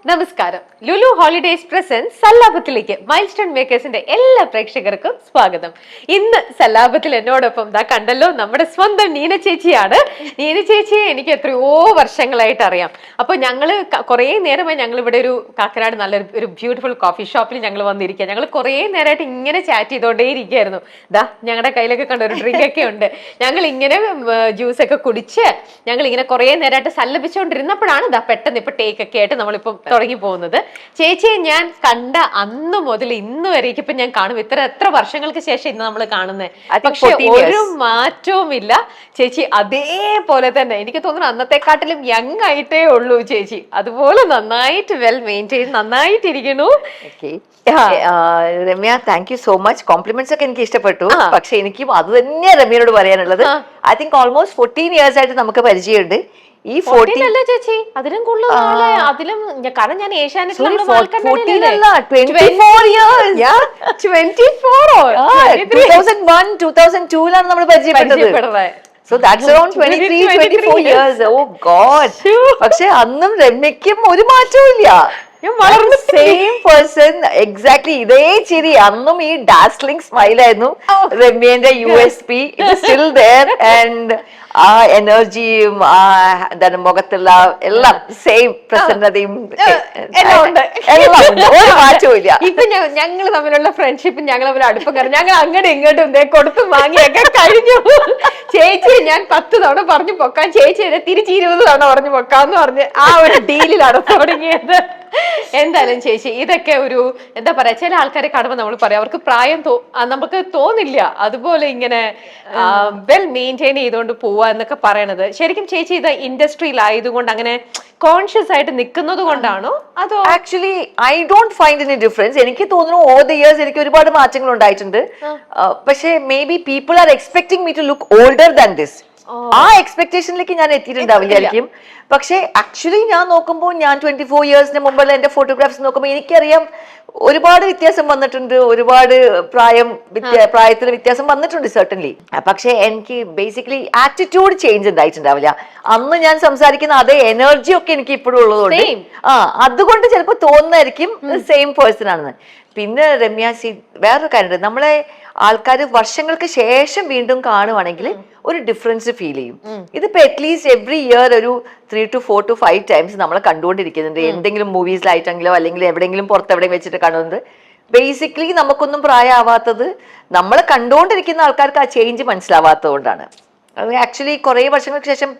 നമസ്കാരം. Lulu holidays present സല്ലാപത്തിലേക്ക് milestone മേക്കേഴ്സിന്റെ എല്ലാ പ്രേക്ഷകർക്കും സ്വാഗതം. ഇന്ന് സല്ലാപത്തിൽ എന്നോടൊപ്പം കണ്ടല്ലോ നമ്മുടെ സ്വന്തം നീന ചേച്ചിയാണ്. നീന ചേച്ചിയെ എനിക്ക് എത്രയോ വർഷങ്ങളായിട്ട് അറിയാം. അപ്പൊ ഞങ്ങള് കുറെ നേരമായി ഞങ്ങൾ ഇവിടെ ഒരു കാക്കനാട് നല്ലൊരു ബ്യൂട്ടിഫുൾ കോഫി ഷോപ്പിൽ ഞങ്ങൾ വന്നിരിക്കുക. ഞങ്ങൾ കുറെ നേരമായിട്ട് ഇങ്ങനെ ചാറ്റ് ചെയ്തോണ്ടേ ഇരിക്കുകയായിരുന്നു. ഞങ്ങളുടെ കയ്യിലൊക്കെ കണ്ട ഒരു ഡ്രിങ്ക് ഒക്കെ ഉണ്ട്. ഞങ്ങൾ ഇങ്ങനെ ജ്യൂസ് ഒക്കെ കുടിച്ച് ഞങ്ങൾ ഇങ്ങനെ കുറെ നേരമായിട്ട് സല്ലപിച്ചുകൊണ്ടിരുന്നപ്പോഴാണ് പെട്ടെന്ന് ഇപ്പൊ ടേക്ക് ഒക്കെ ആയിട്ട് നമ്മളിപ്പം തുടങ്ങി പോകുന്നത്. ചേച്ചിയെ ഞാൻ കണ്ട അന്ന് മുതൽ ഇന്ന് വരേക്കും ഇപ്പൊ ഞാൻ കാണും. എത്ര വർഷങ്ങൾക്ക് ശേഷം ഇന്ന് നമ്മൾ കാണുന്നത്. പക്ഷെ ഒരു മാറ്റവും ഇല്ല. ചേച്ചി അതേപോലെ തന്നെ എനിക്ക് തോന്നുന്നു അന്നത്തെക്കാട്ടിലും യങ് ആയിട്ടേ ഉള്ളൂ ചേച്ചി. അതുപോലെ നന്നായിട്ട് വെൽ മെയിൻറ്റെയിൻ നന്നായിട്ടിരിക്കുന്നു. Ramya, thank you so much. Compliments ഒക്കെ എനിക്ക് ഇഷ്ടപ്പെട്ടു. പക്ഷെ എനിക്കും അത് തന്നെയാണ് രമ്യയോട് പറയാനുള്ളത്. ഐ തിങ്ക് ഓൾമോസ്റ്റ് 14 years ആയിട്ട് നമുക്ക് പരിചയമുണ്ട്. ഈ 14 അല്ല ചേച്ചി, അതിലും കൂടുതൽ അതിലും കാരണം ഞാൻ ഏഷ്യാനെറ്റിൽ 2001-2002 നമ്മൾ പരിചയപ്പെട്ടത്. So that's around 23-24 years. Oh God. പക്ഷെ അന്നും രമ്യക്കും ഒരു മാറ്റവും ഇല്ല. സെയിം പേഴ്സൺ, എക്സാക്ട്ലി ഇതേ ചിരി. അന്നും ഈ ഡാസ്ലിംഗ് സ്മൈൽ ആയിരുന്നു രമ്യന്റെ USP. It still there. And ആ എനർജിയും ആ എന്താണ് മുഖത്തുള്ള എല്ലാം സെയിം പ്രസന്നതയും എല്ലാം ഉണ്ട്. ഒരു മാറ്റവും ഇല്ല. ഇപ്പൊ ഞങ്ങൾ തമ്മിലുള്ള ഫ്രണ്ട്ഷിപ്പും ഞങ്ങൾ തമ്മിൽ അടുപ്പം കാരണം ഞങ്ങൾ അങ്ങോട്ടും ഇങ്ങോട്ടും കൊടുത്തും വാങ്ങിയൊക്കെ കഴിഞ്ഞു. ചേച്ചി ഞാൻ 10 തവണ പറഞ്ഞു പൊക്കാൻ, ചേച്ചി തിരിച്ച് 20 തവണ പറഞ്ഞു പൊക്കാന്ന് പറഞ്ഞ് ആ ഒരു ഡീലിലാണ് തുടങ്ങിയത്. എന്തായാലും ചേച്ചി ഇതൊക്കെ ഒരു എന്താ പറയാ, ചില ആൾക്കാരെ കാണുമ്പോൾ നമ്മൾ പറയാം അവർക്ക് പ്രായം നമുക്ക് തോന്നില്ല. അതുപോലെ ഇങ്ങനെ വെൽ മെയിൻറ്റെയിൻ ചെയ്തുകൊണ്ട് പോവാ എന്നൊക്കെ പറയണത് ശരിക്കും ചേച്ചി ഇത് ഇൻഡസ്ട്രിയിലായതുകൊണ്ട് അങ്ങനെ കോൺഷ്യസ് ആയിട്ട് നിൽക്കുന്നത് കൊണ്ടാണോ അതോ? Actually I don't find any difference. എനിക്ക് തോന്നുന്നു ഓവർ ദ ഇയേഴ്സ് എനിക്ക് ഒരുപാട് മാറ്റങ്ങൾ ഉണ്ടായിട്ടുണ്ട്. പക്ഷേ may be people are expecting me to look older than this. ആ എക്സ്പെക്ടേഷനിലേക്ക് ഞാൻ എത്തിയിട്ടുണ്ടാവില്ലായിരിക്കും. പക്ഷെ ആക്ച്വലി ഞാൻ നോക്കുമ്പോൾ ഞാൻ 24 yearsന് മുമ്പുള്ള എന്റെ ഫോട്ടോഗ്രാഫ്സ് നോക്കുമ്പോൾ എനിക്കറിയാം ഒരുപാട് വ്യത്യാസം വന്നിട്ടുണ്ട്. ഒരുപാട് പ്രായത്തിൽ വ്യത്യാസം വന്നിട്ടുണ്ട് സെർട്ടൻലി. പക്ഷെ എനിക്ക് ബേസിക്കലി ആറ്റിറ്റ്യൂഡ് ചേഞ്ച് ഉണ്ടായിട്ടുണ്ടാവില്ല. അന്ന് ഞാൻ സംസാരിക്കുന്ന അതേ എനർജി ഒക്കെ എനിക്ക് ഇപ്പോഴും ഉള്ളതുകൊണ്ട് അതുകൊണ്ട് ചിലപ്പോൾ തോന്നുന്നതായിരിക്കും സെയിം പേഴ്സൺ ആണെന്ന്. പിന്നെ രമ്യ വേറൊരു കാര്യമുണ്ട്. നമ്മളെ ആൾക്കാർ വർഷങ്ങൾക്ക് ശേഷം വീണ്ടും കാണുവാണെങ്കിൽ ഒരു ഡിഫറൻസ് ഫീൽ ചെയ്യും. ഇതിപ്പോ അറ്റ്ലീസ്റ്റ് എവറി ഇയർ ഒരു 3 to 4 to 5 times നമ്മൾ കണ്ടുകൊണ്ടിരിക്കുന്നുണ്ട്. എന്തെങ്കിലും മൂവീസിലായിട്ടെങ്കിലോ അല്ലെങ്കിൽ എവിടെയെങ്കിലും പുറത്തെവിടെയും വെച്ചിട്ട് കാണുന്നത്. ബേസിക്കലി നമുക്കൊന്നും പ്രായമാവാത്തത് നമ്മൾ കണ്ടുകൊണ്ടിരിക്കുന്ന ആൾക്കാർക്ക് ആ ചേഞ്ച് മനസ്സിലാവാത്തത് കൊണ്ടാണ്. അത് ആക്ച്വലി കുറെ വർഷങ്ങൾക്ക് ശേഷം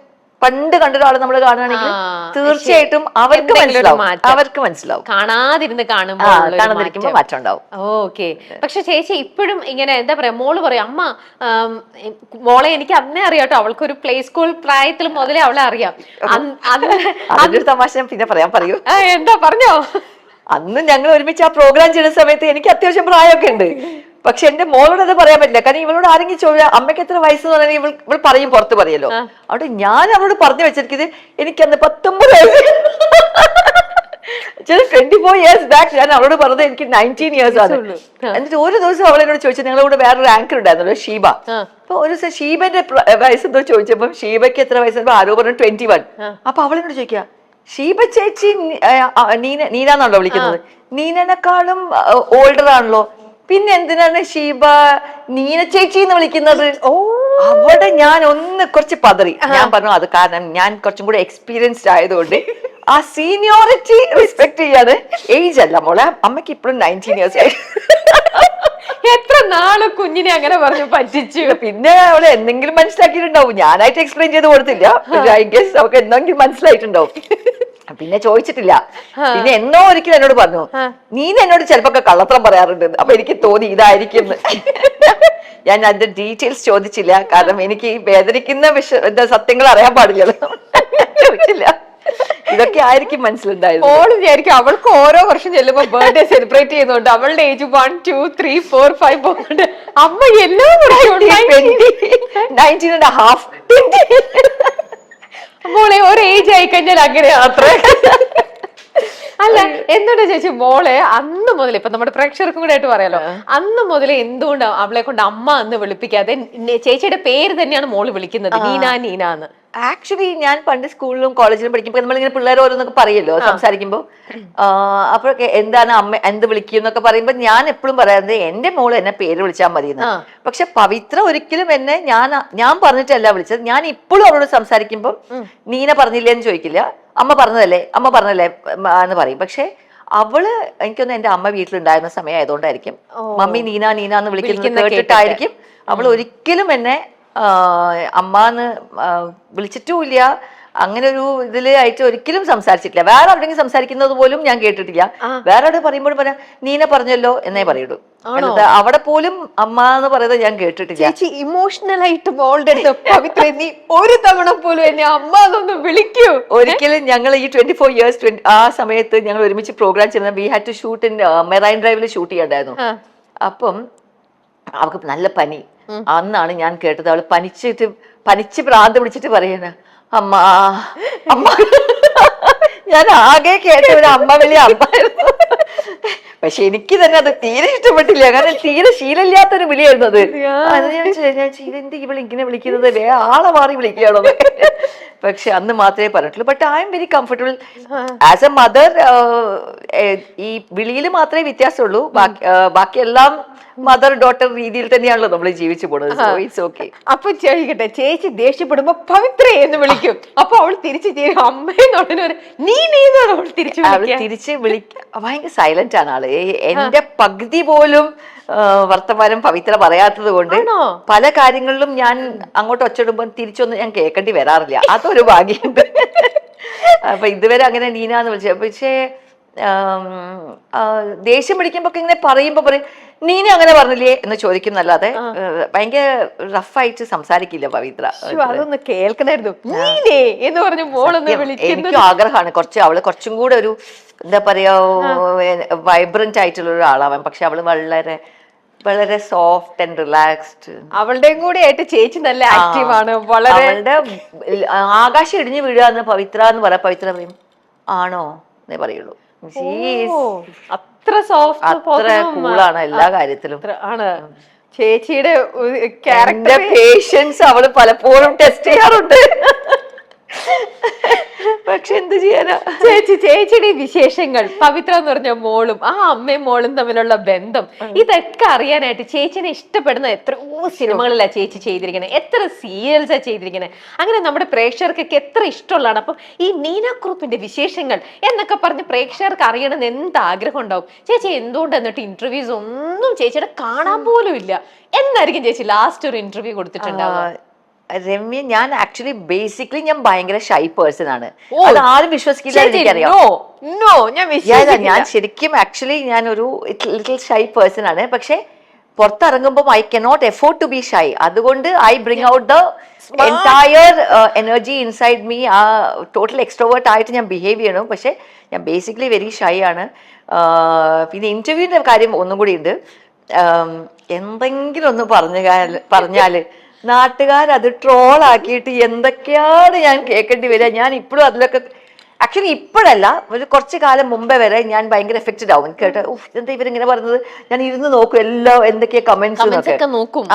പണ്ട് കണ്ട ഒരാൾ നമ്മൾ കാണുകയാണെങ്കിൽ തീർച്ചയായിട്ടും അവർക്ക് മനസ്സിലാവും. കാണാതിരുന്ന് കാണുമ്പോൾ മാറ്റം ഉണ്ടാവും. ഓക്കെ. പക്ഷെ ചേച്ചി ഇപ്പോഴും ഇങ്ങനെ എന്താ പറയാ, മോള് പറയും അമ്മ മോളെ എനിക്ക് അന്നേ അറിയാട്ടോ, അവൾക്കൊരു പ്ലേ സ്കൂൾ പ്രായത്തിൽ മുതലേ അവളെ അറിയാം. അതൊരു തമാശ പിന്നെ പറയൂ. എന്താ പറഞ്ഞോ? അന്ന് ഞങ്ങൾ ഒരുമിച്ച് ആ പ്രോഗ്രാം ചെയ്യുന്ന സമയത്ത് എനിക്ക് അത്യാവശ്യം പ്രായമൊക്കെ ഉണ്ട്. പക്ഷെ എന്റെ മോളോട് അത് പറയാൻ പറ്റില്ല. കാരണം ഇവളോട് ആരെങ്കിലും ചോദിച്ചാൽ അമ്മയ്ക്ക് എത്ര വയസ്സെന്ന് പറഞ്ഞാൽ ഇവൾ പറയും, പുറത്ത് പറയല്ലോ. അവിടെ ഞാൻ അവളോട് പറഞ്ഞു വെച്ചിരിക്കുന്നത് എനിക്കന്ന് 19 വയസ്സ്. 24 years ബാക്ക് ഞാൻ അവളോട് പറഞ്ഞത് എനിക്ക് 19 years ആണ്. എന്നിട്ട് ഒരു ദിവസം അവളെന്നോട് ചോദിച്ചു, നിങ്ങളോട് വേറൊരു ആങ്കർ ഉണ്ടായിരുന്നല്ലോ ഷീബ. അപ്പൊ ഒരു ദിവസം ഷീബന്റെ വയസ്സെന്തോ ചോദിച്ചപ്പോ ഷീബയ്ക്ക് എത്ര വയസ്സ് ആരോ പറഞ്ഞു 21. അപ്പൊ അവളെന്നോട് ചോദിക്കുക, ഷീബ ചേച്ചി നീനാന്നാണല്ലോ വിളിക്കുന്നത്, നീനേക്കാളും ഓൾഡർ ആണല്ലോ, പിന്നെ എന്തിനാണ് ഷീബ നീന ചേച്ചി എന്ന് വിളിക്കുന്നത്? അവിടെ ഞാൻ ഒന്ന് കുറച്ച് പതറി. ഞാൻ പറഞ്ഞു അത് കാരണം ഞാൻ കുറച്ചും കൂടെ എക്സ്പീരിയൻസ്ഡ് ആയതുകൊണ്ട് ആ സീനിയോറിറ്റി റെസ്പെക്ട് ചെയ്യാണ്. ഏജ് അല്ല മോളെ, അമ്മയ്ക്ക് ഇപ്പോഴും 19 years ആയി. എത്ര നാള് കുഞ്ഞിനെ അങ്ങനെ പറഞ്ഞു പറ്റിച്ചു. പിന്നെ അവള് എന്തെങ്കിലും മനസ്സിലാക്കിയിട്ടുണ്ടാവും. ഞാനായിട്ട് എക്സ്പ്ലെയിൻ ചെയ്ത് കൊടുത്തില്ല. ഐ ഗസ് അവൾക്ക് എന്തെങ്കിലും മനസ്സിലായിട്ടുണ്ടാവും. പിന്നെ ചോദിച്ചിട്ടില്ല. പിന്നെ എന്നോ ഒരിക്കലും എന്നോട് പറഞ്ഞു, നീ എന്നോട് ചിലപ്പോ കള്ളത്തരം പറയാറുണ്ട്. അപ്പൊ എനിക്ക് തോന്നി ഇതായിരിക്കും. ഞാൻ അതിന്റെ ഡീറ്റെയിൽസ് ചോദിച്ചില്ല. കാരണം എനിക്ക് ഈ വേദനിക്കുന്ന സത്യങ്ങൾ അറിയാൻ പാടില്ലല്ലോ. ചോദിച്ചില്ല. ഇതൊക്കെ ആയിരിക്കും മനസ്സിലുണ്ടായിരുന്നു. ഓള് വിചാരിക്കും അവൾക്ക് ഓരോ വർഷം ചെല്ലുമ്പോ ബർത്ത്ഡേ സെലിബ്രേറ്റ് ചെയ്യുന്നുണ്ട്. അവളുടെ ഏജ് 1, 2, 3, 4, 5 പോകുന്നുണ്ട്. അമ്മ എല്ലാം 19.5. മോളെ ഒരു ഏജ് ആയി കഴിഞ്ഞാൽ അങ്ങനെയാണ് അത്ര. അല്ല എന്തുകൊണ്ടാ ചേച്ചി മോളെ അന്ന് മുതൽ ഇപ്പൊ നമ്മുടെ പ്രേക്ഷകർക്കും കൂടെ ആയിട്ട് പറയാലോ, അന്ന് മുതലേ എന്തുകൊണ്ട് അവളെ കൊണ്ട് അമ്മ എന്ന് വിളിപ്പിക്കാതെ ചേച്ചിയുടെ പേര് തന്നെയാണ് മോള് വിളിക്കുന്നത്, നീന നീന എന്ന്? ആക്ച്വലി ഞാൻ പണ്ട് സ്കൂളിലും കോളേജിലും പഠിക്കുമ്പോൾ നമ്മളിങ്ങനെ പിള്ളേർ ഓരോന്നൊക്കെ പറയല്ലോ സംസാരിക്കുമ്പോൾ, അപ്പോഴൊക്കെ എന്താണ് അമ്മ എന്ത് വിളിക്കും എന്നൊക്കെ പറയുമ്പോൾ ഞാൻ എപ്പോഴും പറയാറുണ്ട് എന്റെ മോള് എന്നെ പേര് വിളിച്ചാൽ മതി എന്ന്. പക്ഷെ പവിത്ര ഒരിക്കലും എന്നെ ഞാൻ പറഞ്ഞിട്ടല്ല വിളിച്ചത്. ഞാൻ ഇപ്പോഴും അവരോട് സംസാരിക്കുമ്പോൾ നീന പറഞ്ഞില്ലേ എന്ന് ചോദിക്കില്ല, അമ്മ പറഞ്ഞതല്ലേ എന്ന് പറയും. പക്ഷെ അവള് എനിക്കൊന്ന് എന്റെ അമ്മ വീട്ടിലുണ്ടായിരുന്ന സമയം ആയതുകൊണ്ടായിരിക്കും മമ്മി നീന നീന എന്ന് വിളിക്കുന്നത് കേട്ടിട്ടായിരിക്കും അവൾ ഒരിക്കലും എന്നെ അമ്മാന്ന് വിളിച്ചിട്ടുമില്ല. അങ്ങനെ ഒരു ഇതില് ആയിട്ട് ഒരിക്കലും സംസാരിച്ചിട്ടില്ല. വേറെ ആരുടെങ്കിലും സംസാരിക്കുന്നത് പോലും ഞാൻ കേട്ടിട്ടില്ല. വേറെ ആരോട് പറയുമ്പോഴും പറയാം നീന പറഞ്ഞല്ലോ എന്നേ പറയുള്ളൂ. അവിടെ പോലും അമ്മ എന്ന് പറയുന്നത് ഞാൻ കേട്ടിട്ടില്ല. ചേച്ചി ഇമോഷണൽ ആയിട്ട് മോളുടെ അടുത്ത് പവിത്ര നീ ഒരു തവണ പോലും എന്നെ അമ്മ എന്നൊന്ന് വിളിക്കൂ. ഒരിക്കലും ഞങ്ങൾ ഈ 24 years ആ സമയത്ത് ഞങ്ങൾ ഒരുമിച്ച് പ്രോഗ്രാം ചെയ്യുന്നത് we had to shoot in Marine ഡ്രൈവിൽ ഷൂട്ട് ചെയ്യണ്ടായിരുന്നു. അപ്പം അവൾക്ക് നല്ല പനി. അന്നാണ് ഞാൻ കേട്ടത് അവള് പനിച്ച് ഭ്രാന്ത് പിടിച്ചിട്ട് പറയുന്ന അമ്മ അമ്മ. ഞാൻ ആകെ കേട്ട ഒരു അമ്മ വിളി അമ്മായിരുന്നു. പക്ഷെ എനിക്ക് തന്നെ അത് തീരെ ഇഷ്ടപ്പെട്ടില്ല. കാരണം തീരെ ശീലമില്ലാത്തൊരു വിളിയായിരുന്നു അത്. ഇതെന്ത് ഇവൾ ഇങ്ങനെ വിളിക്കുന്നത്, വേറെ ആളെ മാറി വിളിക്കുകയാണോ? പക്ഷെ അന്ന് മാത്രമേ പറഞ്ഞിട്ടുള്ളൂ. But I am very comfortable as A mother. ഈ വിളിയിൽ മാത്രമേ വ്യത്യാസമുള്ളൂ. ബാക്കിയെല്ലാം മദർ ഡോട്ടർ രീതിയിൽ തന്നെയാണല്ലോ നമ്മൾ ജീവിച്ചു പോണത്. So it's okay. അപ്പൊ ചോദിക്കട്ടെ, ചേച്ചി ദേഷ്യപ്പെടുമ്പോ പവിത്ര എന്ന് വിളിക്കും, അപ്പൊ അവൾ തിരിച്ച് അമ്മയെന്നോട് തിരിച്ച് ഭയങ്കര സൈലന്റ് ആണ് ആള്. എന്റെ പകുതി പോലും വർത്തമാനം പവിത്ര പറയാത്തത് കൊണ്ട് പല കാര്യങ്ങളിലും ഞാൻ അങ്ങോട്ട് ഒച്ചിടുമ്പോൾ തിരിച്ചൊന്നും ഞാൻ കേൾക്കേണ്ടി വരാറില്ല. അതൊരു ഭാഗ്യമുണ്ട്. അപ്പൊ ഇതുവരെ അങ്ങനെ നീനാന്ന് വിളിച്ചത്. പക്ഷേ ദേഷ്യം പിടിക്കുമ്പോ ഇങ്ങനെ പറയുമ്പോ പറയും നീന അങ്ങനെ പറഞ്ഞില്ലേ എന്ന് ചോദിക്കും എന്നല്ലാതെ ഭയങ്കര റഫായിട്ട് സംസാരിക്കില്ല പവിത്ര. അതൊന്ന് കേൾക്കണായിരുന്നു നീനേ എന്ന് പറഞ്ഞു മോളൊന്ന് വിളിക്കും. എനിക്കും ആഗ്രഹമാണ് അവള് കുറച്ചും കൂടെ ഒരു എന്താ പറയാ വൈബ്രന്റ് ആയിട്ടുള്ള ഒരാളാവാൻ. പക്ഷെ അവള് വളരെ വളരെ സോഫ്റ്റ് ആൻഡ് റിലാക്സ്ഡ്. അവളുടെയും കൂടെ ആയിട്ട് ചേച്ചി നല്ല ആക്റ്റീവ് ആണ്. വളരെ ആകാശം ഇടിഞ്ഞു വീഴുക എന്ന് പവിത്ര എന്ന് പറയാം. പവിത്ര പറയും ആണോ എന്നേ പറയുള്ളൂ. അത്ര സോഫ്റ്റ്, അത്ര കൂളാണ് എല്ലാ കാര്യത്തിലും. ആണ് ചേച്ചിയുടെ പേഷ്യൻസ് അവള് പലപ്പോഴും ടെസ്റ്റ് ചെയ്യാറുണ്ട്. പക്ഷെ എന്ത് ചെയ്യാനാ. ചേച്ചിയുടെ വിശേഷങ്ങൾ, പവിത്ര എന്ന് പറഞ്ഞ മോളും ആ അമ്മയും മോളും തമ്മിലുള്ള ബന്ധം, ഇതൊക്കെ അറിയാനായിട്ട് ചേച്ചിനെ ഇഷ്ടപ്പെടുന്ന എത്രയോ സിനിമകളിലാ ചേച്ചി ചെയ്തിരിക്കുന്നത്, എത്ര സീരിയൽസാ ചെയ്തിരിക്കുന്നത്. അങ്ങനെ നമ്മുടെ പ്രേക്ഷകർക്കൊക്കെ എത്ര ഇഷ്ടമുള്ളതാണ്. അപ്പം ഈ നീന കുറുപ്പിന്റെ വിശേഷങ്ങൾ എന്നൊക്കെ പറഞ്ഞ് പ്രേക്ഷകർക്ക് അറിയണമെന്ന് എന്ത് ആഗ്രഹം ഉണ്ടാവും. ചേച്ചി എന്തുകൊണ്ട് എന്നിട്ട് ഇന്റർവ്യൂസ് ഒന്നും ചേച്ചിയുടെ കാണാൻ പോലും ഇല്ല. എന്നായിരിക്കും ചേച്ചി ലാസ്റ്റ് ഒരു ഇന്റർവ്യൂ കൊടുത്തിട്ടുണ്ടാവുക? രമ്യ, ഞാൻ ആക്ച്വലി ബേസിക്കലി ഞാൻ ഭയങ്കര ഷൈ പേഴ്സൺ ആണ്. അത് ആരും വിശ്വസിക്കില്ല, എനിക്കറിയാം. ഞാൻ ശരിക്കും ആക്ച്വലി ഞാൻ ഒരു ലിറ്റിൽ ഷൈ പേഴ്സൺ ആണ്. പക്ഷെ പുറത്തിറങ്ങുമ്പോൾ I cannot afford to be shy. അതുകൊണ്ട് I bring out the entire energy inside me. ആ ടോട്ടൽ എക്സ്ട്രോവേർട്ട് ആയിട്ട് ഞാൻ ബിഹേവ് ചെയ്യണം. പക്ഷെ ഞാൻ ബേസിക്കലി വെരി ഷൈ ആണ്. പിന്നെ ഇന്റർവ്യൂവിന്റെ കാര്യം ഒന്നും കൂടി ഉണ്ട്. എന്തെങ്കിലും ഒന്ന് പറഞ്ഞാല് നാട്ടുകാരത് ട്രോളാക്കിയിട്ട് എന്തൊക്കെയാണ് ഞാൻ കേൾക്കേണ്ടി വരിക. ഞാൻ ഇപ്പോഴും അതിലൊക്കെ ആക്ച്വലി ഇപ്പോഴല്ല, ഒരു കുറച്ച് കാലം മുമ്പേ വരെ ഞാൻ ഭയങ്കര എഫക്റ്റഡ് ആവും. കേട്ടോ എന്താ ഇവരിങ്ങനെ പറഞ്ഞത്, ഞാൻ ഇരുന്ന് നോക്കും എല്ലാം എന്തൊക്കെയാ കമന്റ്സ് നോക്കും.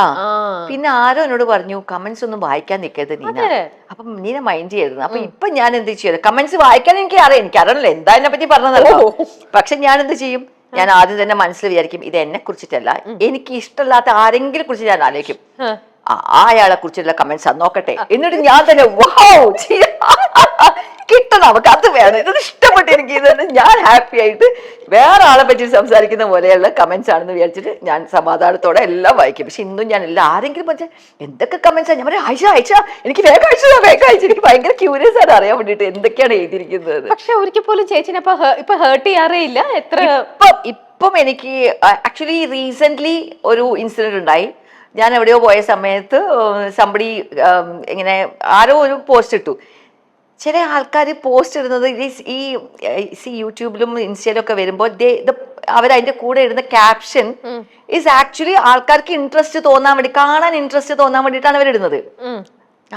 പിന്നെ ആരോ എന്നോട് പറഞ്ഞു കമന്റ്സ് ഒന്നും വായിക്കാൻ നിൽക്കരുത് നീന. അപ്പം നീന മൈൻഡ് ചെയ്യരുത്. അപ്പൊ ഇപ്പൊ ഞാൻ എന്ത് ചെയ്തു, കമന്റ്സ് വായിക്കാൻ എനിക്കറിയണല്ലോ എന്താ എന്നെ പറ്റി പറഞ്ഞതല്ലോ. പക്ഷെ ഞാൻ എന്ത് ചെയ്യും, ഞാൻ ആദ്യം തന്നെ മനസ്സിൽ വിചാരിക്കും ഇത് എന്നെ കുറിച്ചിട്ടല്ല, എനിക്ക് ഇഷ്ടമില്ലാത്ത ആരെങ്കിലും കുറിച്ച് ഞാൻ ആലോചിക്കും. അയാളെ കുറിച്ചുള്ള കമന്റ്സ് നോക്കട്ടെ, എന്നിട്ട് ഞാൻ തന്നെ കിട്ടണം, നമുക്ക് അത് വേണം, ഇത് ഇഷ്ടപ്പെട്ട് എനിക്ക് ഇത് ഞാൻ ഹാപ്പി ആയിട്ട് വേറെ ആളെ പറ്റി സംസാരിക്കുന്ന പോലെയുള്ള കമന്റ്സ് ആണെന്ന് വിചാരിച്ചിട്ട് ഞാൻ സമാധാനത്തോടെ എല്ലാം വായിക്കും. പക്ഷെ ഇന്നും ഞാൻ എല്ലാം ആരെങ്കിലും പറഞ്ഞാൽ എന്തൊക്കെ കമന്റ്സാണ് ഞാൻ പറയാം അയച്ച എനിക്ക് വേഗം അയച്ചു. എനിക്ക് ഭയങ്കര ക്യൂരിയസ് ആണ് അറിയാൻ വേണ്ടിട്ട് എന്തൊക്കെയാണ് എഴുതിയിരിക്കുന്നത്. പക്ഷെ ഒരിക്കൽ പോലും ചേച്ചിനെ ഇപ്പൊ ഹേർട്ട് ചെയ്യാറേ ഇല്ല. ഇപ്പം എനിക്ക് ആക്ച്വലി റീസെന്റ് ഒരു ഇൻസിഡന്റ് ഉണ്ടായി. ഞാൻ എവിടെയോ പോയ സമയത്ത് സംബടി ഇങ്ങനെ ആരോ ഒരു പോസ്റ്റ് ഇട്ടു. ചില ആൾക്കാർ പോസ്റ്റ് ഇടുന്നത് ഈ യൂട്യൂബിലും ഇൻസ്റ്റയിലും ഒക്കെ വരുമ്പോൾ അവരതിന്റെ കൂടെ ഇടുന്ന ക്യാപ്ഷൻ ഈസ് ആക്ച്വലി ആൾക്കാർക്ക് ഇൻട്രസ്റ്റ് തോന്നാൻ വേണ്ടി, കാണാൻ ഇൻട്രസ്റ്റ് തോന്നാൻ വേണ്ടിയിട്ടാണ് അവരിടുന്നത്.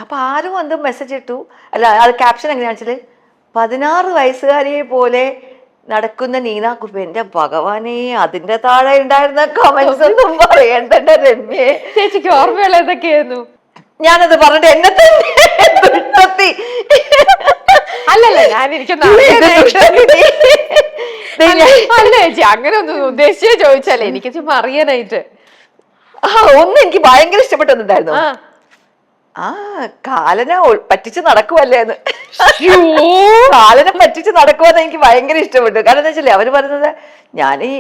അപ്പൊ ആരും എന്ത് മെസ്സേജ് ഇട്ടു, അല്ല അത് ക്യാപ്ഷൻ എങ്ങനെയാണെന്ന് വെച്ചാല് 16 വയസ്സുകാരിയെ പോലെ നടക്കുന്ന നീന കുറുപ്പ്. എന്റെ ഭഗവാനെ, അതിന്റെ താഴെ ഉണ്ടായിരുന്ന കമന്റ്സ് ഒന്നും പറയണ്ട രമ്യേ. ചേച്ചിക്ക് ഓർമ്മയുള്ള എന്തൊക്കെയായിരുന്നു? ഞാനത് പറഞ്ഞിട്ട് എന്നെ തന്നെ ദുഷ്ടത്തി. അല്ലല്ല ഞാൻ എനിക്കൊന്ന് അല്ല ചേച്ചി അങ്ങനെ ഒന്നും ഉദ്ദേശിച്ചേ ചോദിച്ചാലേ എനിക്ക് ചുമ്മാ അറിയാനായിട്ട്. ഒന്ന് എനിക്ക് ഭയങ്കര ഇഷ്ടപ്പെട്ടൊന്നുണ്ടായിരുന്നു. ആ കാലനെ പറ്റിച്ച് നടക്കുവല്ലേന്ന്. കാലനെ പറ്റിച്ച് നടക്കുവെന്ന് എനിക്ക് ഭയങ്കര ഇഷ്ടപ്പെട്ടു. കാരണം എന്താ വെച്ചാല് അവര് പറയുന്നത് ഞാൻ ഈ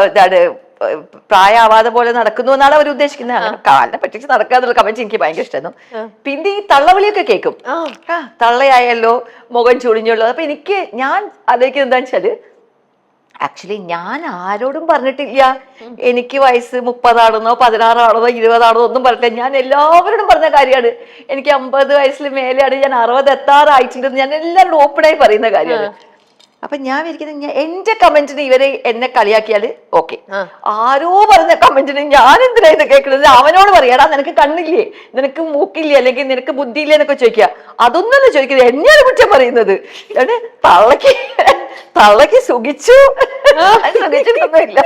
ഇതാണ് പ്രായമാവാതെ പോലെ നടക്കുന്നു എന്നാണ് അവർ ഉദ്ദേശിക്കുന്നത്. അങ്ങനെ കാലിനെ പറ്റിച്ച് നടക്കാന്നുള്ള കമന്റ് എനിക്ക് ഭയങ്കര ഇഷ്ടമായിരുന്നു. പിന്നെ ഈ തള്ളവിളിയൊക്കെ കേൾക്കും, തള്ളയായല്ലോ, മുഖം ചുളിഞ്ഞുള്ളൂ. അപ്പൊ ഞാൻ ആലോചിക്കുന്നത് എന്താ വെച്ചാല് ആക്ച്വലി ഞാൻ ആരോടും പറഞ്ഞിട്ടില്ല എനിക്ക് വയസ്സ് 30 ആണെന്നോ 16 ആണെന്നോ 20 ആണെന്നോ ഒന്നും പറഞ്ഞില്ല. ഞാൻ എല്ലാവരോടും പറഞ്ഞ കാര്യമാണ് എനിക്ക് 50 വയസ്സിൽ മേലെയാണ്, ഞാൻ 60 എത്താറായിട്ടുണ്ടെന്ന് ഞാൻ എല്ലാവരോടും ഓപ്പണായി പറയുന്ന കാര്യമാണ്. അപ്പൊ ഞാൻ വിചാരിക്കുന്നത് എന്റെ കമന്റിന് ഇവരെ എന്നെ കളിയാക്കിയാല് ഓക്കെ, ആരോ പറഞ്ഞ കമന്റിന് ഞാൻ എന്തിനാ ഇത് കേൾക്കുന്നത്? അവനോട് പറയാടാ നിനക്ക് കണ്ണില്ലേ, നിനക്ക് മൂക്കില്ലേ, അല്ലെങ്കിൽ നിനക്ക് ബുദ്ധിയില്ലേ എന്നൊക്കെ ചോദിക്കുക. അതൊന്നും ചോദിക്കുന്നത് എന്നെയാണ് കുറ്റം പറയുന്നത്. തള്ളക്ക് സുഖിച്ചിട്ടൊന്നുമില്ല.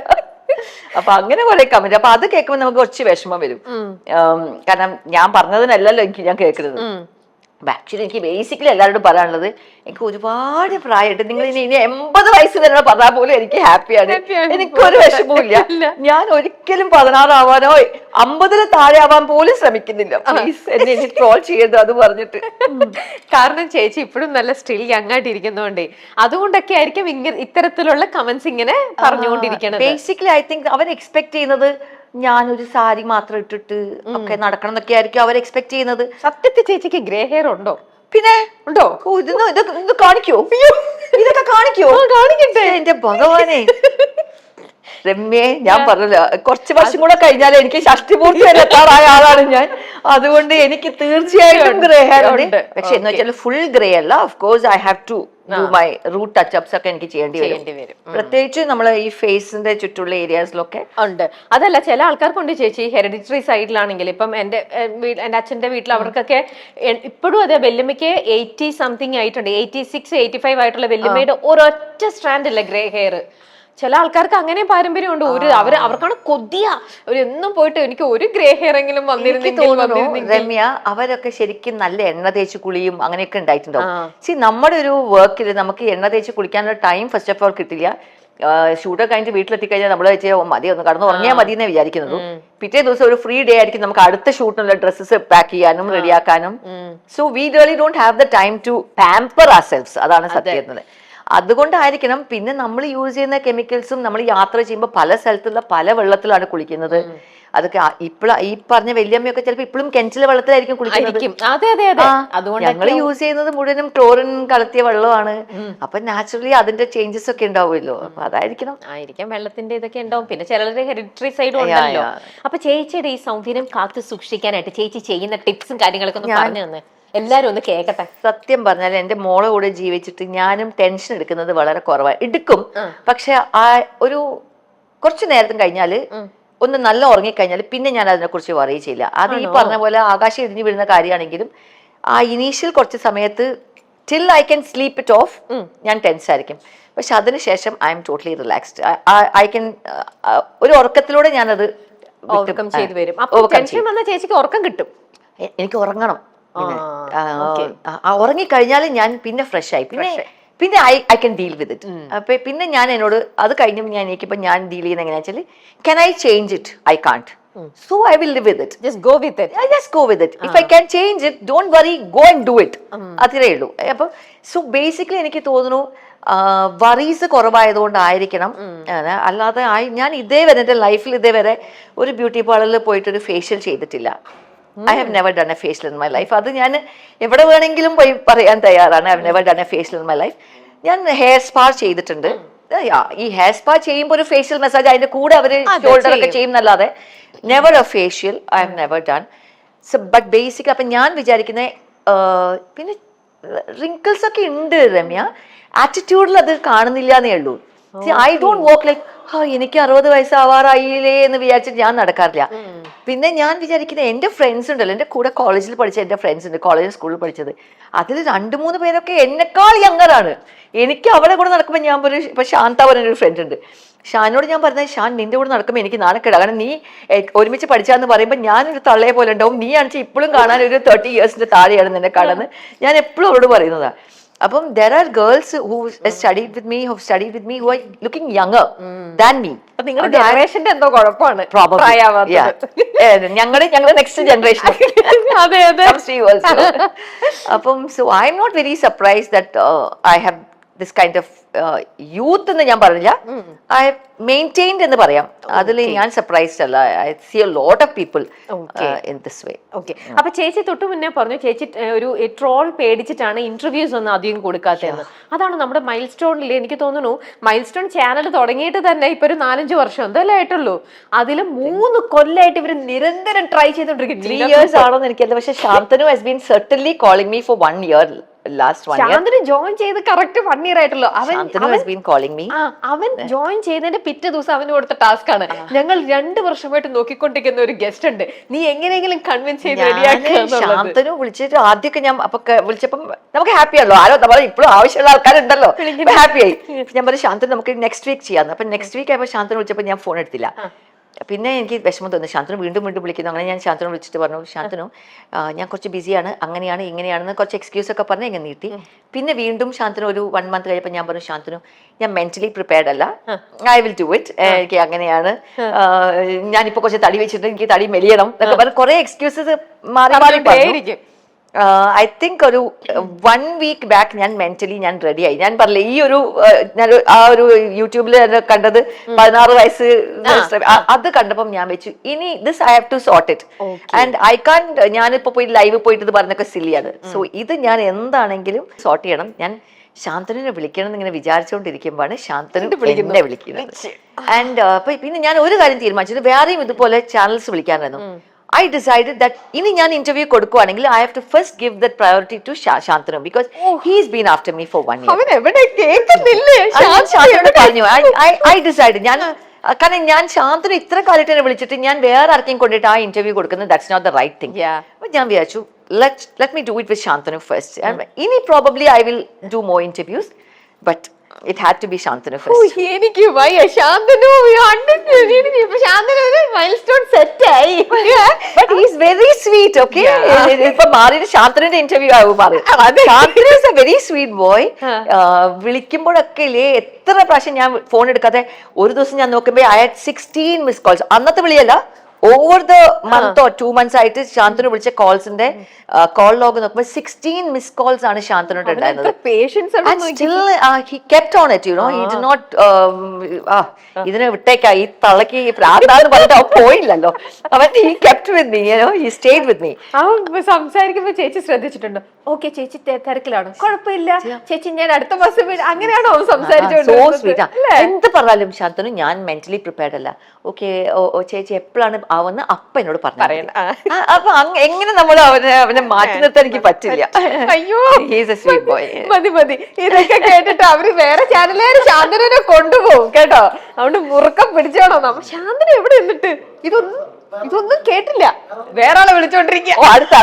അപ്പൊ അങ്ങനെ കുറെ കമന്റ്. അപ്പൊ അത് കേൾക്കുമ്പോൾ നമുക്ക് കുറച്ച് വിഷമം വരും. കാരണം ഞാൻ പറഞ്ഞതിനല്ലല്ലോ ഞാൻ കേൾക്കുന്നത്. ആക്ച്വലി എനിക്ക് ബേസിക്കലി എല്ലാവരോടും പറയാനുള്ളത് എനിക്ക് ഒരുപാട് പ്രായമായിട്ട് നിങ്ങൾ ഇനി 80 വയസ്സ് വരെ പറഞ്ഞാൽ പോലും എനിക്ക് ഹാപ്പിയാണ്, എനിക്കൊരു വിഷമവും. ഞാൻ ഒരിക്കലും 16 ആവാനോ 50 താഴെ ആവാൻ പോലും ശ്രമിക്കുന്നില്ല. പ്ലീസ് എന്നെ ഇനി ട്രോൾ ചെയ്യരുത് അത് പറഞ്ഞിട്ട്. കാരണം ചേച്ചി ഇപ്പോഴും നല്ല സ്റ്റിൽ യങ് ആയിട്ട് ഇരിക്കുന്നതുകൊണ്ടേ അതുകൊണ്ടൊക്കെ ആയിരിക്കും ഇത്തരത്തിലുള്ള കമന്റ്സ് ഇങ്ങനെ പറഞ്ഞുകൊണ്ടിരിക്കുന്നത്. ബേസിക്കലി ഐ തിങ്ക് അവർ എക്സ്പെക്ട് ചെയ്യുന്നത് ഞാനൊരു സാരി മാത്രം ഇട്ടിട്ട് ഒക്കെ നടക്കണം എന്നൊക്കെ ആയിരിക്കും അവർ എക്സ്പെക്ട് ചെയ്യുന്നത്. സത്യത്തിൽ ചേച്ചിക്ക് ഗ്രേ ഹെയർ ഉണ്ടോ? പിന്നെ ഉണ്ടോ? ഇത് കാണിക്കോ? ഇതൊക്കെ കാണിക്കോ? കാണിക്കട്ടെ. എന്റെ ഭഗവാനെ രമ്യേ, ഞാൻ പറഞ്ഞല്ലോ കുറച്ച് വർഷം കൂടെ കഴിഞ്ഞാൽ എനിക്ക് ഷഷ്ടിപൂർത്തി വരെ എത്താറായ ആളാണ് ഞാൻ. അതുകൊണ്ട് എനിക്ക് തീർച്ചയായിട്ടും ഗ്രേ ഹെയർ ഉണ്ട്. പക്ഷെ എന്ന് വെച്ചാൽ ഫുൾ ഗ്രേ അല്ല. Of course I have to do my root touchups ഒക്കെ എനിക്ക് ചെയ്യേണ്ടി വരും. പ്രത്യേകിച്ച് നമ്മള് ഈ ഫേസിന്റെ ചുറ്റുള്ള ഏരിയാസിലൊക്കെ ഉണ്ട്. അതല്ല ചില ആൾക്കാർക്കുണ്ട് ചേച്ചി ഹെറിഡിറ്ററി സൈഡിലാണെങ്കിൽ. ഇപ്പം എന്റെ അച്ഛന്റെ വീട്ടിൽ അവർക്കൊക്കെ ഇപ്പോഴും അതെ വല്യമ്മയ്ക്ക് 80 സംതിങ് ആയിട്ടുണ്ട്, 86 85 ആയിട്ടുള്ള വല്യമ്മയുടെ ഒരൊറ്റ സ്ട്രാൻഡ് അല്ലേ ഗ്രേ ഹെയർ. ചില ആൾക്കാർക്ക് അങ്ങനെ പാരമ്പര്യമുണ്ട്. അവർക്കാണ് കൊതിയ എന്നും പോയിട്ട് എനിക്ക് ഒരു ഗ്രേ ഹെയർ എങ്കിലും വന്നിരുന്നെങ്കിൽ. രമ്യ, അവരൊക്കെ ശരിക്കും നല്ല എണ്ണ തേച്ച് കുളിയും അങ്ങനെയൊക്കെ ഉണ്ടായിട്ടുണ്ടാവും. നമ്മുടെ ഒരു വർക്കിൽ നമുക്ക് എണ്ണ തേച്ച് കുളിക്കാനുള്ള ടൈം ഫസ്റ്റ് ഓഫ് ഓൾ കിട്ടില്ല. ഷൂട്ടൊക്കെ കഴിഞ്ഞിട്ട് വീട്ടിലെത്തിക്കഴിഞ്ഞാൽ നമ്മൾ മതി ഒന്ന് കടന്നു ഉറങ്ങിയാൽ മതി എന്നേ വിചാരിക്കുന്നത്. പിറ്റേ ദിവസം ഒരു ഫ്രീ ഡേ ആയിരിക്കും നമുക്ക് അടുത്ത ഷൂട്ടിനുള്ള ഡ്രസ്സസ് പാക്ക് ചെയ്യാനും റെഡിയാക്കാനും. So we really don't have the time to pamper ourselves. അതാണ് സത്യം. അതുകൊണ്ടായിരിക്കണം പിന്നെ നമ്മൾ യൂസ് ചെയ്യുന്ന കെമിക്കൽസും നമ്മൾ യാത്ര ചെയ്യുമ്പോൾ പല സ്ഥലത്തുള്ള പല വെള്ളത്തിലാണ് കുളിക്കുന്നത്. അതൊക്കെ ഈ പറഞ്ഞ വല്യമ്മയൊക്കെ ചിലപ്പോൾ ഇപ്പോഴും കിണറ്റിലെ വെള്ളത്തിലായിരിക്കും കുളിക്കുന്നത്. ഞങ്ങൾ യൂസ് ചെയ്യുന്നത് മുഴുവനും ക്ലോറിൻ കലർത്തിയ വെള്ളമാണ്. അപ്പൊ നാച്ചുറലി അതിന്റെ ചേഞ്ചസ് ഒക്കെ ഉണ്ടാവുമല്ലോ. അപ്പൊ ആയിരിക്കാം വെള്ളത്തിന്റെ ഇതൊക്കെ ഉണ്ടാവും. പിന്നെ ചിലരുടെ ഹെറിഡിറ്ററി സൈഡും ഉണ്ടല്ലോ. അപ്പൊ ചേച്ചിയുടെ ഈ സൗന്ദര്യം കാത്തു സൂക്ഷിക്കാനായിട്ട് ചേച്ചി ചെയ്യുന്ന ടിപ്സും കാര്യങ്ങളൊക്കെ ഒന്ന് പറഞ്ഞു തന്നെ എല്ലാരും ഒന്ന് കേക്കട്ടെ. സത്യം പറഞ്ഞാൽ എന്റെ മോളെ കൂടെ ജീവിച്ചിട്ട് ഞാനും ടെൻഷൻ എടുക്കുന്നത് വളരെ കുറവാണ്. എടുക്കും, പക്ഷെ ആ ഒരു കുറച്ചു നേരത്തും കഴിഞ്ഞാല് ഒന്ന് നല്ല ഉറങ്ങിക്കഴിഞ്ഞാൽ പിന്നെ ഞാൻ അതിനെ കുറിച്ച് വറി ചെയ്യില്ല. അത് ഈ പറഞ്ഞ പോലെ ആകാശം ഇടിഞ്ഞു വീഴുന്ന കാര്യമാണെങ്കിലും ആ ഇനീഷ്യൽ കുറച്ച് സമയത്ത് till I can sleep it off ഞാൻ ടെൻസ് ആയിരിക്കും. പക്ഷെ അതിനുശേഷം I am totally relaxed. I can ഒരു ഉറക്കത്തിലൂടെ ഞാനത് ചെയ്തു വരും. ടെൻഷൻ വന്ന ചേച്ചിക്ക് ഉറക്കം കിട്ടും. എനിക്ക് ഉറങ്ങണം. ഉറങ്ങിക്കഴിഞ്ഞാൽ ഞാൻ പിന്നെ ഫ്രഷ് ആയി പിന്നെ I can deal with it. അപ്പൊ പിന്നെ ഞാൻ എന്നോട് അത് കഴിഞ്ഞപ്പോൾ ഞാൻ എനിക്കിപ്പോ ഞാൻ ഡീൽ ചെയ്യുന്ന എങ്ങനെയാ വെച്ചാൽ can I change it? I can't. So I will live with it. Just go with it. I just go with it. If I can change it, don't worry, go and do it. അത്രേ ഉള്ളൂ. അപ്പൊ so basically എനിക്ക് തോന്നുന്നു worries കുറവായതുകൊണ്ടായിരിക്കണം. അല്ലാതെ ഞാൻ ഇതേവരെ എൻ്റെ ലൈഫിൽ ഇതേവരെ ഒരു ബ്യൂട്ടി പാർലറിൽ പോയിട്ടൊരു ഫേഷ്യൽ ചെയ്തിട്ടില്ല. I have never done A facial in my life. അത് ഞാൻ എവിടെ വേണമെങ്കിലും പോയി പറയാൻ തയ്യാറാണ്. I have never done A facial in my life. ഞാൻ ഹെയർ സ്പാ ചെയ്തിട്ടുണ്ട്. ഈ ഹെയർ സ്പാ ചെയ്യുമ്പോൾ ഒരു ഫേഷ്യൽ മസാജ് അതിന്റെ കൂടെ അവര് ഷോൾഡർ ഒക്കെ ചെയ്യുന്നല്ലാതെ never a facial I have never done. So but basic അപ്പൊ ഞാൻ വിചാരിക്കുന്ന പിന്നെ റിങ്കിൾസ് ഒക്കെ ഉണ്ട് രമ്യ, ആറ്റിറ്റ്യൂഡിൽ അത് കാണുന്നില്ല എന്നേ ഉള്ളൂ. ഐ ഡോണ്ട് വോക്ക് ലൈക്ക് എനിക്ക് 60 വയസ്സാവാറായില്ലേ എന്ന് വിചാരിച്ചിട്ട് ഞാൻ നടക്കാറില്ല. പിന്നെ ഞാൻ വിചാരിക്കുന്നത് എന്റെ ഫ്രണ്ട്സ് ഉണ്ടല്ലോ, എന്റെ കൂടെ കോളേജിൽ പഠിച്ച എന്റെ ഫ്രണ്ട്സ് ഉണ്ട്, കോളേജ് സ്കൂളിൽ പഠിച്ചത്, അതിൽ 2-3 പേരൊക്കെ എന്നെക്കാൾ യങ്ങറാണ്. എനിക്ക് അവരെ കൂടെ നടക്കുമ്പോൾ ഞാൻ ഒരു ഇപ്പൊ ശാന്ത പറഞ്ഞൊരു ഫ്രണ്ട് ഉണ്ട്, ഷാനോട് ഞാൻ പറഞ്ഞത്, ഷാൻ നിന്റെ കൂടെ നടക്കുമ്പോൾ എനിക്ക് നാണക്കേടാ, കാരണം നീ ഒരുമിച്ച് പഠിച്ചാന്ന് പറയുമ്പോൾ ഞാനൊരു തള്ളയെ പോലെ ഉണ്ടാവും, നീ ആണെച്ചാൽ ഇപ്പോഴും കാണാൻ ഒരു 30 ഇയേഴ്സിന്റെ താഴെയാണ് നിന്നെ കാണുന്നത്, ഞാൻ എപ്പോഴും അവരോട് പറയുന്നതാണ്. അപ്പം there are girls who studied with me, who have studied with me, who are looking younger than me. നിങ്ങളുടെ ജനറേഷന്റെ എന്തോ കുഴപ്പമാണ് ഞങ്ങളുടെ നെക്സ്റ്റ് ജനറേഷൻ. അതെ അതെ. അപ്പം so I am not very surprise that I have this kind of youth എന്ന് ഞാൻ പറഞ്ഞില്ല, ഐ മെയിൻറ്റെയിൻഡ് എന്ന് പറയാം. അതിൽ ഞാൻ സർപ്രൈസ്ഡ് അല്ല. I see a lot of people in this way. Okay. അപ്പൊ ചേച്ചി തൊട്ട് മുന്നേ പറഞ്ഞു ചേച്ചി ഒരു ട്രോൾ പേടിച്ചിട്ടാണ് ഇന്റർവ്യൂസ് ഒന്നും അധികം കൊടുക്കാത്തതെന്ന്. അതാണ് നമ്മുടെ മൈൽ സ്റ്റോണിൽ എനിക്ക് തോന്നുന്നു, മൈൽ സ്റ്റോൺ ചാനൽ തുടങ്ങിയിട്ട് തന്നെ ഇപ്പൊ ഒരു 4-5 വർഷം എന്തല്ലേ ആയിട്ടുള്ളൂ, അതിൽ 3 കൊല്ലമായിട്ട് ഇവര് നിരന്തരം ട്രൈ ചെയ്തോണ്ടിരിക്കും. 3 years ആണോന്ന് എനിക്കല്ല, പക്ഷെ Shantanu has been certainly calling me for 1 year. Last 1 year. Shantanu join ചെയ്ത് കറക്റ്റ് 1 year ആയിട്ടുള്ളൂ. അവൻ ജോയിൻ ചെയ്തതിന്റെ പിറ്റേ ദിവസം അവന് കൊടുത്ത ടാസ്ക് ആണ്, ഞങ്ങൾ 2 വർഷമായിട്ട് നോക്കിക്കൊണ്ടിരിക്കുന്ന ഒരു ഗസ്റ്റ് ഉണ്ട്, നീ എങ്ങനെയെങ്കിലും കൺവിൻസ് ചെയ്ത് റെഡിയാക്കുക. ശാന്തനു വിളിച്ചിട്ട് ആദ്യമൊക്കെ ഞാൻ അപ്പൊ വിളിച്ചപ്പം നമുക്ക് ഹാപ്പി ആണല്ലോ, ആരോ നമ്മൾ ഇപ്പോഴും ആവശ്യമുള്ള ആൾക്കാരുണ്ടല്ലോ, ഹാപ്പി ആയി. ഞാൻ പറഞ്ഞു ശാന്തനു നമുക്ക് നെക്സ്റ്റ് വീക്ക് ചെയ്യാന്ന്. അപ്പൊ നെക്സ്റ്റ് വീക്ക് ആയപ്പോൾ ശാന്തനു വിളിച്ചപ്പോൾ ഞാൻ ഫോൺ എടുത്തില്ല. പിന്നെ എനിക്ക് വിഷമം തോന്നി, ശാന്തനു വീണ്ടും വിളിക്കുന്നു. അങ്ങനെ ഞാൻ ശാന്തനു വിളിച്ചിട്ട് പറഞ്ഞു, ശാന്തനു ഞാൻ കുറച്ച് ബിസിയാണ്, അങ്ങനെയാണ് ഇങ്ങനെയാണെന്ന് കുറച്ച് എക്സ്ക്യൂസ് ഒക്കെ പറഞ്ഞ് ഇങ്ങനെ നീട്ടി. പിന്നെ വീണ്ടും ശാന്തനു ഒരു 1 month കഴിഞ്ഞപ്പോൾ ഞാൻ പറഞ്ഞു, ശാന്തനു ഞാൻ മെന്റലി പ്രിപ്പയർഡ് അല്ല, ഐ വിൽ ഡു ഇറ്റ്, എനിക്ക് അങ്ങനെയാണ്, ഞാനിപ്പോൾ കുറച്ച് തടി വെച്ചിട്ട് എനിക്ക് തടി മെലിയണം എന്നൊക്കെ പറഞ്ഞ് കുറെ എക്സ്ക്യൂസസ് മാറി മാറി പറഞ്ഞു. ഐ തിങ്ക് ഒരു 1 week ബാക്ക് ഞാൻ മെന്റലി ഞാൻ റെഡി ആയി. ഞാൻ പറഞ്ഞില്ല, ഈ ഒരു ആ ഒരു യൂട്യൂബിൽ കണ്ടത് 16 വയസ്സ് അത് കണ്ടപ്പം ഞാൻ വെച്ചു, ഇനി this I have to sort it and I can. ഞാനിപ്പോ പോയി ലൈവ് പോയിട്ട് ഇത് പറഞ്ഞൊക്കെ സില്ലിയാണ്. സോ ഇത് ഞാൻ എന്താണെങ്കിലും സോർട്ട് ചെയ്യണം. ഞാൻ ശാന്തനുവിനെ വിളിക്കണം എന്നിങ്ങനെ വിചാരിച്ചുകൊണ്ടിരിക്കുമ്പോഴാണ് ശാന്തനു എന്നെ വിളിക്കുന്നത്. ആൻഡ് പിന്നെ ഞാൻ ഒരു കാര്യം തീരുമാനിച്ചത്, വേറെയും ഇതുപോലെ ചാനൽസ് വിളിക്കാനായിരുന്നു. I decided that ഇനി ഞാൻ ഇന്റർവ്യൂ കൊടുക്കുവാണെങ്കിൽ I have to first give that priority to Shantanu because he's been after me for 1 year. അവൻ എവിടെ കേൾക്കുന്നില്ലേ? ശാന്തനു പറഞ്ഞു, I decided ഞാൻ കാരണം ഞാൻ ശാന്തനു ഇത്ര കാലത്ത് എന്നെ വിളിച്ചിട്ട് ഞാൻ വേറെ ആർക്കെയും കൊണ്ടിട്ട് ആ ഇന്റർവ്യൂ കൊടുക്കുന്നത് that's not the right thing. അപ്പൊ ഞാൻ വിചാരിച്ചു let me do it with Shantanu first. ഇനി probably I will do more interviews but it had to be Shantanu first. എനിക്ക് വയ്യ. ശാന്തനു മൈൽസ്റ്റോൺ സെറ്റ് ആയി. But he's very sweet, okay? ഇപ്പൊ മാറിയിട്ട് ശാന്തനുവിന്റെ interview ആവും പറയും. Shantanu is a very sweet boy. വിളിക്കുമ്പോഴൊക്കെ ഇല്ലേ എത്ര പ്രാവശ്യം ഞാൻ ഫോൺ എടുക്കാതെ, ഒരു ദിവസം ഞാൻ നോക്കുമ്പോ I had 16 മിസ് കോൾസ്. അന്നത്തെ വിളിയല്ല, over the month or 2 months ആയിട്ട് ശാന്തനു വിളിച്ച കോൾസിന്റെ കോൾ ലോഗ് നോക്കുമ്പോൾ 16 മിസ് കോൾസ് ആണ് ശാന്തനുട്ട് ഉണ്ടായിരുന്നത്. ഇതിനെ വിട്ടേക്കാ, ഈ തള്ളക്ക് പ്രാന്താന്ന് പറഞ്ഞിട്ട് അവൻ പോയില്ലല്ലോ, അവൻ he kept with me, you know, he stayed with me. അവൻ സംസാരിക്കുമ്പോ ചേച്ചി ശ്രദ്ധിച്ചിട്ടുണ്ടോ? ഓക്കെ ചേച്ചി തിരക്കിലാണ്, കുഴപ്പമില്ല ചേച്ചി ഞാൻ അടുത്ത മാസം അങ്ങനെയാണോ അവൻ സംസാരിച്ചോണ്ട്? എന്ത് പറഞ്ഞാലും ശാന്തനു ഞാൻ മെന്റലി പ്രിപ്പയർഡ് അല്ല, ഓക്കെ ചേച്ചി എപ്പോഴാണ് ആവുന്ന അപ്പ എന്നോട് പറഞ്ഞു. അപ്പൊ എങ്ങനെ നമ്മൾ അവനെ മാറ്റി നിർത്താൻ എനിക്ക് പറ്റില്ല. അയ്യോ ബോയ്. മതി ഇതൊക്കെ കേട്ടിട്ട് അവര് വേറെ ചാനലുകാർ ശാന്തനുവിനെ കൊണ്ടുപോകും കേട്ടോ. അതുകൊണ്ട് മുറുക്കം പിടിച്ചോണോ. നമ്മ ശാന്തന എവിടെ നിന്നിട്ട് ഇതൊന്നും കേട്ടില്ല, വേറെ ആളെ വിളിച്ചോണ്ടിരിക്കുക. അടുത്ത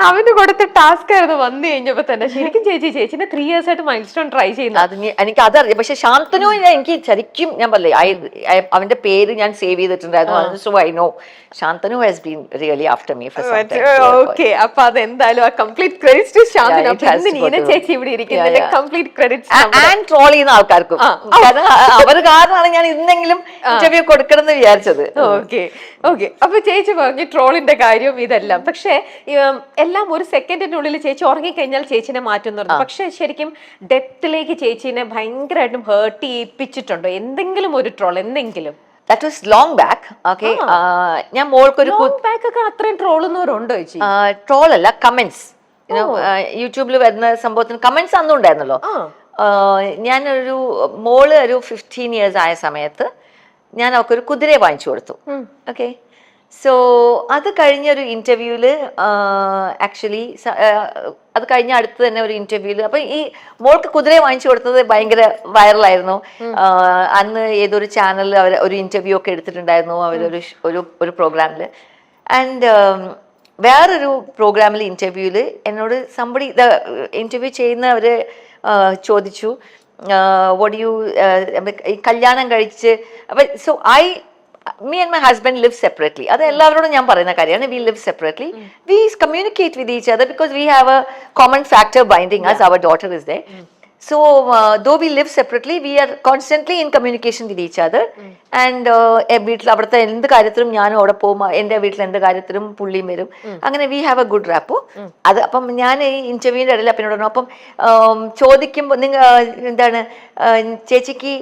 അവന് കൊടുത്ത ടാസ്ക് ആയിരുന്നു വന്നു കഴിഞ്ഞപ്പോ തന്നെ. ശരിക്കും ചേച്ചിനെ 3 years ആയിട്ട് മൈൽ സ്റ്റോൺ ട്രൈ ചെയ്യുന്നു. എനിക്ക് അതറിയാം. പക്ഷെ ശാന്തനു എനിക്ക് ശരിക്കും ഞാൻ പറഞ്ഞില്ലേ, അവന്റെ പേര് ഞാൻ സേവ് ചെയ്തിട്ടുണ്ടായിരുന്നു. So I know Shantanu has been really after me for some time. Okay, അപ്പൊ അതെന്തായാലും ആ കംപ്ലീറ്റ് ക്രെഡിറ്റ്സ് ടു ശാന്തനു. ഇന്ന് നീന ചേച്ചി ഇവിടെ ഇരിക്കുന്നതിന്റെ കംപ്ലീറ്റ് ക്രെഡിറ്റ്സ് ആൻഡ് ട്രോൾ ചെയ്യുന്ന ആൾക്കാർക്കും. അവർ കാരണമാണ് ഞാൻ ഇന്നെങ്കിലും ഇന്റർവ്യൂ കൊടുക്കണം എന്ന് വിചാരിച്ചത്. ഓക്കെ. അപ്പൊ ചേച്ചി പറഞ്ഞു ട്രോളിന്റെ കാര്യം ഇതെല്ലാം. പക്ഷെ എല്ലാം ഒരു സെക്കൻഡിനുള്ളിൽ ചേച്ചി ഉറങ്ങിക്കഴിഞ്ഞാൽ ചേച്ചിനെ മാറ്റുന്നു പറഞ്ഞു. പക്ഷെ ശരിക്കും ഡെപ്തിലേക്ക് ചേച്ചിനെ ഭയങ്കരമായിട്ടും ഹേർട്ട് ചെയ്യിപ്പിച്ചിട്ടുണ്ടോ എന്തെങ്കിലും ഒരു ട്രോൾ? എന്തെങ്കിലും? That was long back. Okay. ഞാൻ മോൾക്കൊരു അത്രയും ട്രോളുന്നവരുണ്ടോ ചേച്ചി? ട്രോൾ അല്ല, കമന്റ്സ്. യൂട്യൂബിൽ വരുന്ന സംഭവത്തിന് കമന്റ്സ് അന്നും ഉണ്ടായിരുന്നല്ലോ. ഞാനൊരു മോള് ഒരു 15 years ആയ സമയത്ത് ഞാൻ അവൾക്കൊരു കുതിരയെ വാങ്ങിച്ചു കൊടുത്തു. ഓക്കെ. സോ അത് കഴിഞ്ഞൊരു ഇന്റർവ്യൂല് ആക്ച്വലി അത് കഴിഞ്ഞ അടുത്ത് തന്നെ ഒരു ഇന്റർവ്യൂല് അപ്പൊ ഈ മോൾക്ക് കുതിരയെ വാങ്ങിച്ചു കൊടുത്തത് ഭയങ്കര വൈറലായിരുന്നു. അന്ന് ഏതൊരു ചാനലിൽ അവർ ഒരു ഇന്റർവ്യൂ ഒക്കെ എടുത്തിട്ടുണ്ടായിരുന്നു അവരൊരു ഒരു പ്രോഗ്രാമില്. ആൻഡ് വേറൊരു പ്രോഗ്രാമിൽ ഇന്റർവ്യൂല് എന്നോട് സംബടി ഇന്റർവ്യൂ ചെയ്യുന്നവര് ചോദിച്ചു വോട്ട് യു കല്യാണം കഴിച്ച് അപ്പൊ so me and my husband live separately. അത് എല്ലാവരോടും ഞാൻ പറയുന്ന കാര്യമാണ്. We live separately. We communicate with each other because we have a common factor binding us. Our daughter is there. So though we live separately, we are constantly in communication with each other. And വീട്ടിൽ അവിടുത്തെ എന്ത് കാര്യത്തിലും ഞാനും അവിടെ പോകും, എൻ്റെ വീട്ടിൽ എന്ത് കാര്യത്തിലും പുള്ളിയും വരും. അങ്ങനെ we have A good rapport. അത് അപ്പം ഞാൻ ഈ ഇന്റർവ്യൂവിൻ്റെ ഇടയിൽ അപ്പനോട് പറഞ്ഞു, അപ്പം ചോദിക്കുമ്പോൾ നിങ്ങൾ എന്താണ് ചേച്ചിക്ക്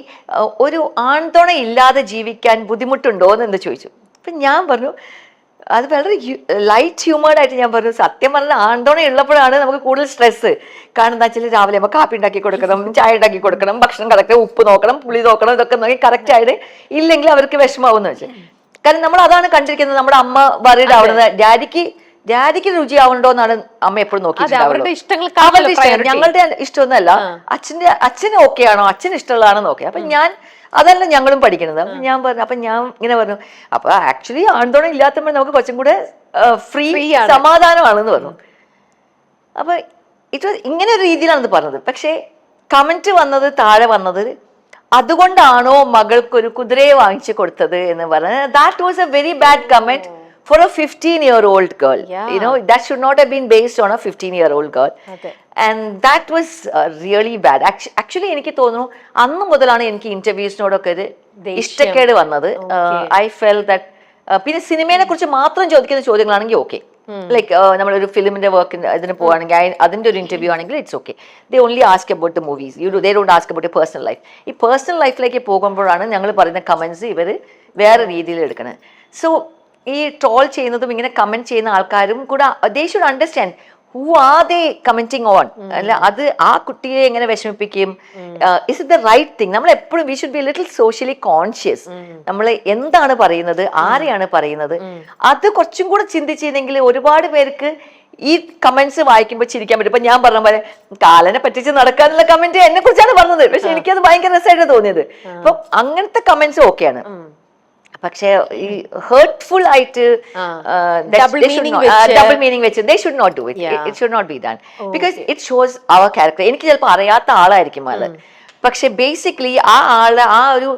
ഒരു ആൺതുണ ഇല്ലാതെ ജീവിക്കാൻ ബുദ്ധിമുട്ടുണ്ടോ എന്ന് ചോദിച്ചു. അപ്പം ഞാൻ പറഞ്ഞു, അത് വളരെ ലൈറ്റ് ഹ്യൂമേർഡ് ആയിട്ട് ഞാൻ പറഞ്ഞു, സത്യം പറഞ്ഞാൽ ആൺതുണ ഉള്ളപ്പോഴാണ് നമുക്ക് കൂടുതൽ സ്ട്രെസ്. കാരണം എന്താ വെച്ചാൽ രാവിലെ നമുക്ക് കാപ്പി ഉണ്ടാക്കി കൊടുക്കണം, ചായ ഉണ്ടാക്കി കൊടുക്കണം, ഭക്ഷണം കറക്റ്റ് ഉപ്പ് നോക്കണം, പുളി നോക്കണം, ഇതൊക്കെ നോക്കി കറക്റ്റ് ആയിട്ട് ഇല്ലെങ്കിൽ അവർക്ക് വിഷമാവുമെന്ന് വെച്ചാൽ. കാരണം നമ്മൾ അതാണ് കണ്ടിരിക്കുന്നത്. നമ്മുടെ അമ്മ വറീഡ് ആവുന്നത് ഡാഡിക്ക് രുചിയാവുന്നുണ്ടോ എന്നാണ് അമ്മ എപ്പോഴും നോക്കിയിട്ടുണ്ടാവുള്ളൂ. അവരുടെ ഇഷ്ടം, ഞങ്ങളുടെ ഇഷ്ടമൊന്നുമല്ല. അച്ഛന് ഓക്കെ ആണോ, അച്ഛന് ഇഷ്ടമുള്ളതാണെന്ന് നോക്കി. അപ്പൊ അതല്ല ഞങ്ങളും പഠിക്കുന്നത്. അപ്പൊ ഞാൻ പറഞ്ഞു, അപ്പൊ ഞാൻ ഇങ്ങനെ പറഞ്ഞു, അപ്പൊ ആക്ച്വലി ആൺതുണ ഇല്ലാത്തപ്പോൾ നമുക്ക് കുറച്ചും കൂടെ ഫ്രീ സമാധാനമാണെന്ന് പറഞ്ഞു. അപ്പൊ ഇങ്ങനെ ഒരു രീതിയിലാണ് ഇത് പറഞ്ഞത്. പക്ഷെ കമന്റ് വന്നത്, താഴെ വന്നത്, അതുകൊണ്ടാണോ മകൾക്കൊരു കുതിരയെ വാങ്ങിച്ചു കൊടുത്തത് എന്ന് പറഞ്ഞത്. That was A very bad comment for a 15-year-old girl. You know, that should not have been based on a 15-year-old girl. And that was really bad. Actually എനിക്ക് തോന്നുന്നു അന്ന് മുതലാണ് എനിക്ക് ഇന്റർവ്യൂസിനോടൊക്കെ ഒരു ഇഷ്ടക്കേട് വന്നത്. ഐ ഫെൽ ദാറ്റ് പിന്നെ സിനിമയെ കുറിച്ച് മാത്രം ചോദിക്കുന്ന ചോദ്യങ്ങളാണെങ്കിൽ ഓക്കെ, ലൈക്ക് നമ്മളൊരു ഫിലിമിന്റെ വർക്കിന് ഇതിന് പോവുകയാണെങ്കിൽ അതിന്റെ ഒരു ഇന്റർവ്യൂ ആണെങ്കിൽ it's okay. They only ask about the movies, they don't ask about A personal life. ഈ പേഴ്സണൽ ലൈഫിലേക്ക് പോകുമ്പോഴാണ് ഞങ്ങൾ പറയുന്ന കമന്റ്സ് ഇവർ വേറെ രീതിയിൽ എടുക്കുന്നത്. സോ ഈ ട്രോൾ ചെയ്യുന്നതും ഇങ്ങനെ കമന്റ് ചെയ്യുന്ന ആൾക്കാരും കൂടെ they should understand who are they commenting on. അല്ല അത് ആ കുട്ടിയെ എങ്ങനെ വിഷമിപ്പിക്കും, is it the right thing. നമ്മൾ എപ്പോഴും we should be little socially conscious. നമ്മൾ എന്താണ് പറയുന്നത്, ആരെയാണ് പറയുന്നത്, അത് കുറച്ചും കൂടെ ചിന്തിച്ചിരുന്നെങ്കിൽ ഒരുപാട് പേർക്ക് ഈ കമന്റ്സ് വായിക്കുമ്പോൾ ചിരിക്കാൻ പറ്റും. ഇപ്പൊ ഞാൻ പറഞ്ഞ പോലെ കാലനെ പറ്റിച്ച് നടക്കാനുള്ള കമന്റ് എന്നെ കുറിച്ചാണ് പറഞ്ഞത്, പക്ഷെ എനിക്കത് ഭയങ്കര രസമായിട്ട് തോന്നിയത്. അപ്പൊ അങ്ങനത്തെ കമന്റ്സ് ഓക്കെയാണ്. പക്ഷേ ഈ ഹേർട്ട്ഫുൾ ആയിട്ട് ഡബിൾ മീനിങ് വെച്ച് they should not do it. It should not be done because it shows our character. എനിക്ക് ചിലപ്പോൾ അറിയാത്ത ആളായിരിക്കും അത്, പക്ഷെ ബേസിക്കലി ആ ആള് ആ ഒരു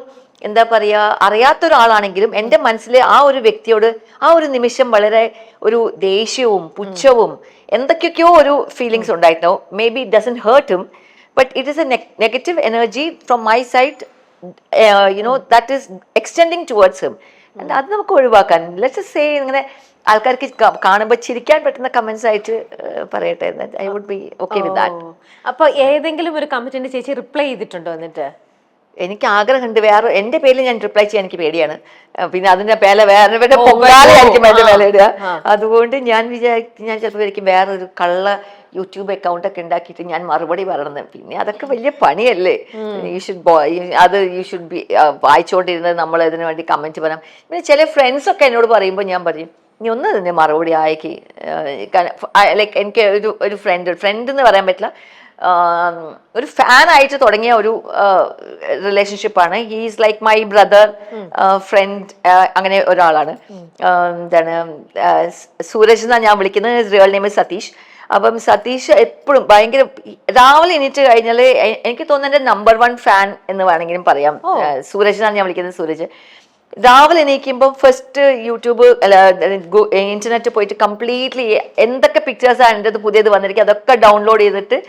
എന്താ പറയാ അറിയാത്തൊരാളാണെങ്കിലും എൻ്റെ മനസ്സിൽ ആ ഒരു വ്യക്തിയോട് ആ ഒരു നിമിഷം വളരെ ഒരു ദേഷ്യവും പുച്ഛവും എന്തൊക്കെയൊക്കെയോ ഒരു ഫീലിങ്സ് ഉണ്ടായിട്ടുണ്ടാവും. May be it doesn't hurt him, but it is a negative energy from my side, that is extending towards him. And അത് നമുക്ക് ഒഴിവാക്കാൻ, ലെറ്റ്സ് സേ ഇങ്ങനെ ആൾക്കാർക്ക് കാണുമ്പോൾ ചിരിക്കാൻ പറ്റുന്ന കമന്റ്സ് ആയിട്ട് പറയട്ടെ. I would be okay with that. അപ്പൊ ഏതെങ്കിലും ഒരു കമന്റിന് ചേച്ചി റിപ്ലൈ ചെയ്തിട്ടുണ്ടോ? എന്നിട്ട് എനിക്ക് ആഗ്രഹമുണ്ട്, വേറെ എൻ്റെ പേരിൽ ഞാൻ റിപ്ലൈ ചെയ്യാൻ എനിക്ക് പേടിയാണ്. പിന്നെ അതിന്റെ പേല വേറെ പൊങ്കാലയായിരിക്കും എൻ്റെ പേല ഇടുക. അതുകൊണ്ട് ഞാൻ ചിലപ്പോൾ വിചാരിക്കും വേറൊരു കള്ള യൂട്യൂബ് അക്കൗണ്ട് ഒക്കെ ഉണ്ടാക്കിയിട്ട് ഞാൻ മറുപടി പറയണം. പിന്നെ അതൊക്കെ വലിയ പണിയല്ലേ. യു ഷുഡ് ബി വായിച്ചുകൊണ്ടിരുന്നത് നമ്മൾ ഇതിനു വേണ്ടി കമന്റ് പറയാം. പിന്നെ ചില ഫ്രണ്ട്സ് ഒക്കെ എന്നോട് പറയുമ്പോൾ ഞാൻ പറയും, നീ ഒന്ന് തന്നെ മറുപടി അയക്കി. ലൈക്ക് എനിക്ക് ഒരു ഫ്രണ്ട് എന്ന് പറയാൻ പറ്റില്ല, ഒരു ഫാൻ ആയിട്ട് തുടങ്ങിയ ഒരു റിലേഷൻഷിപ്പാണ്. He's like my brother, friend, അങ്ങനെ ഒരാളാണ്. എന്താണ് സൂരജ് എന്നാണ് ഞാൻ വിളിക്കുന്നത്. Real name Sathish. അപ്പം സതീഷ് എപ്പോഴും ഭയങ്കര രാവിലെ എണീറ്റ് കഴിഞ്ഞാൽ എനിക്ക് തോന്നുന്നു എൻ്റെ നമ്പർ 1 ഫാൻ എന്ന് വേണമെങ്കിലും പറയാം. സൂരജ് എന്നാണ് ഞാൻ വിളിക്കുന്നത്. സൂരജ് രാവിലെ എണീക്കുമ്പോൾ ഫസ്റ്റ് യൂട്യൂബ് ഇന്റർനെറ്റ് പോയിട്ട് കംപ്ലീറ്റ്ലി എന്തൊക്കെ പിക്ചേഴ്സാണ് എൻ്റെ അത് പുതിയത് വന്നിരിക്കും അതൊക്കെ ഡൗൺലോഡ് ചെയ്തിട്ട്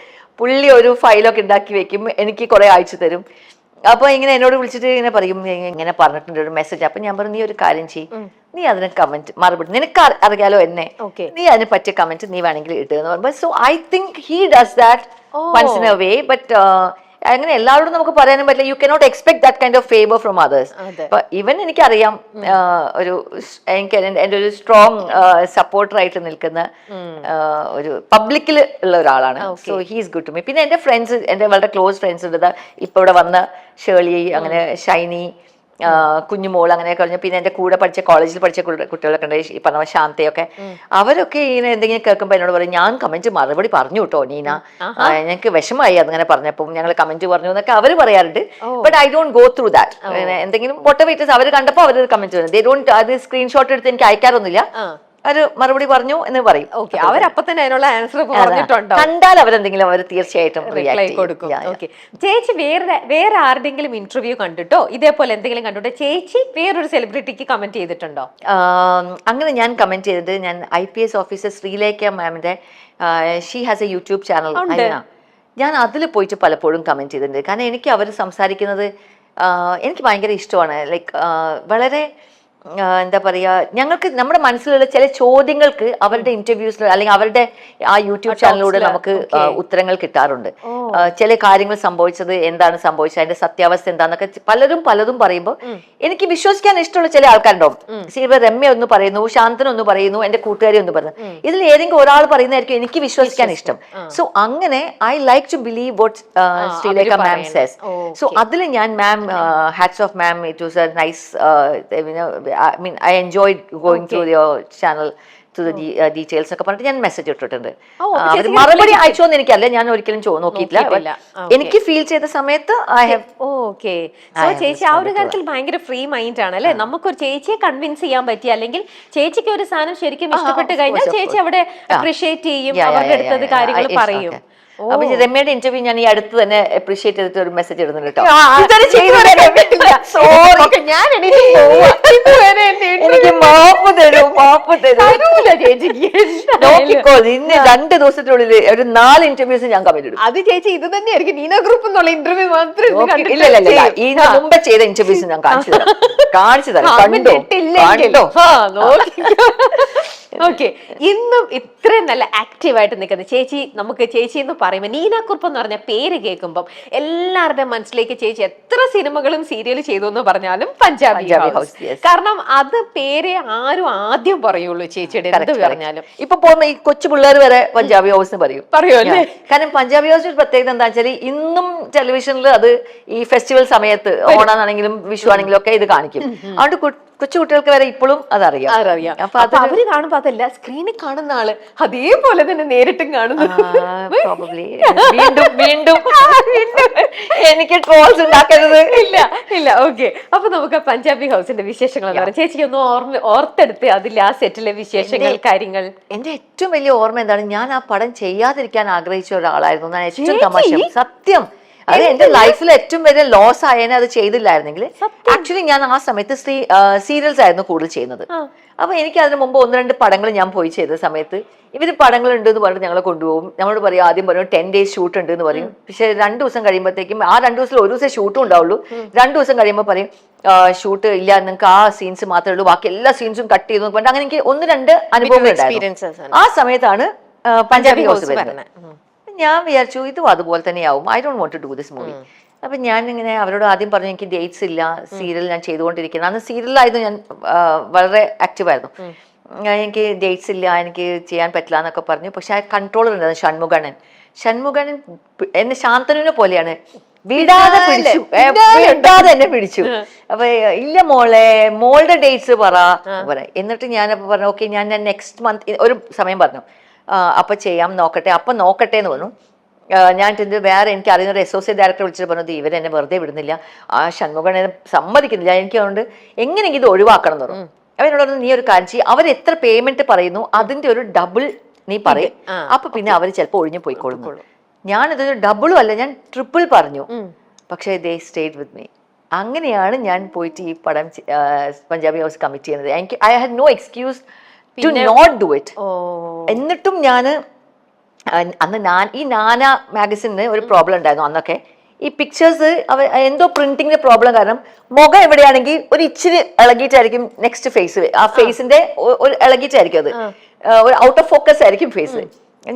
പുള്ളി ഒരു ഫയലൊക്കെ ഉണ്ടാക്കി വെക്കും, എനിക്ക് കുറെ അയച്ചു തരും. അപ്പൊ ഇങ്ങനെ എന്നോട് വിളിച്ചിട്ട് ഇങ്ങനെ പറയും, ഇങ്ങനെ പറഞ്ഞിട്ടുണ്ട് ഒരു മെസ്സേജ്. അപ്പൊ ഞാൻ പറഞ്ഞു, നീ ഒരു കാര്യം ചെയ്യും, നീ അതിന് കമന്റ് മറുപടി, നിനക്ക് അറിയാലോ എന്നെ, നീ അതിന് പറ്റിയ കമന്റ് നീ വേണമെങ്കിൽ ഇട്ടുകയെന്ന് പറയുമ്പോൾ so I think he does that once in a way. But അങ്ങനെ എല്ലാവരോടും നമുക്ക് പറയാനും പറ്റില്ല. You cannot expect that kind of favour from others. Even എനിക്കറിയാം എനിക്ക് എൻ്റെ ഒരു സ്ട്രോങ് സപ്പോർട്ടർ ആയിട്ട് നിൽക്കുന്ന ഒരു പബ്ലിക്കിൽ ഉള്ള ഒരാളാണ്. So he's good to me. പിന്നെ എൻ്റെ ഫ്രണ്ട്സ്, എൻ്റെ വളരെ ക്ലോസ് ഫ്രണ്ട്സ് ഉണ്ട്. ഇപ്പൊ ഇവിടെ വന്ന ഷേർലി, അങ്ങനെ ഷൈനി, കുഞ്ഞുമോൾ അങ്ങനെയൊക്കെ പറഞ്ഞു. പിന്നെ എന്റെ കൂടെ പഠിച്ച കോളേജിൽ പഠിച്ച കുട്ടികളൊക്കെ ഉണ്ട്, ഈ പറഞ്ഞ ശാന്തയൊക്കെ. അവരൊക്കെ ഇങ്ങനെ എന്തെങ്കിലും കേൾക്കുമ്പോൾ എന്നോട് പറയും, ഞാൻ കമന്റ് മറുപടി പറഞ്ഞു കേട്ടോ നീന, ഞങ്ങൾക്ക് വിഷമമായി അങ്ങനെ പറഞ്ഞപ്പോൾ ഞങ്ങൾ കമന്റ് പറഞ്ഞു എന്നൊക്കെ അവർ പറയാറുണ്ട്. But I don't go through that. എന്തെങ്കിലും വോട്ടവേറ്റേഴ്സ് അവർ കണ്ടപ്പോൾ അവർ കമന്റ് പറഞ്ഞു, ദേ ഡോണ്ട് അത് സ്ക്രീൻഷോട്ട് എടുത്ത് എനിക്ക് അയക്കാറൊന്നുമില്ല, ഒരു മറുപടി പറഞ്ഞു എന്ന് പറയും. അവരപ്പൊ തന്നെ അതിനുള്ള ആൻസർ പറഞ്ഞിട്ടുണ്ടോ? കണ്ടാൽ അവരെന്തെങ്കിലും അവർ തീർച്ചയായിട്ടും കൊടുക്കും. ചേച്ചി വേറെ ആരുടെങ്കിലും ഇന്റർവ്യൂ കണ്ടിട്ടോ ഇതേപോലെ എന്തെങ്കിലും കണ്ടിട്ടോ ചേച്ചി വേറൊരു സെലിബ്രിറ്റിക്ക് കമന്റ് ചെയ്തിട്ടുണ്ടോ? അങ്ങനെ ഞാൻ കമന്റ് ചെയ്തത്, ഞാൻ IPS ഓഫീസർ ശ്രീലേഖ മാമിന്റെ she has a YouTube channel, ഞാൻ അതിൽ പോയിട്ട് പലപ്പോഴും കമന്റ് ചെയ്തിട്ടുണ്ട്. കാരണം എനിക്ക് അവർ സംസാരിക്കുന്നത് എനിക്ക് ഭയങ്കര ഇഷ്ടമാണ്. ലൈക്ക് വളരെ എന്താ പറയാ, ഞങ്ങൾക്ക് നമ്മുടെ മനസ്സിലുള്ള ചില ചോദ്യങ്ങൾക്ക് അവരുടെ ഇന്റർവ്യൂസിൽ അല്ലെങ്കിൽ അവരുടെ ആ യൂട്യൂബ് ചാനലിലൂടെ നമുക്ക് ഉത്തരങ്ങൾ കിട്ടാറുണ്ട്. ചില കാര്യങ്ങൾ സംഭവിച്ചത് എന്താണ് സംഭവിച്ചത്, അതിന്റെ സത്യാവസ്ഥ എന്താന്നൊക്കെ പലതും പറയുമ്പോൾ എനിക്ക് വിശ്വസിക്കാൻ ഇഷ്ടമുള്ള ചില ആൾക്കാരുണ്ടാവും. രമ്യ ഒന്ന് പറയുന്നു, ശാന്തൻ ഒന്ന് പറയുന്നു, എന്റെ കൂട്ടുകാരി ഒന്ന് പറയുന്നു, ഇതിൽ ഏതെങ്കിലും ഒരാൾ പറയുന്നതായിരിക്കും എനിക്ക് വിശ്വസിക്കാൻ ഇഷ്ടം. സോ അങ്ങനെ I like to believe what Sreelekha ma'am says. So അതിൽ ഞാൻ ma'am, hats off ma'am, it was a nice, I enjoyed going through your channel to the details ഒക്കെ പറഞ്ഞിട്ട് ഞാൻ മെസ്സേജ് ഇട്ടിട്ടുണ്ട്. അവർ മറുപടി അയച്ചോന്ന് എനിക്കല്ല, ഞാൻ ഒരിക്കലും നോക്കിയിട്ടില്ല. എനിക്ക് ഫീൽ ചെയ്ത സമയത്ത് ഐ ഹാവ്. ഓക്കെ, സോ ചേച്ചി ആ ഒരു കാര്യത്തിൽ ഭയങ്കര ഫ്രീ മൈൻഡ് ആണ് അല്ലെ. നമുക്കൊരു ചേച്ചിയെ കൺവിൻസ് ചെയ്യാൻ പറ്റി, അല്ലെങ്കിൽ ചേച്ചിക്ക് ഒരു സാധനം ശരിക്കും ഇഷ്ടപ്പെട്ട് കഴിഞ്ഞാൽ ചേച്ചി അവിടെ അപ്രീഷിയേറ്റ് ചെയ്യും, അവരുടെ അടുത്തത് കാര്യങ്ങൾ പറയും. അപ്പൊ രമ്യയുടെ ഇന്റർവ്യൂ ഞാൻ ഈ അടുത്ത് തന്നെ അപ്രീഷിയേറ്റ് ചെയ്തിട്ട് ഒരു മെസ്സേജ് ഇടുന്നുണ്ട് കേട്ടോ. എനിക്ക് മാപ്പ് തരൂ. നോക്കിക്കോ, ഇന്ന് 2 ദിവസത്തിനുള്ളിൽ ഒരു 4 ഇന്റർവ്യൂസ് ഞാൻ കമന്റ് ഇടും. അത് ചേച്ചി ഇത് തന്നെയായിരിക്കും നീന ഗ്രൂപ്പ് എന്നുള്ള ഇന്റർവ്യൂ മാത്രം. ഇല്ല, ഇതിന് മുമ്പ് ചെയ്ത ഇന്റർവ്യൂസ് ഞാൻ കാണിച്ചു തരാം. കണ്ടോ? ഓക്കെ, ഇന്നും ഇത്രയും നല്ല ആക്റ്റീവായിട്ട് നിൽക്കുന്ന ചേച്ചി, നമുക്ക് ചേച്ചി എന്ന് പറയുമ്പോൾ നീന കുറുപ്പ് എന്ന് പറഞ്ഞ പേര് കേൾക്കുമ്പോൾ എല്ലാവരുടെ മനസ്സിലേക്ക് ചേച്ചി എത്ര സിനിമകളും സീരിയൽ ചെയ്തു എന്ന് പറഞ്ഞാലും പഞ്ചാബി ഹൗസ്. കാരണം അത് പേര് ആരും ആദ്യം പറയുള്ളൂ ചേച്ചിയുടെ, എന്ത് പറഞ്ഞാലും. ഇപ്പൊ പോകുന്ന ഈ കൊച്ചു പിള്ളേർ വരെ പഞ്ചാബി ഹൗസ് പറയുമല്ലേ. കാരണം പഞ്ചാബി ഹൗസിന്റെ പ്രത്യേകത എന്താ വെച്ചാൽ ഇന്നും ടെലിവിഷനിൽ അത് ഈ ഫെസ്റ്റിവൽ സമയത്ത്, ഓണാണെങ്കിലും വിഷു ആണെങ്കിലും ഒക്കെ ഇത് കാണിക്കും. അതുകൊണ്ട് കൊച്ചു കുട്ടികൾക്ക് വരെ ഇപ്പോഴും അതറിയാം. അപ്പൊ അവര് കാണുമ്പോ അതല്ല, സ്ക്രീനിൽ കാണുന്ന ആള് അതേപോലെ തന്നെ നേരിട്ടും കാണുന്നു. വീണ്ടും എനിക്ക് ട്രോൾസ് ഉണ്ടാക്കരുത്. ഇല്ല. ഓക്കെ, അപ്പൊ നമുക്ക് പഞ്ചാബി ഹൗസിന്റെ വിശേഷങ്ങൾ എന്ന് പറയാം. ചേച്ചിക്ക് ഒന്ന് ഓർത്തെടുത്ത് അതിൽ ആ സെറ്റിലെ വിശേഷങ്ങൾ, കാര്യങ്ങൾ. എന്റെ ഏറ്റവും വലിയ ഓർമ്മ എന്താണ്, ഞാൻ ആ പടം ചെയ്യാതിരിക്കാൻ ആഗ്രഹിച്ച ഒരാളായിരുന്നു. ഞാൻ ഏറ്റവും തമാശ, സത്യം, അത് എന്റെ ലൈഫിൽ ഏറ്റവും വലിയ ലോസ് ആയേനെ അത് ചെയ്തില്ലായിരുന്നെങ്കിൽ. ആക്ച്വലി ഞാൻ ആ സമയത്ത് സീരിയൽസ് ആയിരുന്നു കൂടുതൽ ചെയ്യുന്നത്. അപ്പൊ എനിക്ക് അതിന് മുമ്പ് 1-2 പടങ്ങൾ ഞാൻ പോയി ചെയ്ത സമയത്ത് ഇവര് പടങ്ങൾ ഉണ്ട് എന്ന് പറഞ്ഞിട്ട് ഞങ്ങളെ കൊണ്ടുപോകും. നമ്മളോട് പറയും, ആദ്യം പറയും 10 days ഷൂട്ട് ഉണ്ട് എന്ന് പറയും. പക്ഷെ 2 ദിവസം കഴിയുമ്പോഴത്തേക്കും, ആ 2 ദിവസത്തിൽ 1 ദിവസം ഷൂട്ടും ഉണ്ടാവുള്ളൂ. 2 ദിവസം കഴിയുമ്പോൾ പറയും ഷൂട്ട് ഇല്ല, നിങ്ങൾക്ക് ആ സീൻസ് മാത്രമേ ഉള്ളൂ, ബാക്കി എല്ലാ സീൻസും കട്ട് ചെയ്തു പറഞ്ഞിട്ട് അങ്ങനെ എനിക്ക് 1-2 അനുഭവങ്ങൾ ഉണ്ടായിരുന്നു. ആ സമയത്താണ് പഞ്ചാബി ഹൗസ് വരുന്നത്. ഞാൻ വിചാരിച്ചു ഇതും അതുപോലെ തന്നെയാവും, I don't want to do this movie. അപ്പൊ ഞാൻ ഇങ്ങനെ അവരോട് ആദ്യം പറഞ്ഞു, എനിക്ക് ഡേറ്റ്സ് ഇല്ല, സീരിയൽ ഞാൻ ചെയ്തുകൊണ്ടിരിക്കുന്നത്. അന്ന് സീരിയലായിരുന്നു ഞാൻ വളരെ ആക്റ്റീവായിരുന്നു. എനിക്ക് ഡേറ്റ്സ് ഇല്ല, എനിക്ക് ചെയ്യാൻ പറ്റില്ല എന്നൊക്കെ പറഞ്ഞു. പക്ഷെ ആ കൺട്രോളർ ഉണ്ടായിരുന്നു ഷൺമുഖൻ എന്നെ ശാന്തനുവിനെ പോലെയാണ്, വിടാതെ എന്നെ പിടിച്ചു. അപ്പൊ ഇല്ല മോളുടെ ഡേറ്റ്സ് പറ. എന്നിട്ട് ഞാനപ്പോ പറഞ്ഞു, ഓക്കെ ഞാൻ നെക്സ്റ്റ് മന്ത് ഒരു സമയം പറഞ്ഞു, അപ്പൊ ചെയ്യാം, നോക്കട്ടെ എന്ന് പറഞ്ഞു. ഞാൻ വേറെ എനിക്ക് അറിയുന്ന ഒരു അസോസിയേറ്റ് ഡയറക്ടർ വിളിച്ചിട്ട് പറഞ്ഞത്, ഇവരെന്നെ വെറുതെ വിടുന്നില്ല, ആ ഷൺമുഖൻ സമ്മതിക്കുന്നില്ല, എനിക്ക് അതുകൊണ്ട് എങ്ങനെയെങ്കിലും ഇത് ഒഴിവാക്കണം എന്ന് പറഞ്ഞു. അവരോട് നീ ഒരു കാര്യം ചെയ്യും, അവർ എത്ര പേയ്മെന്റ് പറയുന്നു അതിന്റെ ഒരു ഡബിൾ നീ പറയും, അപ്പൊ പിന്നെ അവർ ചിലപ്പോൾ ഒഴിഞ്ഞു പോയിക്കോളും. ഞാനിതൊരു ഡബിളും അല്ല, ഞാൻ ട്രിപ്പിൾ പറഞ്ഞു. പക്ഷേ ദേ സ്റ്റേഡ് വിത്ത് മീ. അങ്ങനെയാണ് ഞാൻ പോയിട്ട് ഈ പടം പഞ്ചാബി ഹൗസ് കമ്മിറ്റ് ചെയ്യുന്നത്. I had no excuse to not do it. എന്നിട്ടും ഞാന് അന്ന് ഈ നാന മാഗസിന് ഒരു പ്രോബ്ലം ഉണ്ടായിരുന്നു അന്നൊക്കെ. ഈ പിക്ചേഴ്സ് എന്തോ പ്രിന്റിങ്ങിന്റെ പ്രോബ്ലം കാരണം മുഖം എവിടെയാണെങ്കിൽ ഒരു ഇച്ചിരി ഇളകിയിട്ടായിരിക്കും നെക്സ്റ്റ് ഫേസ്, ആ ഫേസിന്റെ ഒരു ഇളകിയിട്ടായിരിക്കും, അത് ഒരു ഔട്ട് ഓഫ് ഫോക്കസ് ആയിരിക്കും ഫേസ്.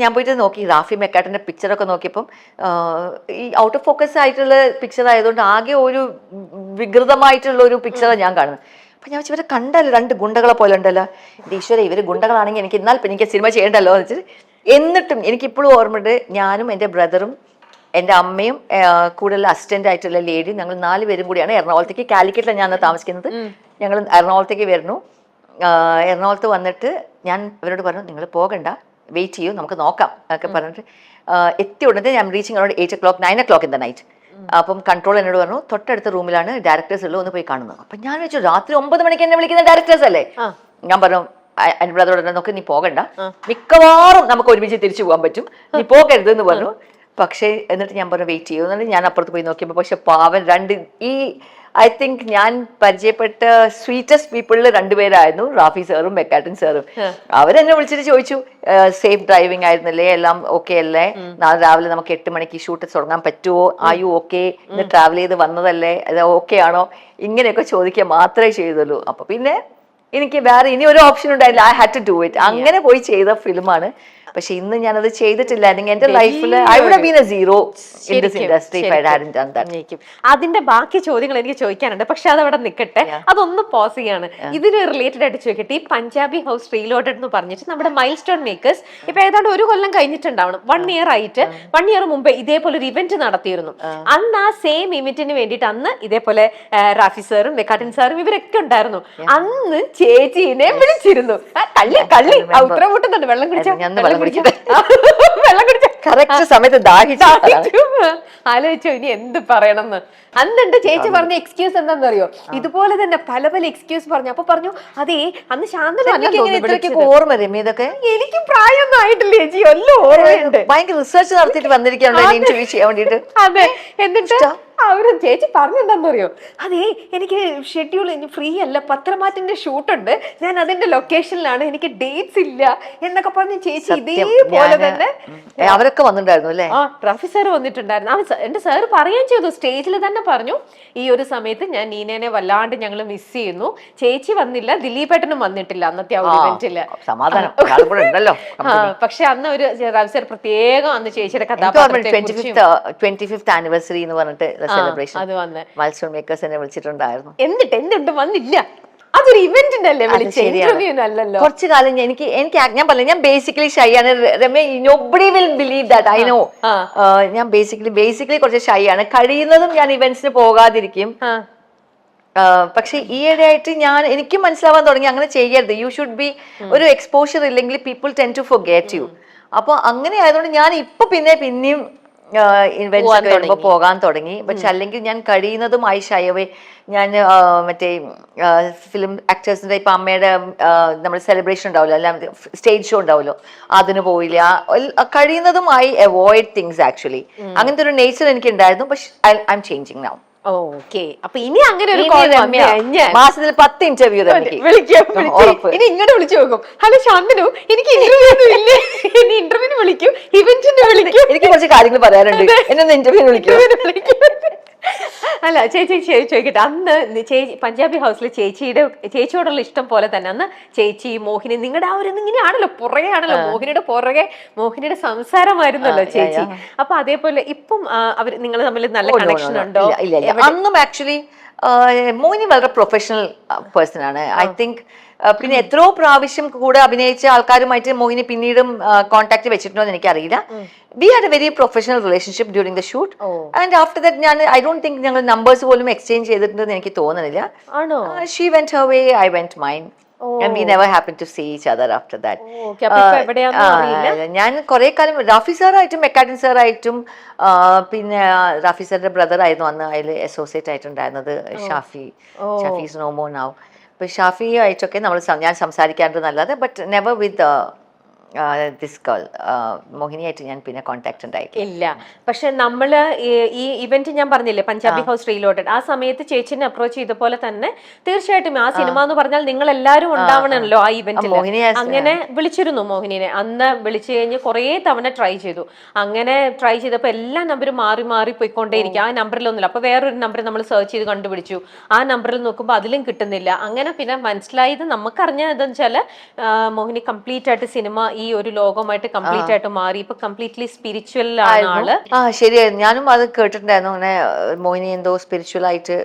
ഞാൻ പോയിട്ട് നോക്കി റാഫി മെക്കാട്ടിന്റെ പിക്ചറൊക്കെ നോക്കിയപ്പം ഈ ഔട്ട് ഓഫ് ഫോക്കസ് ആയിട്ടുള്ള പിക്ചർ ആയതുകൊണ്ട് ആകെ ഒരു വികൃതമായിട്ടുള്ള ഒരു പിക്ചറാണ് ഞാൻ കാണുന്നത്. അപ്പൊ ഞാൻ ഇവരെ കണ്ടല്ലോ 2 ഗുണ്ടകളെ പോലെ ഉണ്ടല്ലോ, ഈശ്വര ഇവര് ഗുണ്ടകളാണെങ്കിൽ എനിക്ക് സിനിമ ചെയ്യണ്ടല്ലോ എന്ന് വെച്ചിട്ട്. എന്നിട്ടും എനിക്കിപ്പോഴും ഓർമ്മയുണ്ട്, ഞാനും എൻ്റെ ബ്രദറും എൻ്റെ അമ്മയും കൂടുതൽ അസിസ്റ്റന്റ് ആയിട്ടുള്ള ലേഡി, ഞങ്ങൾ 4 പേരും കൂടിയാണ് എറണാകുളത്തേക്ക്, കാലിക്കറ്റിലാണ് ഞാൻ താമസിക്കുന്നത്, ഞങ്ങൾ എറണാകുളത്തേക്ക് വരുന്നു. എറണാകുളത്ത് വന്നിട്ട് ഞാൻ ഇവരോട് പറഞ്ഞു, നിങ്ങൾ പോകണ്ട, വെയിറ്റ് ചെയ്യൂ, നമുക്ക് നോക്കാം എന്നൊക്കെ പറഞ്ഞിട്ട് എത്തി ഉടനെ ഞാൻ reaching around 8 o'clock 9 o'clock in the night. അപ്പം കൺട്രോൾ എന്നോട് പറഞ്ഞു തൊട്ടടുത്ത റൂമിലാണ് ഡയറക്ടേഴ്സ് ഉള്ളത്, ഒന്ന് പോയി കാണുന്നത്. അപ്പം ഞാൻ വെച്ചു രാത്രി 9 മണിക്ക് എന്നെ വിളിക്കുന്ന ഡയറക്ടേഴ്സ് അല്ലേ. ഞാൻ പറഞ്ഞു എൻ്റെ ബ്രദറോട് നോക്ക്, നീ പോകണ്ട, മിക്കവാറും നമുക്ക് ഒരുമിച്ച് തിരിച്ചു പോകാൻ പറ്റും, നീ പോകരുത് എന്ന് പറഞ്ഞു. പക്ഷേ എന്നിട്ട് ഞാൻ പറഞ്ഞു വെയിറ്റ് ചെയ്യും. എന്നിട്ട് ഞാൻ അപ്പുറത്ത് പോയി നോക്കിയപ്പോൾ പക്ഷെ പാവൻ ഐ തിങ്ക് ഞാൻ പരിചയപ്പെട്ട സ്വീറ്റസ്റ്റ് പീപ്പിളിൽ 2 പേരായിരുന്നു, റാഫി സാറും മെക്കാട്ടൻ സാറും. അവരെന്നെ വിളിച്ചിട്ട് ചോദിച്ചു സേഫ് ഡ്രൈവിംഗ് ആയിരുന്നല്ലേ, എല്ലാം ഓക്കെ അല്ലേ, നാളെ രാവിലെ നമുക്ക് 8 മണിക്ക് ഷൂട്ട് തുടങ്ങാൻ പറ്റുമോ, ആയു ഓക്കെ, ഇന്ന് ട്രാവൽ ചെയ്ത് വന്നതല്ലേ, അത് ഓക്കെ ആണോ, ഇങ്ങനെയൊക്കെ ചോദിക്കുക മാത്രമേ ചെയ്തുള്ളൂ. അപ്പൊ പിന്നെ എനിക്ക് വേറെ ഇനി ഒരു ഓപ്ഷൻ ഉണ്ടായില്ല, I had to do it. അങ്ങനെ പോയി ചെയ്ത ഫിലിമാണ്. പക്ഷെ ഇന്ന് ഞാനത് ചെയ്തിട്ടില്ല, അല്ലെങ്കിൽ എന്റെ ലൈഫിൽ I would have been a zero in this industry if I hadn't done that. അതിന്റെ ബാക്കി ചോദ്യങ്ങൾ എനിക്ക് ചോദിക്കാനുണ്ട്, പക്ഷെ അതവിടെ നിൽക്കട്ടെ, അതൊന്ന് പോസ് ചെയ്യാണ്. ഇതിന് റിലേറ്റഡ് ആയിട്ട് ചോദിക്കട്ടെ, ഈ പഞ്ചാബി ഹൗസ് റീലോഡഡ് എന്ന് പറഞ്ഞിട്ട് നമ്മുടെ മൈൽ സ്റ്റോൺ മേക്കേഴ്സ് ഇപ്പൊ ഏതാണ്ട് 1 കൊല്ലം കഴിഞ്ഞിട്ടുണ്ടാവണം, 1 year ആയിട്ട്. 1 year മുമ്പ് ഇതേപോലെ ഒരു ഇവന്റ് നടത്തിയിരുന്നു. അന്ന് ആ സെയിം ഇവന്റിന് വേണ്ടിയിട്ട് അന്ന് ഇതേപോലെ റാഫി സാറും മെക്കാട്ടൻ സാറും ഇവരൊക്കെ ഉണ്ടായിരുന്നു. അന്ന് ചേച്ചീനെ വിളിച്ചിരുന്നു. കള്ളി ഉത്തരം കൂട്ടുന്നുണ്ട്, വെള്ളം കുടിച്ചാ വെള്ളം കുടിച്ച കറക്റ്റ് സമയത്ത് ആലോചിച്ചോ ഇനി എന്ത് പറയണമെന്ന്. അന്നുണ്ട് ചേച്ചി പറഞ്ഞ എക്സ്ക്യൂസ് എന്താണെന്നറിയോ, ഇതുപോലെ തന്നെ പല പല എക്സ്ക്യൂസ് പറഞ്ഞു. അപ്പൊ പറഞ്ഞു അതേ അന്ന് ശാന്തന ഓർമ്മ രമ്യ, ഇതൊക്കെ എനിക്ക് പ്രായമൊന്നും ആയിട്ടില്ല ചേച്ചി, എല്ലാം ഓർമ്മയുണ്ട്. ഭയങ്കര റിസർച്ച് നടത്തിയിട്ട് വന്നിരിക്കുകയാണല്ലോ ഇന്റർവ്യൂ ചെയ്യാൻ വേണ്ടിട്ട്. അതെ, എന്നിട്ട് അവര് ചേച്ചി പറഞ്ഞെന്താന്നറിയോ, അതേ എനിക്ക് ഷെഡ്യൂൾ ഫ്രീ അല്ല, പത്രമാറ്റിന്റെ ഷൂട്ടുണ്ട്, ഞാൻ അതിന്റെ ലൊക്കേഷനിലാണ്, എനിക്ക് ഡേറ്റ്സ് ഇല്ല എന്നൊക്കെ പറഞ്ഞ് ചേച്ചി ഇതേപോലെ തന്നെ അവരൊക്കെ വന്നിട്ടുണ്ടായിരുന്നു അല്ലേ. ആ റാഫി സാർ വന്നിട്ടുണ്ടായിരുന്നു. എന്റെ സാർ പറയുകയും ചെയ്തു, സ്റ്റേജിൽ തന്നെ പറഞ്ഞു, ഈ ഒരു സമയത്ത് ഞാൻ നീനേനെ വല്ലാണ്ട് ഞങ്ങൾ മിസ് ചെയ്യുന്നു, ചേച്ചി വന്നില്ല, ദിലീപേട്ടനും വന്നിട്ടില്ല അന്നത്തെ ആ ഒരു ഇവന്റില്. സമാധാനം. പക്ഷെ അന്ന് ഒരു റാഫി സാർ പ്രത്യേകം അന്ന് ചേച്ചിയുടെ കഥാപാത്രത്തെ 25th ആനിവേഴ്സറി എന്ന് പറഞ്ഞിട്ട് സെലിബ്രേഷൻ അത് വന്ന് മൈൽ സ്റ്റോൺ മേക്കേഴ്സ് എന്നെ വിളിച്ചിട്ടുണ്ടായിരുന്നു. എന്നിട്ട് എന്തുണ്ട് വന്നില്ല, അതൊരു ഇവന്റിന്റെ അല്ലേ വിളിച്ചത്, ഇന്റർവ്യൂനല്ലല്ലോ. കുറച്ചു കാലം എനിക്ക് ഞാൻ പറഞ്ഞു, ഞാൻ ബേസിക്കലി ഷൈ ആണ് Ramya, nobody will believe that, I know. ഞാൻ ബേസിക്കലി കുറച്ച് ഷൈ ആണ്, കഴിയുന്നതും ഞാൻ ഇവന്റ്സിന് പോകാതിരിക്കും. പക്ഷെ ഈയിടെയായിട്ട് എനിക്കും മനസ്സിലാവാൻ തുടങ്ങി അങ്ങനെ ചെയ്യരുത്, യു ഷുഡ് ബി, ഒരു എക്സ്പോഷർ ഇല്ലെങ്കിൽ people tend to forget you. അപ്പൊ അങ്ങനെ ആയതുകൊണ്ട് ഞാൻ ഇപ്പൊ പിന്നെയും ഇവന്റ്സ് വരുമ്പോ പോകാൻ തുടങ്ങി. പക്ഷെ അല്ലെങ്കിൽ ഞാൻ കഴിയുന്നതും ഐ ഷൈ അവേ. ഞാൻ മറ്റേ ഫിലിം ആക്ടേഴ്സിന്റെ ഇപ്പൊ അമ്മയുടെ നമ്മുടെ സെലിബ്രേഷൻ ഉണ്ടാവുമല്ലോ, അല്ല സ്റ്റേജ് ഷോ ഉണ്ടാവുമല്ലോ, അതിന് പോയില്ല. കഴിയുന്നതും ഐ അവോയ്ഡ് തിങ്സ് ആക്ച്വലി. അങ്ങനത്തെ ഒരു നേച്ചർ എനിക്ക് ഉണ്ടായിരുന്നു. പക്ഷെ I M changing now. Okay, അപ്പൊ ഇനി അങ്ങനെ ഒരു മാസത്തിൽ 10 ഇന്റർവ്യൂ ഇനി ഇങ്ങോട്ട് വിളിച്ചു നോക്കും, ഹലോ ശാന്തനു എനിക്ക് ഇന്റർവ്യൂ ഒന്നും ഇല്ലേ, ഇനി ഇന്റർവ്യൂവിന് വിളിക്കും, ഇവന്റിന് വിളിക്കും, എനിക്ക് കുറച്ച് കാര്യങ്ങൾ പറയാനുണ്ട്, എന്നെ ഇന്റർവ്യൂവിന് വിളിക്കും. അല്ല ചേച്ചി ചോദിക്കട്ടെ, അന്ന് ചേച്ചി പഞ്ചാബി ഹൗസിൽ ചേച്ചിയോടുള്ള ഇഷ്ടം പോലെ തന്നെ അന്ന് ചേച്ചി മോഹിനി നിങ്ങളുടെ ആ ഒരു ഇങ്ങനെയാണല്ലോ, പുറകെ ആണല്ലോ, മോഹിനിയുടെ സംസാരമായിരുന്നല്ലോ ചേച്ചി. അപ്പൊ അതേപോലെ ഇപ്പം നിങ്ങൾ തമ്മിൽ നല്ല കണക്ഷൻ ഉണ്ടോ? അന്നും ആക്ച്വലി മോഹിനി വളരെ പ്രൊഫഷണൽ പേഴ്സൺ ആണ്. ഐ തിങ്ക് പിന്നെ എത്രയോ പ്രാവശ്യം കൂടെ അഭിനയിച്ച ആൾക്കാരുമായിട്ട് മോഹിനി പിന്നീടും കോൺടാക്ട് വെച്ചിട്ടുണ്ടോ എന്ന് എനിക്കറിയില്ല. We had A very professional relationship during the shoot. And after that I don't think ഞങ്ങൾ നമ്പേഴ്സ് പോലും എക്സ്ചേഞ്ച് ചെയ്തിട്ടുണ്ടെന്ന് എനിക്ക് തോന്നുന്നില്ല. She went Har way, I went mine. And we never happened to see each other after that. ഞാൻ കുറെ കാലം റാഫി സാറായിട്ടും മെക്കാട്ടൻ സാറായിട്ടും പിന്നെ റാഫി സാറിന്റെ ബ്രദർ ആയിരുന്നു അന്ന് അതിൽ അസോസിയേറ്റ് ആയിട്ടുണ്ടായിരുന്നത് ഷാഫീസ് നോ മോർ നൗ. അപ്പൊ ഷാഫി ആയിട്ടൊക്കെ ഞാൻ സംസാരിക്കാറുണ്ടെന്നല്ലാതെ but never with this girl മോഹിനിയായിട്ട് ഞാൻ പിന്നെ കോൺടാക്ട് ഉണ്ടായിട്ടില്ല. പക്ഷെ നമ്മള് ഈ ഇവന്റ് ഞാൻ പറഞ്ഞില്ലേ പഞ്ചാബി ഹൗസ് റീലോഡഡ്, ആ സമയത്ത് ചേച്ചിനെ അപ്രോച്ച് ചെയ്ത പോലെ തന്നെ തീർച്ചയായിട്ടും ആ സിനിമ എന്ന് പറഞ്ഞാൽ നിങ്ങൾ എല്ലാവരും ഉണ്ടാവണമല്ലോ ആ ഇവന്റിൽ. അങ്ങനെ വിളിച്ചിരുന്നു മോഹിനിനെ. അന്ന് വിളിച്ചു കഴിഞ്ഞ് കുറെ തവണ ട്രൈ ചെയ്തു. അങ്ങനെ ട്രൈ ചെയ്തപ്പോൾ എല്ലാ നമ്പരും മാറി പോയിക്കൊണ്ടേയിരിക്കും. ആ നമ്പറിലൊന്നുമില്ല. അപ്പൊ വേറൊരു നമ്പർ നമ്മൾ സെർച്ച് ചെയ്ത് കണ്ടുപിടിച്ചു. ആ നമ്പറിൽ നോക്കുമ്പോൾ അതിലും കിട്ടുന്നില്ല. അങ്ങനെ പിന്നെ മനസ്സിലായത് നമുക്കറിഞ്ഞ എന്താണെന്ന് വെച്ചാല് മോഹിനി കംപ്ലീറ്റ് ആയിട്ട് സിനിമ ഈ ഒരു ലോകമായിട്ട് കംപ്ലീറ്റ് ആയിട്ട് മാറി. ഇപ്പൊ കംപ്ലീറ്റ്ലി സ്പിരിച്വൽ ആണ് ആള്. ശരിയായിരുന്നു. ഞാനും അത് കേട്ടിട്ടുണ്ടായിരുന്നു. അങ്ങനെ മോഹിനി എന്തോ സ്പിരിച്വൽ ആയിട്ട്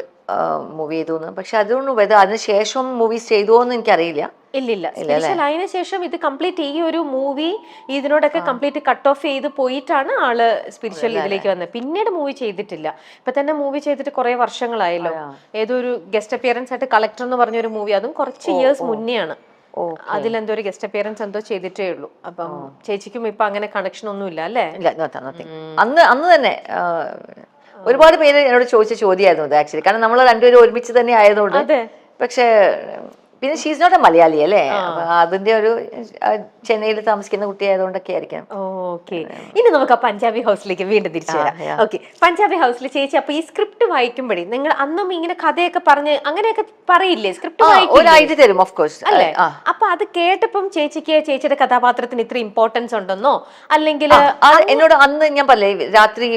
മൂവി ചെയ്തു എന്ന്. പക്ഷെ അതുകൊണ്ട് അതിനുശേഷം മൂവീസ് ചെയ്തുവോ എന്ന് എനിക്കറിയില്ല. ഇല്ലില്ല, സ്പെഷ്യൽ അതിന് ശേഷം ഇത് കംപ്ലീറ്റ് ഈ ഒരു മൂവി ഇതിനോടൊക്കെ കംപ്ലീറ്റ് കട്ട് ഓഫ് ചെയ്ത് പോയിട്ടാണ് ആള് സ്പിരിച്വൽ ഇതിലേക്ക് വന്നത്. പിന്നീട് മൂവി ചെയ്തിട്ടില്ല. ഇപ്പൊ തന്നെ മൂവി ചെയ്തിട്ട് കുറെ വർഷങ്ങളായല്ലോ. ഏതൊരു ഗസ്റ്റ് അപ്പിയറൻസ് ആയിട്ട് കളക്ടർ എന്ന് പറഞ്ഞൊരു മൂവി, അതും കുറച്ച് ഇയേഴ്സ് മുന്നെയാണ്. അതിലെന്തോ ഒരു ഗസ്റ്റ് അപ്പിയറൻസ് എന്തോ ചെയ്തിട്ടേ ഉള്ളൂ. അപ്പം ചേച്ചിക്കും ഇപ്പൊ അങ്ങനെ കണക്ഷൻ ഒന്നും ഇല്ല അല്ലേ? അന്ന് തന്നെ ഒരുപാട് പേര് എന്നോട് ചോദിച്ച ചോദ്യമായിരുന്നു ഇത് ആക്ച്വലി. കാരണം നമ്മൾ രണ്ടുപേരും ഒരുമിച്ച് തന്നെ ആയതുകൊണ്ട്. പക്ഷെ പിന്നെ ഷീസ് നോട്ട് എ മലയാളി അല്ലേ, അതിന്റെ ഒരു ചെന്നൈയിൽ താമസിക്കുന്ന കുട്ടിയായതുകൊണ്ടൊക്കെ ആയിരിക്കാം. ഓക്കെ, ഇനി നമുക്ക് ആ പഞ്ചാബി ഹൗസിലേക്ക് വീണ്ടും തിരിച്ചു വരാം. ഓക്കെ, പഞ്ചാബി ഹൗസിൽ ചേച്ചി അപ്പൊ ഈ സ്ക്രിപ്റ്റ് വായിക്കുമ്പോഴേ നിങ്ങൾ അന്നും ഇങ്ങനെ കഥയൊക്കെ പറഞ്ഞ് അങ്ങനെയൊക്കെ പറയില്ലേ? സ്ക്രിപ്റ്റ് തരും ഓഫ് കോഴ്സ് അല്ലേ? അപ്പൊ അത് കേട്ടപ്പം ചേച്ചിക്ക് ചേച്ചിയുടെ കഥാപാത്രത്തിന് ഇത്ര ഇമ്പോർട്ടൻസ് ഉണ്ടെന്നോ അല്ലെങ്കിൽ എന്നോട് അന്ന് ഞാൻ പറഞ്ഞേ രാത്രി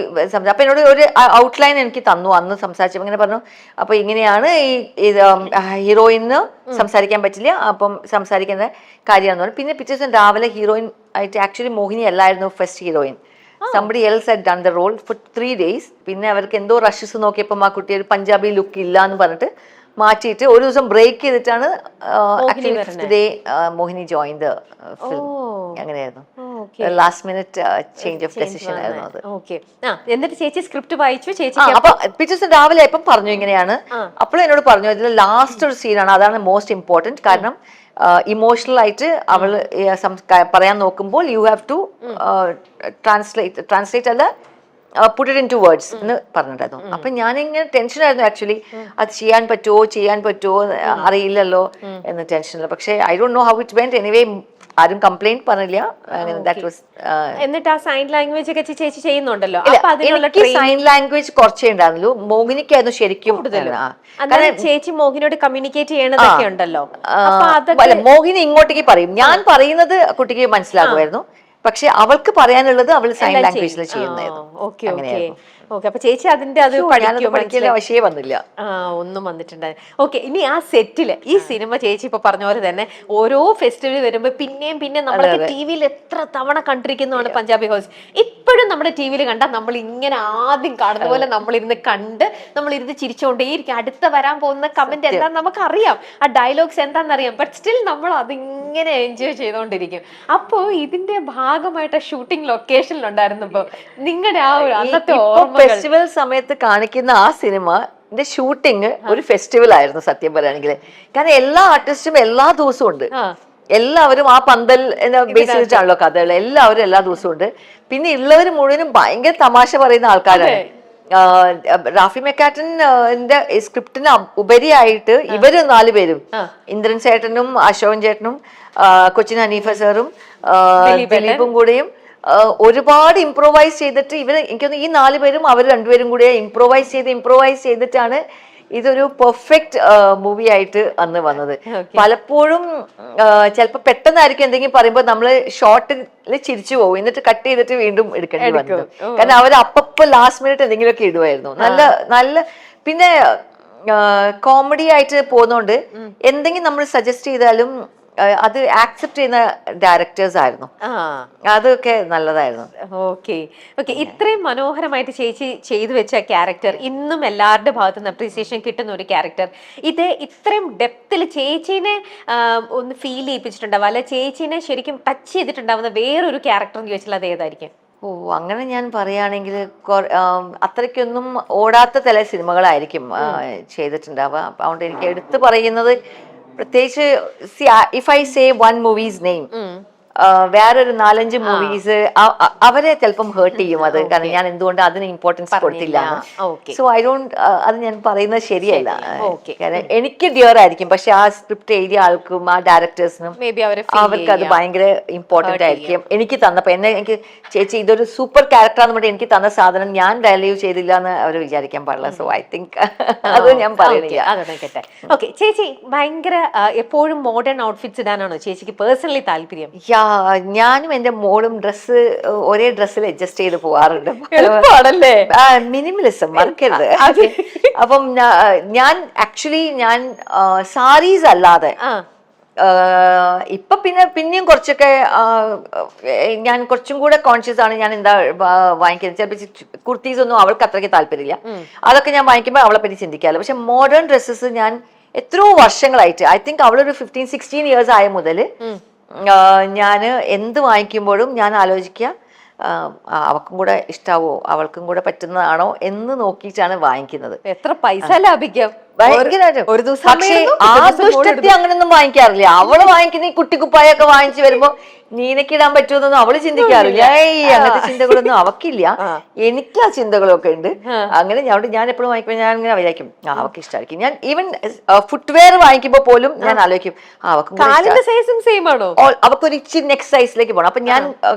അപ്പൊ എന്നോട് ഒരു ഔട്ട്ലൈൻ എനിക്ക് തന്നു അന്ന് സംസാരിച്ചപ്പോ. ഇങ്ങനെ പറഞ്ഞു, അപ്പൊ ഇങ്ങനെയാണ് ഈ ഹീറോയിന് സംസാരിക്കാൻ പറ്റില്ല, അപ്പം സംസാരിക്കുന്ന കാര്യമാണെന്ന് പറഞ്ഞു. പിന്നെ പിറ്റേ ദിവസം രാവിലെ ഹീറോയിൻ ആയിട്ട് ആക്ച്വലി മോഹിനി അല്ലായിരുന്നു first heroine. Somebody else had done the role for 3 days. പിന്നെ അവർക്ക് എന്തോ റഷസ് നോക്കിയപ്പോൾ ആ കുട്ടി ഒരു പഞ്ചാബി ലുക്ക് ഇല്ല എന്ന് പറഞ്ഞിട്ട് മാറ്റിയിട്ട് ഒരു ദിവസം ബ്രേക്ക് ചെയ്തിട്ടാണ് മോഹിനി ജോയിൻ ദ ഫിലിം. അങ്ങനെയായിരുന്നു, last minute change of decision ആയിരുന്നു അത്. എന്നിട്ട് ചേച്ചി സ്ക്രിപ്റ്റ് വായിച്ചു. ചേച്ചി അപ്പൊ പിറ്റേ ദിവസം രാവിലെ ഇപ്പം പറഞ്ഞു ഇങ്ങനെയാണ്. അപ്പോഴും എന്നോട് പറഞ്ഞു ഇതിൽ ലാസ്റ്റ് ഒരു സീനാണ്, അതാണ് മോസ്റ്റ് ഇമ്പോർട്ടന്റ്. കാരണം ഇമോഷണൽ ആയിട്ട് അവള് പറയാൻ നോക്കുമ്പോൾ യു ഹാവ് ടു ട്രാൻസ്ലേറ്റ് അല്ല put it in two words എന്ന് പറഞ്ഞിട്ടായിരുന്നു. അപ്പൊ ഞാനിങ്ങനെ ടെൻഷനായിരുന്നു ആക്ച്വലി, അത് ചെയ്യാൻ പറ്റുമോ അറിയില്ലല്ലോ എന്ന് ടെൻഷനില്ല. പക്ഷെ I don't know how it went. Anyway ആരും കംപ്ലൈന്റ് പറഞ്ഞില്ല. എന്നിട്ട് ആ സൈൻ ലാംഗ്വേജ് ഒക്കെ ചേച്ചി ചെയ്യുന്നുണ്ടല്ലോ. സൈൻ ലാംഗ്വേജ് കുറച്ചേ ഉണ്ടായിരുന്നുള്ളൂ, മോഹിനിക്കായിരുന്നു ശരിക്കും. ചേച്ചി മോഹിനിയോട് കമ്മ്യൂണിക്കേറ്റ് ചെയ്യണതൊക്കെ ഉണ്ടല്ലോ. മോഹിനി ഇങ്ങോട്ടേക്ക് പറയും, ഞാൻ പറയുന്നത് കുട്ടിക്ക് മനസ്സിലാകുമായിരുന്നു. പക്ഷെ അവൾക്ക് പറയാനുള്ളത് അവൾ സൈൻ ലാംഗ്വേജിൽ ചെയ്യുന്നതായിരുന്നു. അപ്പൊ ചേച്ചി അതിന്റെ അത് വിഷയം വന്നില്ല, ഒന്നും വന്നിട്ടുണ്ടായി. ഓക്കെ, ഇനി ആ സെറ്റില് ഈ സിനിമ ചേച്ചി ഇപ്പൊ പറഞ്ഞ പോലെ തന്നെ ഓരോ ഫെസ്റ്റിവൽ വരുമ്പോ പിന്നെയും നമ്മുടെ ടിവിയിൽ എത്ര തവണ കണ്ടിരിക്കുന്നതാണ് പഞ്ചാബി ഹൗസ്. ഇപ്പോഴും നമ്മുടെ ടിവിയിൽ കണ്ടാൽ നമ്മൾ ഇങ്ങനെ ആദ്യം കാണുന്ന പോലെ നമ്മളിരുന്ന് കണ്ട് നമ്മളിരുന്ന് ചിരിച്ചുകൊണ്ടേയിരിക്കും. അടുത്ത വരാൻ പോകുന്ന കമന്റ് എന്താന്ന് നമുക്കറിയാം, ആ ഡയലോഗ്സ് എന്താണെന്നറിയാം. ബട്ട് സ്റ്റിൽ നമ്മൾ അതിങ്ങനെ എൻജോയ് ചെയ്തുകൊണ്ടിരിക്കും. അപ്പോ ഇതിന്റെ ഭാഗമായിട്ട് ഷൂട്ടിംഗ് ലൊക്കേഷനിലുണ്ടായിരുന്നപ്പോ നിങ്ങളുടെ ആ ഒരു അന്നത്തെ ഫെസ്റ്റിവൽ സമയത്ത് കാണിക്കുന്ന ആ സിനിമ ഷൂട്ടിങ് ഒരു ഫെസ്റ്റിവൽ ആയിരുന്നു സത്യം പറയുകയാണെങ്കിൽ. കാരണം എല്ലാ ആർട്ടിസ്റ്റും എല്ലാ ദിവസവും ഉണ്ട്, എല്ലാവരും ആ പന്തൽ ബേസ് ചെയ്തിട്ടാണല്ലോ കഥകൾ. എല്ലാവരും എല്ലാ ദിവസവും ഉണ്ട്. പിന്നെ ഉള്ളവർ മുഴുവനും ഭയങ്കര തമാശ പറയുന്ന ആൾക്കാരാണ്. റാഫി മെക്കാറ്റന്റെ സ്ക്രിപ്റ്റിന് ഉപരിയായിട്ട് ഇവര് 4 പേരും, ഇന്ദ്രൻ ചേട്ടനും അശോകൻ ചേട്ടനും കൊച്ചിൻ ഹനീഫ സാറും ദിലീപും കൂടെയും ഒരുപാട് ഇംപ്രോവൈസ് ചെയ്തിട്ട് എനിക്കൊന്ന് ഈ 4 പേരും അവർ 2 പേരും കൂടെ ഇംപ്രോവൈസ് ചെയ്തിട്ടാണ് ഇതൊരു പെർഫെക്റ്റ് മൂവി ആയിട്ട് അന്ന് വന്നത്. പലപ്പോഴും ചിലപ്പോ പെട്ടെന്നായിരിക്കും എന്തെങ്കിലും പറയുമ്പോൾ നമ്മള് ഷോർട്ടിൽ ചിരിച്ചു പോകും, എന്നിട്ട് കട്ട് ചെയ്തിട്ട് വീണ്ടും എടുക്കേണ്ടി വന്നത്. കാരണം അവർ അപ്പപ്പോ ലാസ്റ്റ് മിനിറ്റ് എന്തെങ്കിലുമൊക്കെ ഇടുമായിരുന്നു. നല്ല പിന്നെ കോമഡി ആയിട്ട് പോകുന്നോണ്ട് എന്തെങ്കിലും നമ്മൾ സജസ്റ്റ് ചെയ്താലും അത് ആക്സെപ്റ്റ് ചെയ്യുന്ന ഡയറക്ടേഴ്സ് ആയിരുന്നു. അതൊക്കെ നല്ലതായിരുന്നു. ഓക്കെ, ഇത്രയും മനോഹരമായിട്ട് ചേച്ചി ചെയ്തു വെച്ച ക്യാരക്ടർ ഇന്നും എല്ലാവരുടെ ഭാഗത്തു നിന്ന് അപ്രീസിയേഷൻ കിട്ടുന്ന ഒരു ക്യാരക്ടർ. ഇത് ഇത്രയും ഡെപ്തിൽ ചേച്ചീനെ ഒന്ന് ഫീൽ ചെയ്യിപ്പിച്ചിട്ടുണ്ടാവും, അല്ല ചേച്ചീനെ ശരിക്കും ടച്ച് ചെയ്തിട്ടുണ്ടാവുന്ന വേറൊരു ക്യാരക്ടർ എന്ന് ചോദിച്ചാൽ അത് ഏതായിരിക്കും? അങ്ങനെ ഞാൻ പറയുകയാണെങ്കിൽ അത്രയ്ക്കൊന്നും ഓടാത്ത ചില സിനിമകളായിരിക്കും ചെയ്തിട്ടുണ്ടാവുക. അതുകൊണ്ട് എനിക്ക് എടുത്തു പറയുന്നത് പ്രത്യേകിച്ച് if I say 1 movies name, വേറൊരു 4-5 മൂവീസ് അവരെ ചിലപ്പം ഹേർട്ട് ചെയ്യും. അത് കാരണം ഞാൻ എന്തുകൊണ്ട് അതിന് ഇമ്പോർട്ടൻസ് കൊടുത്തില്ല. സോ ഐ ഡോണ്ട്, അത് ഞാൻ പറയുന്നത് ശരിയല്ല. കാരണം എനിക്ക് ഡിയർ ആയിരിക്കും, പക്ഷെ ആ സ്ക്രിപ്റ്റ് എഴുതിയ ആൾക്കും ആ ഡയറക്ടേഴ്സിനും അവർക്ക് അത് ഭയങ്കര ഇമ്പോർട്ടന്റ് ആയിരിക്കും. എനിക്ക് തന്നപ്പോ എനിക്ക് ചേച്ചി ഇതൊരു സൂപ്പർ ക്യാരക്ടറാന്ന് പറഞ്ഞിട്ട് എനിക്ക് തന്ന സാധനം ഞാൻ വാല്യൂ ചെയ്തില്ല എന്ന് അവർ വിചാരിക്കാൻ പാടില്ല. സോ ഐ തിങ്ക് അത് ഞാൻ പറയുന്നില്ല. ഓക്കെ, ചേച്ചി ഭയങ്കര എപ്പോഴും മോഡേൺ ഔട്ട്ഫിറ്റ്സ് ഇടാനാണോ ചേച്ചിക്ക് പേഴ്സണലി താല്പര്യം? ഞാനും എന്റെ മോളും ഒരേ ഡ്രസ്സിൽ അഡ്ജസ്റ്റ് ചെയ്ത് പോവാറുണ്ട്. മിനിമലിസം മറക്കരുത്. അപ്പം ഞാൻ സാരീസ് അല്ലാതെ ഇപ്പൊ പിന്നെയും കുറച്ചൊക്കെ ഞാൻ കുറച്ചും കൂടെ കോൺഷ്യസ് ആണ്. ഞാൻ എന്താ വാങ്ങിക്കുന്നത്, ചിലപ്പോൾ കുർത്തീസ് ഒന്നും അവൾക്ക് അത്രയ്ക്ക് താല്പര്യമില്ല, അതൊക്കെ ഞാൻ വാങ്ങിക്കുമ്പോൾ അവളെ പറ്റി ചിന്തിക്കാറില്ല. പക്ഷെ മോഡേൺ ഡ്രസ്സസ് ഞാൻ എത്രയോ വർഷങ്ങളായിട്ട്, ഐ തിങ്ക് അവളൊരു 15-16 ഇയേഴ്സ് ആയ മുതൽ ഞാൻ എന്ത് വാങ്ങിക്കുമ്പോഴും ഞാൻ ആലോചിക്കുക അവൾക്കും കൂടെ ഇഷ്ടാവോ, അവൾക്കും കൂടെ പറ്റുന്നതാണോ എന്ന് നോക്കിയിട്ടാണ് വാങ്ങിക്കുന്നത്. എത്ര പൈസ ലാഭിക്കാം ഒരു ദിവസം. പക്ഷേ ആ ദുഷ്ടത്തി അങ്ങനൊന്നും വാങ്ങിക്കാറില്ല. അവള് വാങ്ങിക്കുന്ന ഈ കുട്ടിക്കുപ്പായൊക്കെ വാങ്ങിച്ചു വരുമ്പോ നീനക്ക് ഇടാൻ പറ്റുമെന്നൊന്നും അവള് ചിന്തിക്കാറില്ല. അങ്ങനത്തെ ചിന്തകളൊന്നും അവക്കില്ല. എനിക്ക് ആ ചിന്തകളൊക്കെ ഉണ്ട്. അങ്ങനെ ഞാൻ എപ്പോഴും വാങ്ങിക്കുമ്പോൾ ഞാൻ ഇങ്ങനെ വിചാരിക്കും അവൾക്ക് ഇഷ്ടമായിരിക്കും. ഞാൻ ഈവൻ ഫുട്വെയർ വാങ്ങിക്കുമ്പോ പോലും ഞാൻ ആലോചിക്കും അവക്കൊരു ഇച്ചിരി നെക്സ്റ്റ് സൈസിലേക്ക് പോകണം. അപ്പൊ ഞാൻ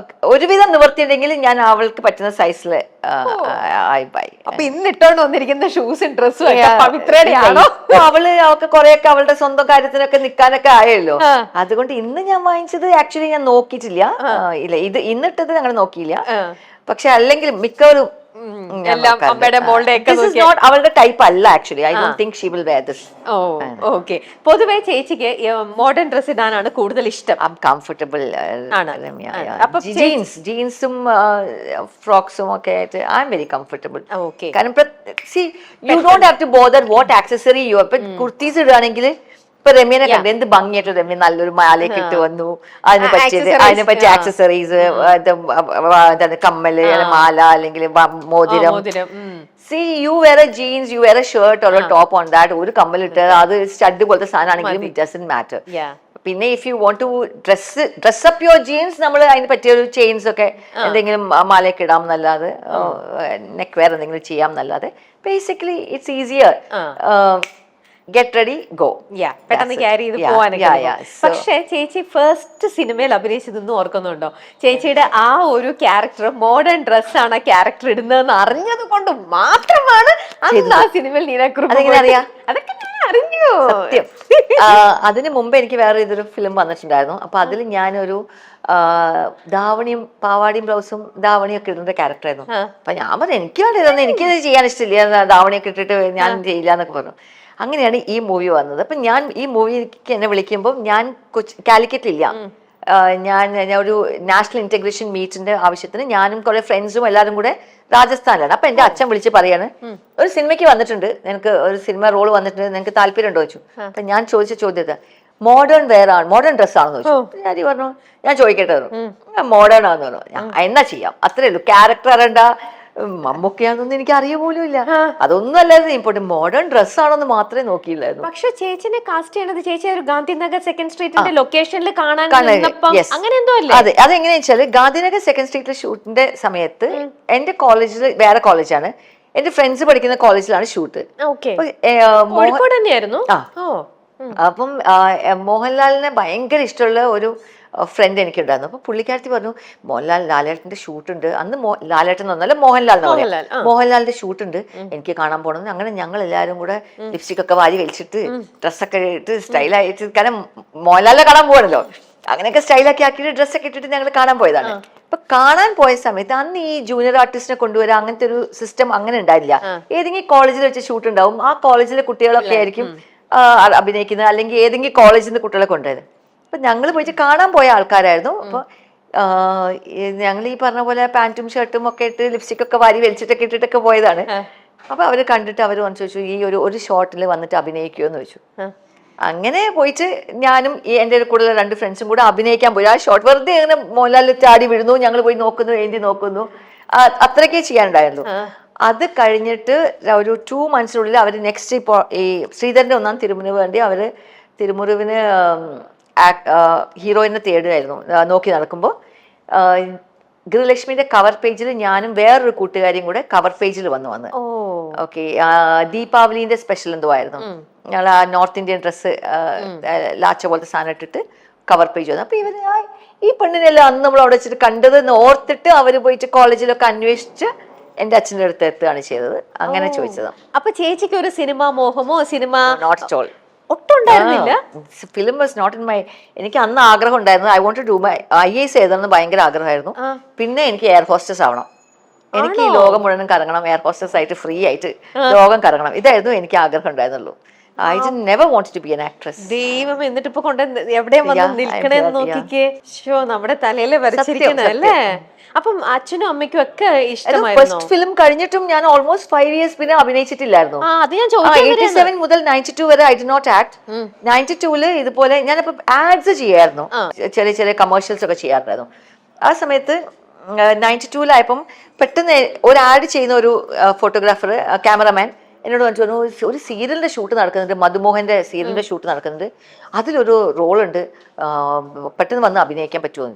ഒരുവിധം നിവർത്തിയുണ്ടെങ്കിൽ ഞാൻ അവൾക്ക് പറ്റുന്ന സൈസില് അപ്പൊ ഇന്ന് ഇട്ടോണ്ട് വന്നിരിക്കുന്ന ഷൂസും ഡ്രസ്സും അവൾക്ക് കുറെയൊക്കെ അവളുടെ സ്വന്തം കാര്യത്തിനൊക്കെ നിൽക്കാനൊക്കെ ആയല്ലോ. അതുകൊണ്ട് ഇന്ന് ഞാൻ വാങ്ങിച്ചത് ആക്ച്വലി ഞാൻ നോക്കിയിട്ടില്ല. ഇല്ല, ഇത് ഇന്നിട്ടത് ഞങ്ങൾ നോക്കിയില്ല. പക്ഷെ അല്ലെങ്കിൽ മിക്കവരും അവളുടെ ടൈപ്പ് അല്ല actually. I don't think she will wear this. Okay. പൊതുവേ ചേച്ചിക്ക് മോഡേൺ ഡ്രസ് ഇടാനാണ് കൂടുതൽ ഇഷ്ടം. കംഫർട്ടബിൾ ജീൻസും ഫ്രോക്സും ഒക്കെ ആയിട്ട് ഐ എം വെരി കംഫർട്ടബിൾ. കാരണം you don't have to bother what accessory you. ഇപ്പൊ കുർത്തീസ് ഇടുകയാണെങ്കിൽ ഇപ്പൊ രമ്യനെ കണ്ടു എന്ത് ഭംഗിയായിട്ട് രമ്യ നല്ലൊരു മാലയൊക്കെ ഇട്ട് വന്നു. അതിനെ പറ്റിയ ആക്സസറീസ്, കമ്മല്, മാല, അല്ലെങ്കിൽ മോതിരം. See, you wear a jeans, you wear a shirt or a top on that. ഒരു കമ്മലിട്ട് അത് സ്റ്റഡ് പോലത്തെ സാധനമാണെങ്കിലും it doesn't matter. പിന്നെ if you want to dress up your jeans, നമ്മൾ അതിന് പറ്റിയ ഒരു ചെയിൻസ് ഒക്കെ എന്തെങ്കിലും മാലയൊക്കെ ഇടാം എന്നല്ലാതെ, നെക്ക് വെയർ എന്തെങ്കിലും ചെയ്യാം എന്നല്ലാതെ, basically it's easier. Get ready, go. പെട്ടെന്ന് ക്യാരി ചെയ്ത് പോവാനൊക്കെ. പക്ഷെ ചേച്ചി ഫസ്റ്റ് സിനിമയിൽ അഭിനയിച്ചതൊന്നും ഓർക്കുന്നുണ്ടോ? ചേച്ചിയുടെ ആ ഒരു ക്യാരക്ടർ മോഡേൺ ഡ്രസ്സാണ് ക്യാരക്ടർ ഇടുന്നതെന്ന് അറിഞ്ഞത് കൊണ്ട് മാത്രമാണ് അന്ന് ആ സിനിമയിൽ നീനാക്കുറുപ്പ് അറിയാം. അതൊക്കെ അറിഞ്ഞു. സത്യം. അതിന് മുമ്പ് എനിക്ക് വേറെ ഇതൊരു ഫിലിം വന്നിട്ടുണ്ടായിരുന്നു. അപ്പൊ അതിൽ ഞാനൊരു ധാവണിയും പാവാടിയും ബ്ലൗസും ധാവണിയും ഒക്കെ ഇടുന്ന ക്യാരക്ടറായിരുന്നു. അപ്പൊ ഞാൻ പറഞ്ഞു എനിക്ക് വേണ്ട ഇതൊന്നും, എനിക്കത് ചെയ്യാൻ ഇഷ്ടമില്ല, ധാവണിയൊക്കെ ഇട്ടിട്ട് ഞാൻ ചെയ്യില്ല എന്നൊക്കെ പറഞ്ഞു. അങ്ങനെയാണ് ഈ മൂവി വന്നത്. അപ്പൊ ഞാൻ ഈ മൂവിക്ക് എന്നെ വിളിക്കുമ്പോൾ ഞാൻ കാലിക്കറ്റിലില്ല, ഞാൻ ഒരു നാഷണൽ ഇന്റഗ്രേഷൻ മീറ്റിന്റെ ആവശ്യത്തിന് ഞാനും കുറെ ഫ്രണ്ട്സും എല്ലാവരും കൂടെ രാജസ്ഥാനിലാണ്. അപ്പൊ എന്റെ അച്ഛൻ വിളിച്ച് പറയാണ്, ഒരു സിനിമയ്ക്ക് വന്നിട്ടുണ്ട്, നിനക്ക് ഒരു സിനിമ റോൾ വന്നിട്ടുണ്ട്, നിനക്ക് താല്പര്യം ഉണ്ടോ ചോദിച്ചു. അപ്പൊ ഞാൻ ചോദിച്ച ചോദ്യത്തെ മോഡേൺ വെയർ ആണ്, മോഡേൺ ഡ്രസ് ആണെന്ന് ചോദിച്ചു. ഞാൻ പറഞ്ഞു ഞാൻ ചോദിക്കട്ടെ, മോഡേൺ ആണെന്ന് പറഞ്ഞു. എന്നാ ചെയ്യാം, അത്രേ ഉള്ളൂ. ക്യാരക്ടർ അറിയണ്ട, മമ്മൂക്കയാണെന്നൊന്നും എനിക്ക് അറിയ പോലും ഇല്ല, അതൊന്നും അല്ലായിരുന്നു ഇമ്പോർട്ടന്റ്. മോഡേൺ ഡ്രസ് ആണെന്ന് മാത്രമേ നോക്കിയില്ലായിരുന്നു. പക്ഷെ ചേച്ചിനെ കാസ്റ്റ് ചെയ്യണത് ചേച്ചി ഒരു ഗാന്ധിനഗർ സെക്കൻഡ് സ്ട്രീറ്റിന്റെ ലൊക്കേഷനിൽ കാണാൻ അങ്ങനെ എന്തോ അല്ലേ? അതെ, അതെങ്ങനെയാ വെച്ചാല് ഗാന്ധിനഗർ സെക്കൻഡ് സ്ട്രീറ്റിലെ ഷൂട്ടിന്റെ സമയത്ത് എന്റെ കോളേജിൽ, വേറെ കോളേജാണ്, എന്റെ ഫ്രണ്ട്സ് പഠിക്കുന്ന കോളേജിലാണ് ഷൂട്ട്. അപ്പം മോഹൻലാലിനെ ഭയങ്കര ഇഷ്ടമുള്ള ഒരു ഫ്രണ്ട് എനിക്കുണ്ടായിരുന്നു. അപ്പൊ പുള്ളിക്കാരത്തി പറഞ്ഞു, ലാലേട്ടന്റെ ഷൂട്ടുണ്ട്. അന്ന് ലാലേട്ടൻ എന്നല്ല, മോഹൻലാലിന്റെ ഷൂട്ടുണ്ട്, എനിക്ക് കാണാൻ പോകണം. അങ്ങനെ ഞങ്ങൾ എല്ലാവരും കൂടെ ലിപ്സ്റ്റിക് ഒക്കെ വാരി വലിച്ചിട്ട് ഡ്രസ്സൊക്കെ ഇട്ട് സ്റ്റൈലായിട്ട്, കാരണം മോഹൻലാലിനെ കാണാൻ പോകണല്ലോ, അങ്ങനെയൊക്കെ സ്റ്റൈലൊക്കെ ആക്കിയിട്ട് ഡ്രസ്സൊക്കെ ഇട്ടിട്ട് ഞങ്ങൾ കാണാൻ പോയതാണ്. അപ്പൊ കാണാൻ പോയ സമയത്ത് അന്ന് ഈ ജൂനിയർ ആർട്ടിസ്റ്റിനെ കൊണ്ടുവരാൻ അങ്ങനത്തെ ഒരു സിസ്റ്റം അങ്ങനെ ഉണ്ടായില്ല. ഏതെങ്കിലും കോളേജിൽ വെച്ച് ഷൂട്ട് ഉണ്ടാവും, ആ കോളേജിലെ കുട്ടികളൊക്കെ ആയിരിക്കും അഭിനയിക്കുന്നത്, അല്ലെങ്കിൽ ഏതെങ്കിലും കോളേജിൽ നിന്ന് കുട്ടികളെ കൊണ്ടുവരുന്നത്. അപ്പൊ ഞങ്ങൾ പോയിട്ട് കാണാൻ പോയ ആൾക്കാരായിരുന്നു. അപ്പൊ ഞങ്ങൾ ഈ പറഞ്ഞ പോലെ പാന്റും ഷർട്ടും ഒക്കെ ഇട്ട് ലിപ്സ്റ്റിക് ഒക്കെ വാരി വലിച്ചിട്ടൊക്കെ ഇട്ടിട്ടൊക്കെ പോയതാണ്. അപ്പൊ അവര് കണ്ടിട്ട് അവര് വന്ന് ചോദിച്ചു, ഈ ഒരു ഷോട്ടിൽ വന്നിട്ട് അഭിനയിക്കുമോ എന്ന് ചോദിച്ചു. അങ്ങനെ പോയിട്ട് ഞാനും എൻ്റെ കൂടെ 2 ഫ്രണ്ട്സും കൂടെ അഭിനയിക്കാൻ പോയി. ആ ഷോട്ട് വെറുതെ അങ്ങനെ മോഹൻലാൽ ചാടി വീഴുന്നു, ഞങ്ങൾ പോയി നോക്കുന്നു, എഴുതി നോക്കുന്നു, അത്രയൊക്കെ ചെയ്യാനുണ്ടായിരുന്നു. അത് കഴിഞ്ഞിട്ട് ഒരു 2 months അവർ നെക്സ്റ്റ് ഇപ്പോൾ ഈ ശ്രീധരന്റെ 1ാം തിരുമുറിന് വേണ്ടി അവര് തിരുമുറിവിന് ഹീറോയിനെ തേടുമായിരുന്നു. നോക്കി നടക്കുമ്പോൾ ഗൃഹലക്ഷ്മിന്റെ കവർ പേജിൽ ഞാനും വേറൊരു കൂട്ടുകാരിയും കൂടെ കവർ പേജിൽ വന്ന് ഓക്കെ, ദീപാവലിന്റെ സ്പെഷ്യൽ എന്തോ ആയിരുന്നു. ഞങ്ങൾ ആ നോർത്ത് ഇന്ത്യൻ ഡ്രസ്സ് ലാച്ച പോലത്തെ സാധനം ഇട്ടിട്ട് കവർ പേജ് വന്നു. അപ്പൊ ഇവര് ഈ പെണ്ണിനെല്ലാം അന്ന് നമ്മൾ അവിടെ വെച്ചിട്ട് കണ്ടതെന്ന് ഓർത്തിട്ട് അവര് പോയിട്ട് കോളേജിലൊക്കെ അന്വേഷിച്ച് എന്റെ അച്ഛൻ്റെ അടുത്ത് എത്തുകയാണ് ചെയ്തത്. അങ്ങനെ ചോദിച്ചത്. അപ്പൊ ചേച്ചിക്ക് ഒരു സിനിമ മോഹമോ സിനിമ നോട്ട് അറ്റ് ഓൾ ഒട്ടുണ്ടായിരുന്നില്ല? Film was not in my, എനിക്ക് അന്ന് ആഗ്രഹം ഉണ്ടായിരുന്നു, I want to do my IAS എഴുതണമെന്ന് ഭയങ്കര ആഗ്രഹമായിരുന്നു. പിന്നെ എനിക്ക് എയർ ഹോസ്റ്റസ് ആവണം, എനിക്ക് ഈ ലോകം മുഴുവൻ കറങ്ങണം, എയർ ഹോസ്റ്റസ് ആയിട്ട് ഫ്രീ ആയിട്ട് ലോകം കറങ്ങണം, ഇതായിരുന്നു എനിക്ക് ആഗ്രഹം ഉണ്ടായിരുന്നുള്ളൂ. I didn't never wanted to be an actress. ദൈവം എന്നിട്ട് ഇപ്പൊ കൊണ്ട് എവിടെയും വന്ന് Yeah, നിൽക്കണേന്ന് yeah. നോക്കിക്കേ. ഷോ നമ്മുടെ തലയില് വരച്ചിരിക്കുന്നത് അല്ലേ? അപ്പം അച്ഛനും അമ്മയ്ക്കും ഒക്കെ ഇഷ്ടമായിരുന്നു. ഫസ്റ്റ് ഫിലിം കഴിഞ്ഞിട്ടും ഞാൻ ഓൾമോസ്റ്റ് 5 years പിന്നെ അഭിനയിച്ചിട്ടില്ലായിരുന്നു. അത് ഞാൻ ചോദിക്കാൻ 87 മുതൽ 92 വരെ ഐ ഡി നോട്ട് ആക്ട്. 92 ഇതുപോലെ ഞാനിപ്പോ ആഡ്സ് ചെയ്യായിരുന്നു, ചെറിയ ചെറിയ കമേഴ്ഷ്യൽസ് ഒക്കെ ചെയ്യാറുണ്ടായിരുന്നു. ആ സമയത്ത് 92 പെട്ടെന്ന് ഒരു ആഡ് ചെയ്യുന്ന ഒരു ഫോട്ടോഗ്രാഫർ ക്യാമറമാൻ എന്നോട് പറഞ്ഞു, ഒരു സീരിയലിന്റെ ഷൂട്ട് നടക്കുന്നുണ്ട്, മധുമോഹന്റെ സീരിയലിന്റെ ഷൂട്ട് നടക്കുന്നുണ്ട്, അതിലൊരു റോളുണ്ട്, പെട്ടെന്ന് വന്ന് അഭിനയിക്കാൻ പറ്റുമോ?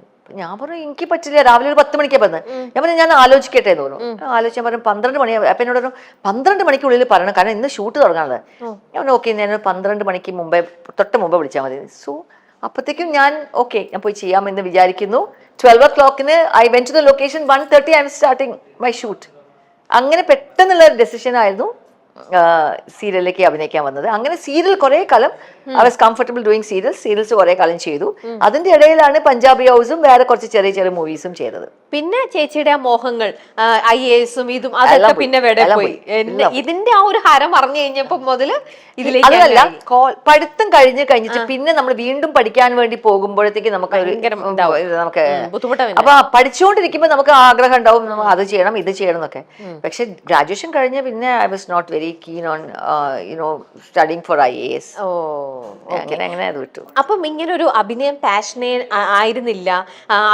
ഞാൻ പറഞ്ഞു എനിക്ക് പറ്റില്ല, രാവിലെ ഒരു 10 മണിക്കാണ് പറഞ്ഞത്. ഞാൻ പറഞ്ഞു ഞാൻ ആലോചിക്കട്ടെ എന്ന് പറഞ്ഞു. ആലോചിക്കാൻ പറഞ്ഞു 12 മണി. അപ്പൊ എന്നോട് പറഞ്ഞു 12 മണിക്കുള്ളിൽ പറയണം, കാരണം ഇന്ന് ഷൂട്ട് തുടങ്ങാനുള്ളത്. ഞാൻ പറഞ്ഞു ഓക്കെ, ഞാൻ 12 മണിക്ക് മുമ്പേ തൊട്ട് മുമ്പേ വിളിച്ചാൽ മതി. സോ അപ്പത്തേക്കും ഞാൻ ഓക്കെ, ഞാൻ പോയി ചെയ്യാമെന്ന് വിചാരിക്കുന്നു. 12 o'clock I went to the location. 1:30 I am starting my shoot. അങ്ങനെ പെട്ടെന്നുള്ള ഒരു ഡെസിഷൻ ആയിരുന്നു സീരിയലിലേക്ക് അഭിനയിക്കാൻ വന്നത്. അങ്ങനെ സീരിയൽ കുറെ കാലം I was comfortable doing serials കുറെ കാലം ചെയ്തു. അതിന്റെ ഇടയിലാണ് പഞ്ചാബി ഹൗസും വേറെ കുറച്ച് ചെറിയ ചെറിയ മൂവീസും ചെയ്തത്. പിന്നെ ചേച്ചിയുടെ ആ മോഹങ്ങൾ IAS ഇതും അതൊക്കെ പിന്നെ വേറെ പോയി. ഇതിന്റെ ആ ഒരു ഹരം അറിഞ്ഞു കഴിഞ്ഞപ്പോ മുതല് ഇതിലേക്ക് അതല്ല, പഠിത്തം കഴിഞ്ഞിട്ട് പിന്നെ നമ്മൾ വീണ്ടും പഠിക്കാൻ വേണ്ടി പോകുമ്പോഴത്തേക്ക് നമുക്ക് ബുദ്ധിമുട്ടാണ്. അപ്പൊ പഠിച്ചുകൊണ്ടിരിക്കുമ്പോ നമുക്ക് ആഗ്രഹം ഉണ്ടാവും, അത് ചെയ്യണം ഇത് ചെയ്യണം എന്നൊക്കെ. പക്ഷെ ഗ്രാജുവേഷൻ കഴിഞ്ഞ പിന്നെ I was not very keen on studying for IAS. അങ്ങനെ അത് വിട്ടു. അപ്പം ഇങ്ങനെ ഒരു അഭിനയം പാഷനേ ആയിരുന്നില്ല,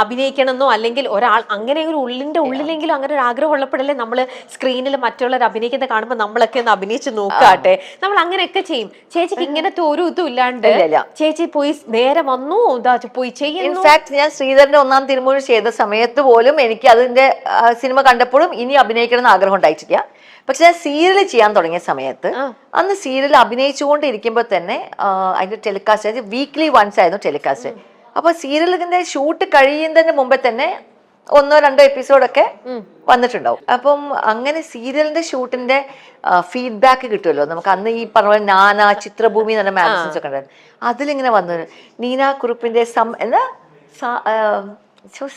അഭിനയിക്കണമെന്നോ അല്ലെങ്കിൽ ഒരാൾ അങ്ങനെ ഒരു ഉള്ളിലെങ്കിലും അങ്ങനെ ഒരു ആഗ്രഹം ഉള്ളപ്പോഴല്ലേ നമ്മള് സ്ക്രീനിൽ മറ്റുള്ളവർ അഭിനയിക്കുന്നത് കാണുമ്പോൾ നമ്മളൊക്കെ ഒന്ന് അഭിനയിച്ച് നോക്കാട്ടെ, നമ്മൾ അങ്ങനെയൊക്കെ ചെയ്യും. ചേച്ചിക്ക് ഇങ്ങനത്തെ ഒരു ഇതും ഇല്ലാണ്ട് ചേച്ചി പോയി നേരെ വന്നു പോയി ചെയ്യുന്നു. ഇൻഫാക്ട് ഞാൻ ശ്രീധരന്റെ 1-ാം തിരുമുഴ് ചെയ്ത സമയത്ത് പോലും എനിക്ക് അതിന്റെ സിനിമ കണ്ടപ്പോഴും ഇനി അഭിനയിക്കണം എന്ന് ആഗ്രഹം ഉണ്ടായിട്ടില്ല. പക്ഷെ ഞാൻ സീരിയൽ ചെയ്യാൻ തുടങ്ങിയ സമയത്ത് അന്ന് സീരിയൽ അഭിനയിച്ചുകൊണ്ടിരിക്കുമ്പോൾ തന്നെ അതിന്റെ ടെലികാസ്റ്റ് വീക്ക്ലി വൺസ് ആയിരുന്നു ടെലികാസ്റ്റ്. അപ്പൊ സീരിയലിന്റെ ഷൂട്ട് കഴിയുന്നതിന് മുമ്പേ തന്നെ 1-2 എപ്പിസോഡൊക്കെ വന്നിട്ടുണ്ടാവും. അപ്പം അങ്ങനെ സീരിയലിന്റെ ഷൂട്ടിന്റെ ഫീഡ്ബാക്ക് കിട്ടുമല്ലോ നമുക്ക്. അന്ന് ഈ പറഞ്ഞ നാന, ചിത്രഭൂമി എന്ന് പറഞ്ഞ മാഗസിൻസ് ഒക്കെ ഉണ്ടായിരുന്നു. അതിലിങ്ങനെ വന്നു നീന കുറുപ്പിന്റെ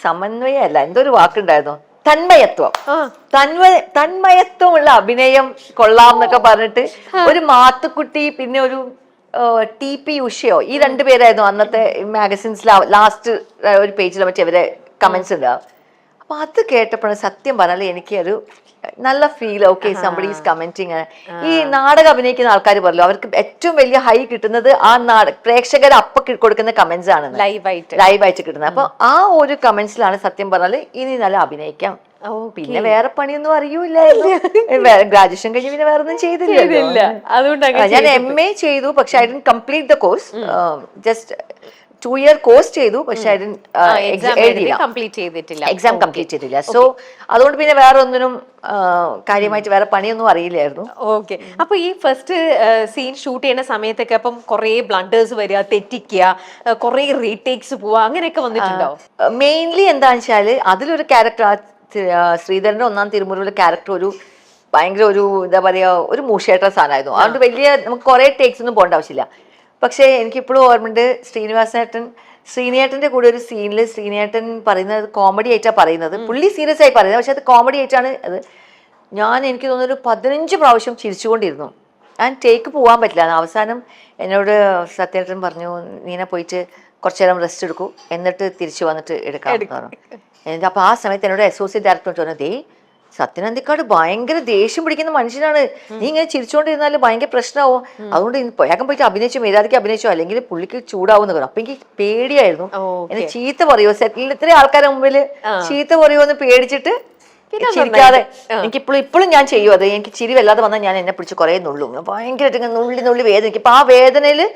സമന്വയമല്ല, എന്തോ ഒരു വാക്കുണ്ടായിരുന്നു, തന്മയത്വമുള്ള അഭിനയം കൊള്ളാം എന്നൊക്കെ പറഞ്ഞിട്ട് ഒരു മാത്തുക്കുട്ടി പിന്നെ ഒരു TP ഉഷയോ, ഈ 2 പേരായിരുന്നു അന്നത്തെ മാഗസിൻസിൽ ലാസ്റ്റ് ഒരു പേജിൽ മറ്റേ ഇവരെ കമന്റ്സ് ഉണ്ടാവും. അപ്പൊ അത് കേട്ടപ്പോഴാണ് സത്യം പറഞ്ഞാൽ എനിക്ക് ഒരു നല്ല feel. Okay, somebody is commenting. ഈ നാടകം അഭിനയിക്കുന്ന ആൾക്കാർ പറയല്ലോ, അവർക്ക് ഏറ്റവും വലിയ ഹൈ കിട്ടുന്നത് ആ പ്രേക്ഷകർ അപ്പൊ കൊടുക്കുന്ന കമന്റ്സ് ആണ്, ലൈവായിട്ട് കിട്ടുന്നത്. അപ്പൊ ആ ഒരു കമന്റ്സിലാണ് സത്യം പറഞ്ഞാൽ ഇനി നല്ല അഭിനയിക്കാം. പിന്നെ വേറെ പണിയൊന്നും അറിയൂല്ലായിരുന്നു. ഗ്രാജുവേഷൻ കഴിഞ്ഞ് പിന്നെ വേറെ ഒന്നും ചെയ്തില്ല. ഞാൻ MA ചെയ്തു, പക്ഷെ I didn't complete the course. Just 2-year course ചെയ്തു, പക്ഷെ എക്സാം കംപ്ലീറ്റ് ചെയ്തില്ല. സോ അതുകൊണ്ട് പിന്നെ വേറെ ഒന്നിനും കാര്യമായിട്ട് വേറെ പണിയൊന്നും അറിയില്ലായിരുന്നു. ഓക്കെ. അപ്പൊ ഈ ഫസ്റ്റ് സീൻ ഷൂട്ട് ചെയ്യുന്ന സമയത്തൊക്കെ അപ്പം കുറെ ബ്ലണ്ടേഴ്സ് വരിക, തെറ്റിക്കുക, കുറെ റീടേക്സ് പോവുക, അങ്ങനെയൊക്കെ വന്നിട്ടുണ്ടോ? മെയിൻലി എന്താണെന്ന് വെച്ചാല് അതിലൊരു ക്യാരക്ടർ, ശ്രീധരന്റെ 1-ാം തിരുമുറിയിലെ ക്യാരക്ടർ ഒരു ഭയങ്കര ഒരു എന്താ പറയാ ഒരു മൂഷേട്ട സാധനമായിരുന്നു. അതുകൊണ്ട് വലിയ നമുക്ക് കുറെ ടേക്സ് ഒന്നും പോകേണ്ട ആവശ്യമില്ല. പക്ഷെ എനിക്കിപ്പോഴും ഓർമ്മയുണ്ട്, ശ്രീനിയേട്ടന്റെ കൂടെ ഒരു സീനിൽ ശ്രീനിയേട്ടൻ പറയുന്നത് കോമഡി ആയിട്ടാണ് പറയുന്നത്. പുള്ളി സീരിയസ് ആയി പറയുന്നത്, പക്ഷെ അത് കോമഡി ആയിട്ടാണ് അത്. എനിക്ക് തോന്നുന്നു 15 പ്രാവശ്യം ചിരിച്ചുകൊണ്ടിരുന്നു. ഞാൻ ടേക്ക് പോകാൻ പറ്റില്ല. അവസാനം എന്നോട് സത്യേട്ടൻ പറഞ്ഞു, നീന പോയിട്ട് കുറച്ചു നേരം റെസ്റ്റ് എടുക്കൂ, എന്നിട്ട് തിരിച്ചു വന്നിട്ട് എടുക്കാം പറഞ്ഞു. അപ്പൊ ആ സമയത്ത് എന്നോട് അസോസിയേറ്റ് ഡയറക്ടർ പറഞ്ഞു, സത്യനന്ദിക്കാട് ഭയങ്കര ദേഷ്യം പിടിക്കുന്ന മനുഷ്യനാണ്, നീ ഇങ്ങനെ ചിരിച്ചുകൊണ്ടിരുന്നാല് ഭയങ്കര പ്രശ്നമാവും, അതുകൊണ്ട് വേഗം പോയിട്ട് അഭിനയിച്ചു, മര്യാദയ്ക്ക് അഭിനയിച്ചോ, അല്ലെങ്കിൽ പുള്ളിക്ക് ചൂടാവുന്ന പറഞ്ഞു. അപ്പൊ എനിക്ക് പേടിയായിരുന്നു, എന്നെ ചീത്ത പറയുമോ, സെറ്റിൽ ഇത്രയും ആൾക്കാരുടെ മുമ്പില് ചീത്ത പറയുമോ എന്ന് പേടിച്ചിട്ട് ചിരിക്കാതെ. ഇപ്പോഴും ഞാൻ ചെയ്യും അത്. എനിക്ക് ചിരി വല്ലാതെ വന്നാൽ ഞാൻ എന്നെ പിടിച്ച് കുറെ നുള്ളും, ഭയങ്കരമായിട്ട് നുള്ളി വേദനിക്കും. അപ്പൊ ആ വേദനയില്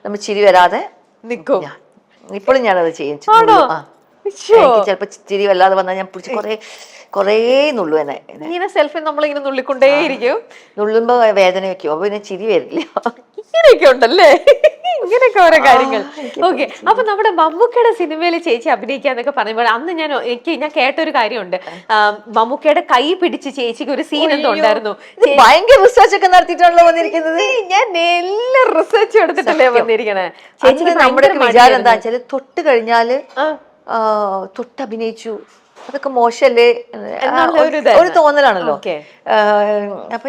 നമ്മൾ ചിരി വരാതെ നിൽക്കും. ഇപ്പോഴും ഞാനത് ചെയ്യും. എനിക്ക് ചിലപ്പോ ചിരി വല്ലാതെ വന്നാൽ ഞാൻ പിടിച്ച് കൊറേ നുള്ളു എന്നെ. ഇങ്ങനെ സെൽഫി നമ്മളിങ്ങനെ നുള്ളിക്കൊണ്ടേയിരിക്കും. നുള്ളുമ്പോ വേദന വെക്കും, അപ്പൊ പിന്നെ ചിരി വരില്ല. ഇങ്ങനെയൊക്കെ ഉണ്ടല്ലേ, ഇങ്ങനെയൊക്കെ ഓരോ കാര്യങ്ങൾ. ഓക്കെ. അപ്പൊ നമ്മുടെ മമ്മൂക്കയുടെ സിനിമയിൽ ചേച്ചി അഭിനയിക്കാന്നൊക്കെ പറയുമ്പോൾ അന്ന് ഞാൻ കേട്ടൊരു കാര്യമുണ്ട്, മമ്മൂക്കയുടെ കൈ പിടിച്ച് ചേച്ചിക്ക് ഒരു സീൻ എന്തോ ഉണ്ടായിരുന്നു. ഭയങ്കര റിസർച്ച് ഒക്കെ നടത്തിയിട്ടാണല്ലോ വന്നിരിക്കുന്നത്. ഞാൻ എല്ലാ റിസർച്ച് എടുത്തിട്ടല്ലേ വന്നിരിക്കണേ. ചേച്ചിക്ക് നമ്മുടെ വിചാരം എന്താ വെച്ചാല് തൊട്ട് കഴിഞ്ഞാല് തൊട്ട് അഭിനയിച്ചു, അതൊക്കെ മോശമല്ലേ ഒരു തോന്നലാണല്ലോ. അപ്പൊ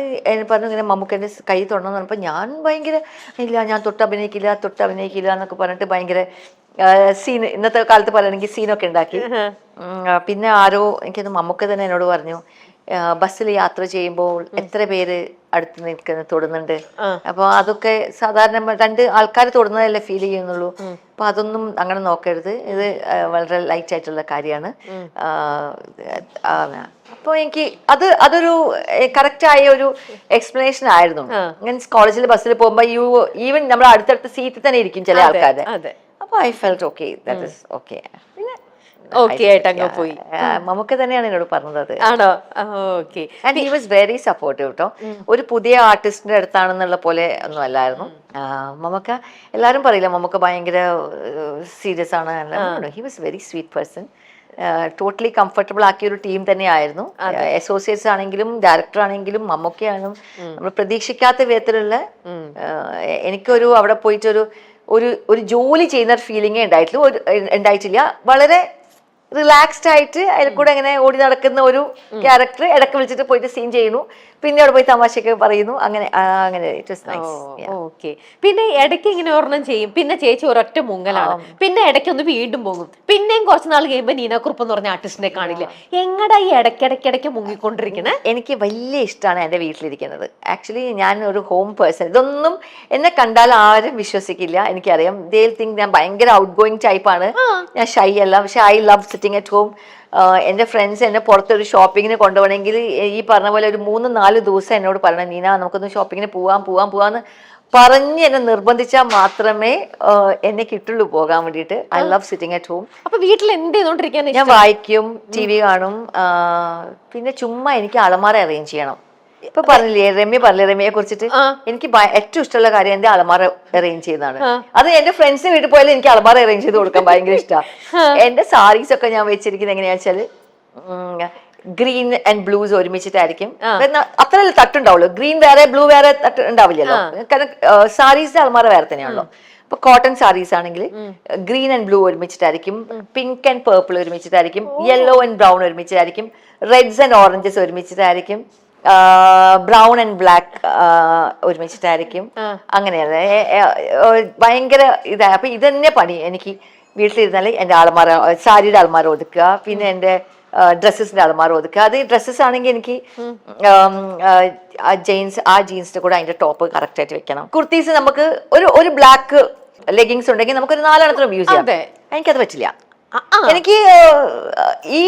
പറഞ്ഞു ഇങ്ങനെ മമ്മൂക്കന്റെ കൈ തൊടണമെന്ന് പറഞ്ഞപ്പോ ഞാൻ ഭയങ്കര ഇല്ല, ഞാൻ തൊട്ട് അഭിനയിക്കില്ല എന്നൊക്കെ പറഞ്ഞിട്ട് ഭയങ്കര സീൻ, ഇന്നത്തെ കാലത്ത് പറയുകയാണെങ്കിൽ സീനൊക്കെ ഉണ്ടാക്കി. പിന്നെ ആരോ എനിക്കത് മമ്മൂക്ക തന്നെ എന്നോട് പറഞ്ഞു, ബസ്സിൽ യാത്ര ചെയ്യുമ്പോൾ എത്ര പേര് അടുത്ത് നിൽക്കുന്ന തൊടുന്നുണ്ട്. അപ്പൊ അതൊക്കെ സാധാരണ രണ്ട് ആൾക്കാർ തൊടുന്നതല്ലേ ഫീൽ ചെയ്യുന്നുള്ളൂ. അപ്പൊ അതൊന്നും അങ്ങനെ നോക്കരുത്, ഇത് വളരെ ലൈറ്റ് ആയിട്ടുള്ള കാര്യമാണ്. അപ്പൊ എനിക്ക് അതൊരു കറക്റ്റ് ആയ ഒരു എക്സ്പ്ലനേഷൻ ആയിരുന്നു. മീൻസ് കോളേജിൽ ബസ്സിൽ പോകുമ്പോ ഈവൻ നമ്മൾ അടുത്തടുത്ത സീറ്റിൽ തന്നെ ഇരിക്കും ചില ആൾക്കാര്. അപ്പൊ I felt okay, that is okay. Okay ആയിട്ട് അങ്ങ് പോയി. മമ്മൂക്ക തന്നെയാണ് എന്നോട് പറഞ്ഞത്. ആണോ? Okay. And he was very supportive കേട്ടോ. ഒരു പുതിയ ആർട്ടിസ്റ്റിന്റെ അടുത്താണെന്നുള്ള പോലെ ഒന്നും അല്ലായിരുന്നു മമ്മൂക്ക. എല്ലാരും പറയില്ല മമ്മൂക്ക ഭയങ്കര സീരിയസ് ആണ്. He was very sweet person. Totally comfortable ആക്കിയ ഒരു ടീം തന്നെയായിരുന്നു. അസോസിയേറ്റ്സ് ആണെങ്കിലും ഡയറക്ടർ ആണെങ്കിലും മമ്മൂക്കയാണെങ്കിലും നമ്മൾ പ്രതീക്ഷിക്കാത്ത വിധത്തിലുള്ള, എനിക്കൊരു അവിടെ പോയിട്ടൊരു ഒരു ജോലി ചെയ്യുന്ന ഫീലിംഗേ ഉണ്ടായിട്ടില്ല. വളരെ റിലാക്സ്ഡ് ആയിട്ട് അതിൽ കൂടെ അങ്ങനെ ഓടി നടക്കുന്ന ഒരു ക്യാരക്ടർ ഇടയ്ക്ക് വിളിച്ചിട്ട് പോയിട്ട് സീൻ ചെയ്യുന്നു, പിന്നെ അവിടെ പോയി തമാശയൊക്കെ പറയുന്നു, അങ്ങനെ ഇറ്റ് വാസ് നൈസ്. ഓക്കെ. പിന്നെ ഇടയ്ക്ക് ഇങ്ങനെ ഒരെണ്ണം ചെയ്യും, പിന്നെ ചേച്ചി ഒരൊറ്റ മുങ്ങലാണ്, പിന്നെ ഇടയ്ക്ക് ഒന്ന് വീണ്ടും പോകും, പിന്നെയും കുറച്ച് നാൾ കഴിയുമ്പോൾ നീനാക്കുറുപ്പ് എന്ന് പറഞ്ഞ ആർട്ടിസ്റ്റിനെ കാണില്ല. എങ്ങടാ ഈ ഇടയ്ക്കിടയ്ക്ക് മുങ്ങിക്കൊണ്ടിരിക്കണേ? എനിക്ക് വലിയ ഇഷ്ടമാണ് എൻ്റെ വീട്ടിലിരിക്കുന്നത്. ആക്ച്വലി ഞാൻ ഒരു ഹോം പേഴ്സൺ. ഇതൊന്നും എന്നെ കണ്ടാൽ ആരും വിശ്വസിക്കില്ല, എനിക്കറിയാം. ദേ തിങ്ക് ഞാൻ ഭയങ്കര ഔട്ട് ഗോയിങ് ടൈപ്പാണ്, ഞാൻ ഷൈ അല്ല. പക്ഷെ I love sitting at home. എൻ്റെ ഫ്രണ്ട്സ് എന്നെ പുറത്തൊരു ഷോപ്പിങ്ങിന് കൊണ്ടുപോകണമെങ്കിൽ ഈ പറഞ്ഞ പോലെ ഒരു 3-4 ദിവസം എന്നോട് പറയണം, നീന നമുക്കൊന്ന് ഷോപ്പിങ്ങിന് പോവാന്ന് പറഞ്ഞ് എന്നെ നിർബന്ധിച്ചാൽ മാത്രമേ എന്നെ കിട്ടുള്ളൂ പോകാൻ വേണ്ടിയിട്ട്. I love sitting at home. അപ്പൊ വീട്ടിൽ എന്ത് ചെയ്തോണ്ടിരിക്കാൻ? ഞാൻ വായിക്കും, TV കാണും, പിന്നെ ചുമ്മാ എനിക്ക് അലമാര അറേഞ്ച് ചെയ്യണം. ഇപ്പൊ പറഞ്ഞില്ലേ രമ്യയെ കുറിച്ചിട്ട്, എനിക്ക് ഏറ്റവും ഇഷ്ടമുള്ള കാര്യം എന്റെ അലമാര അറേഞ്ച് ചെയ്യുന്നതാണ്. അത് എന്റെ ഫ്രണ്ട്സിന് വീട്ടിൽ പോയാലും എനിക്ക് അലമാര അറേഞ്ച് ചെയ്ത് കൊടുക്കാൻ ഭയങ്കര ഇഷ്ടമാണ്. എന്റെ സാരീസ് ഒക്കെ ഞാൻ വെച്ചിരിക്കുന്നത് എങ്ങനെയാ വെച്ചാല് ഗ്രീൻ ആൻഡ് ബ്ലൂസ് ഒരുമിച്ചിട്ടായിരിക്കും. അത്ര തട്ടുണ്ടാവുള്ളൂ, ഗ്രീൻ വേറെ ബ്ലൂ വേറെ തട്ട് ഉണ്ടാവില്ലല്ലോ. കാരണം സാരീസിന്റെ അലമാര വേറെ തന്നെയാണല്ലോ. ഇപ്പൊ കോട്ടൺ സാരീസ് ആണെങ്കിൽ ഗ്രീൻ ആൻഡ് ബ്ലൂ ഒരുമിച്ചിട്ടായിരിക്കും, പിങ്ക് ആൻഡ് പേർപ്പിൾ ഒരുമിച്ചിട്ടായിരിക്കും, യെല്ലോ ആൻഡ് ബ്രൗൺ ഒരുമിച്ചിട്ടായിരിക്കും, റെഡ്സ് ആൻഡ് ഓറഞ്ചസ് ഒരുമിച്ചിട്ടായിരിക്കും, ബ്രൗൺ ആൻഡ് ബ്ലാക്ക് ഒരുമിച്ചിട്ടായിരിക്കും. അങ്ങനെയാണ് ഭയങ്കര ഇതായി. അപ്പൊ ഇതന്നെ പണി എനിക്ക്. വീട്ടിലിരുന്നാല് എന്റെ അലമാര, സാരിയുടെ അലമാര ഒതുക്കുക, പിന്നെ എന്റെ ഡ്രസ്സസിന്റെ അലമാര ഒതുക്കുക. അത് ഡ്രസ്സസ് ആണെങ്കിൽ എനിക്ക് ജീൻസിന്റെ കൂടെ അതിന്റെ ടോപ്പ് കറക്റ്റ് ആയിട്ട് വെക്കണം. കുർത്തീസ് നമുക്ക് ഒരു ബ്ലാക്ക് ലെഗിങ്സ് ഉണ്ടെങ്കിൽ നമുക്കൊരു 4 എണ്ണത്തിനും യൂസ് ചെയ്യാം. എനിക്കത് പറ്റില്ല. എനിക്ക് ഈ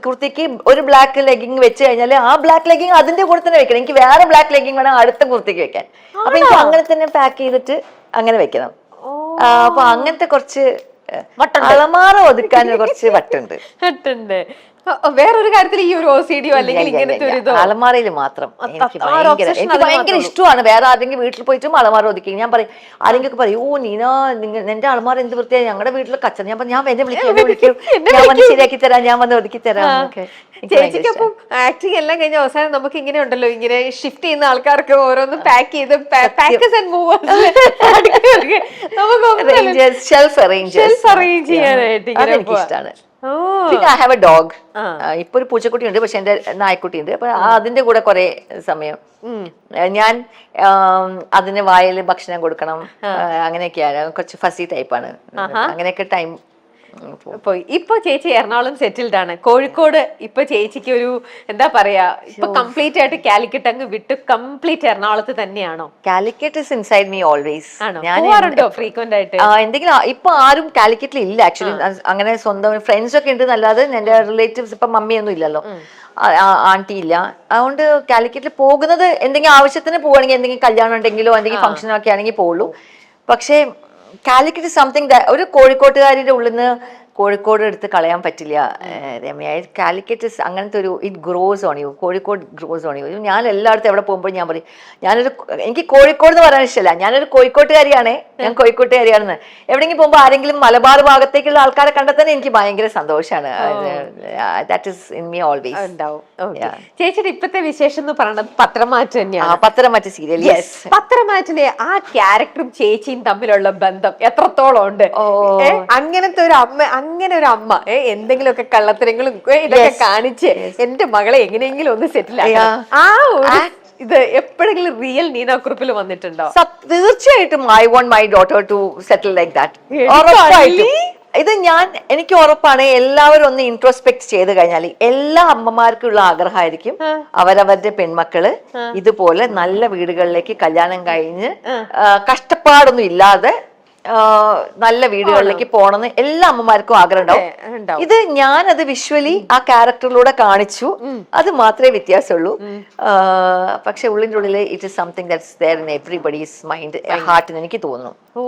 കുർത്തിക്ക് ഒരു ബ്ലാക്ക് ലെഗിങ് വെച്ച് കഴിഞ്ഞാൽ ആ ബ്ലാക്ക് ലെഗിങ് അതിന്റെ കൂടെ തന്നെ വെക്കണം. എനിക്ക് വേറെ ബ്ലാക്ക് ലെഗിങ് വേണം അടുത്ത കുർത്തിക്ക് വെക്കാൻ. അപ്പൊ എനിക്ക് അങ്ങനെ തന്നെ പാക്ക് ചെയ്തിട്ട് അങ്ങനെ വെക്കണം. അപ്പൊ അങ്ങനത്തെ കുറച്ച് അലമാര ഒതുക്കാൻ കുറച്ച് വട്ടുണ്ട്. വേറൊരു കാര്യത്തിൽ ഈ ഒരു OCD അല്ലെങ്കിൽ ഇങ്ങനത്തെ ഒരു ഇതോ? അലമാരയിൽ മാത്രം എനിക്ക് ഭയങ്കര ഇഷ്ടമാണ്. വേറെ ആരെങ്കിലും വീട്ടിൽ പോയിട്ടും അലമാര ഒതുക്കി. ഞാൻ പറയും, ആരെങ്കിലും പറയും, ഓ നീന എന്റെ അലമാര എന്ത് വൃത്തിയായി, ഞങ്ങളുടെ വീട്ടിലെ കച്ചറ. ഞാൻ ഞാൻ എന്നെ വിളിക്കും, ഞാൻ വന്ന് ശരിയാക്കി തരാം, ഞാൻ വന്ന് ഒതുക്കി തരാം. ചേച്ചിക്കൊപ്പം ആക്ടിങ് എല്ലാം കഴിഞ്ഞ അവസാനം നമുക്ക് ഇങ്ങനെ ഉണ്ടല്ലോ, ഇങ്ങനെ ഷിഫ്റ്റ് ചെയ്യുന്ന ആൾക്കാർക്ക് ഓരോന്ന് പാക്ക് ചെയ്ത് ഷെൽഫ് അറേഞ്ച് ചെയ്യാനായിട്ട് ഇഷ്ടമാണ്. പിന്നെ ഐ ഹാവ് എ ഡോഗ്. ഇപ്പൊ ഒരു പൂച്ചക്കുട്ടി ഉണ്ട്, പക്ഷെ എന്റെ നായ്ക്കുട്ടി ഉണ്ട്. അപ്പൊ അതിന്റെ കൂടെ കുറെ സമയം ഞാൻ അതിന് വായിൽ ഭക്ഷണം കൊടുക്കണം. അങ്ങനെയൊക്കെയാണ്, കുറച്ച് ഫസി ടൈപ്പാണ്. അങ്ങനെയൊക്കെ ടൈം പോയി. ഇപ്പൊ ചേച്ചി എറണാകുളം സെറ്റിൽഡ് ആണ്. കോഴിക്കോട് ഇപ്പൊ ചേച്ചിക്ക് ഒരു എന്താ പറയാ, ഇപ്പൊ കംപ്ലീറ്റ് ആയിട്ട് കാലിക്കറ്റ് അങ്ങ് വിട്ട് കംപ്ലീറ്റ് എറണാകുളത്ത് തന്നെയാണോ? Calicut is inside me always. Frequent ആയിട്ട് എന്തെങ്കിലും ഇപ്പൊ ആരും കാലിക്കറ്റിൽ ഇല്ല ആക്ച്വലി. അങ്ങനെ സ്വന്തം ഫ്രണ്ട്സ് ഒക്കെ ഉണ്ട് എന്നല്ലാതെ എന്റെ റിലേറ്റീവ്സ് ഇപ്പൊ മമ്മിയൊന്നും ഇല്ലല്ലോ, ആന്റി ഇല്ല. അതുകൊണ്ട് കാലിക്കറ്റിൽ പോകുന്നത് എന്തെങ്കിലും ആവശ്യത്തിന് പോവുകയാണെങ്കിൽ, എന്തെങ്കിലും കല്യാണം ഉണ്ടെങ്കിലോ എന്തെങ്കിലും ഫംഗ്ഷൻ ഒക്കെ ആണെങ്കിൽ പോകുള്ളൂ. പക്ഷേ കാലിക്കറ്റ് സംതിങ് ഒരു കോഴിക്കോട്ടുകാരുടെ ഉള്ളിൽ നിന്ന് കോഴിക്കോട് എടുത്ത് കളയാൻ പറ്റില്ല രമ്യ. കാലിക്കറ്റ് അങ്ങനത്തെ ഒരു it gross on you. Kozhikode gross on you. ഞാൻ എല്ലായിടത്തും എവിടെ പോകുമ്പോൾ ഞാൻ പറയും, എനിക്ക് കോഴിക്കോട് എന്ന് പറയാൻ ഇഷ്ടമല്ല, ഞാനൊരു കോഴിക്കോട്ടുകാരിയാണേ, ഞാൻ കോഴിക്കോട്ടുകാരിയാണെന്ന്. എവിടെയെങ്കിലും പോകുമ്പോൾ ആരെങ്കിലും മലബാർ ഭാഗത്തേക്കുള്ള ആൾക്കാരെ കണ്ടാൽ തന്നെ എനിക്ക് ഭയങ്കര സന്തോഷമാണ്. That is in me always. ചേച്ചിയുടെ ഇപ്പത്തെ വിശേഷം എന്ന് പറയുന്നത് പത്രമാറ്റ് തന്നെയാണ്. പത്രമാറ്റ് സീരിയൽ. പത്രമാറ്റിലെ ആ ക്യാരക്ടറും ചേച്ചിയും തമ്മിലുള്ള ബന്ധം എത്രത്തോളം ഉണ്ട്? അങ്ങനത്തെ ഒരു അമ്മ അങ്ങനെ ഒരു അമ്മ എന്തെങ്കിലുമൊക്കെ കള്ളത്തരങ്ങളും ഇതൊക്കെ കാണിച്ച് എന്റെ മകളെ എങ്ങനെയെങ്കിലും ഒന്ന് സെറ്റിൽ ആക്കാം, ആ ഒരു ഇത് എപ്പോഴെങ്കിലും റിയൽ നീന കുറുപ്പിൽ വന്നിട്ടുണ്ടോ? തീർച്ചയായിട്ടും I want my daughter to settle like that. ഇത് എനിക്ക് ഉറപ്പാണ്, എല്ലാവരും ഒന്ന് ഇൻട്രോസ്പെക്ട് ചെയ്ത് കഴിഞ്ഞാൽ എല്ലാ അമ്മമാർക്കും ഉള്ള ആഗ്രഹമായിരിക്കും അവരവരുടെ പെൺമക്കള് ഇതുപോലെ നല്ല വീടുകളിലേക്ക് കല്യാണം കഴിഞ്ഞ് കഷ്ടപ്പാടൊന്നും ഇല്ലാതെ നല്ല വീടുകളിലേക്ക് പോണെന്ന് എല്ലാ അമ്മമാർക്കും ആഗ്രഹം ഉണ്ടാവും. ഇത് ഞാനത് വിഷ്വലി ആ ക്യാരക്ടറിലൂടെ കാണിച്ചു, അത് മാത്രമേ വ്യത്യാസമുള്ളൂ. പക്ഷെ ഉള്ളിൻ്റെ ഉള്ളിൽ it is something that's there in everybody's mind, ഹാർട്ടിന് എനിക്ക് തോന്നുന്നു. ഓ,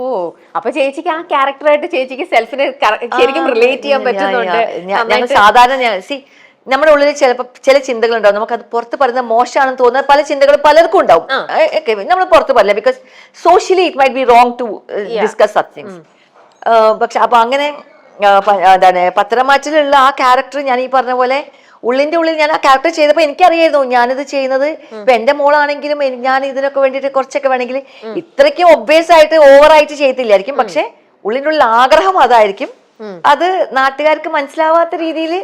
അപ്പൊ ചേച്ചിക്ക് ആ ക്യാരക്ടറായിട്ട് ചേച്ചിക്ക് സെൽഫിനെ ശരിക്കും റിലേറ്റ് ചെയ്യാൻ പറ്റുന്നുണ്ട്. ഞങ്ങൾ സാധാരണ നമ്മുടെ ഉള്ളിൽ ചിലപ്പോൾ ചില ചിന്തകൾ ഉണ്ടാവും, നമുക്ക് അത് പുറത്ത് പറയുന്നത് മോശമാണെന്ന് തോന്നുന്ന പല ചിന്തകൾ പലർക്കും ഉണ്ടാവും. നമ്മൾ പുറത്ത് പറയില്ല, because socially it might be wrong to discuss such things. പക്ഷെ അപ്പൊ അങ്ങനെ എന്താണ് പത്രമാറ്റിലുള്ള ആ ക്യാരക്ടർ ഞാൻ ഈ പറഞ്ഞ പോലെ ഉള്ളിന്റെ ഉള്ളിൽ ഞാൻ ആ ക്യാരക്ടർ ചെയ്തപ്പോൾ എനിക്കറിയായിരുന്നു ഞാനിത് ചെയ്യുന്നത്. ഇപ്പൊ എന്റെ മോളാണെങ്കിലും ഞാൻ ഇതിനൊക്കെ വേണ്ടിയിട്ട് കുറച്ചൊക്കെ വേണമെങ്കിൽ ഇത്രയ്ക്കും ഒബ്വിയസ് ആയിട്ട് ഓവറായിട്ട് ചെയ്തില്ലായിരിക്കും, പക്ഷെ ഉള്ളിൻ്റെ ഉള്ളിൽ ആഗ്രഹം അതായിരിക്കും. അത് നാട്ടുകാർക്ക് മനസ്സിലാവാത്ത രീതിയിൽ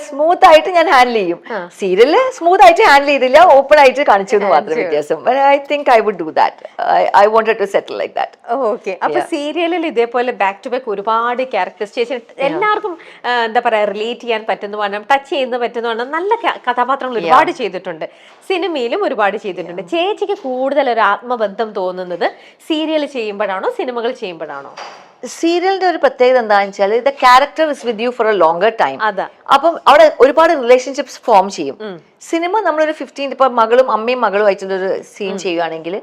സ്മൂത്ത് ആയിട്ട് ഞാൻ ഹാൻഡിൽ ചെയ്യും. സീരിയല് സ്മൂത്ത് ആയിട്ട് ഹാൻഡിൽ ചെയ്തില്ല, ഓപ്പൺ ആയിട്ട് കാണിച്ചു എന്ന് മാത്രം വ്യത്യാസം. I think I would do that. I wanted to settle like that. Okay. അപ്പൊ സീരിയലിൽ ഇതേപോലെ ബാക്ക് ടു ബാക്ക് ഒരുപാട് ക്യാരക്ടേഴ്സ് ചേച്ചി എല്ലാവർക്കും എന്താ പറയാ റിലേറ്റ് ചെയ്യാൻ പറ്റുന്ന വേണം, ടച്ച് ചെയ്യുന്ന പറ്റുന്ന വേണം, നല്ല കഥാപാത്രങ്ങൾ ഒരുപാട് ചെയ്തിട്ടുണ്ട്. സിനിമയിലും ഒരുപാട് ചെയ്തിട്ടുണ്ട്. ചേച്ചിക്ക് കൂടുതൽ ഒരു ആത്മബന്ധം തോന്നുന്നത് സീരിയൽ ചെയ്യുമ്പോഴാണോ സിനിമകൾ ചെയ്യുമ്പോഴാണോ? സീരിയലിന്റെ ഒരു പ്രത്യേകത എന്താണെന്ന് വെച്ചാൽ the character is with you for A longer time. അപ്പം അവിടെ ഒരുപാട് റിലേഷൻഷിപ്സ് ഫോം ചെയ്യും. സിനിമ നമ്മളൊരു 15 ഇപ്പൊ മകളും അമ്മയും മകളും ആയിട്ടുള്ളൊരു സീൻ ചെയ്യുകയാണെങ്കിൽ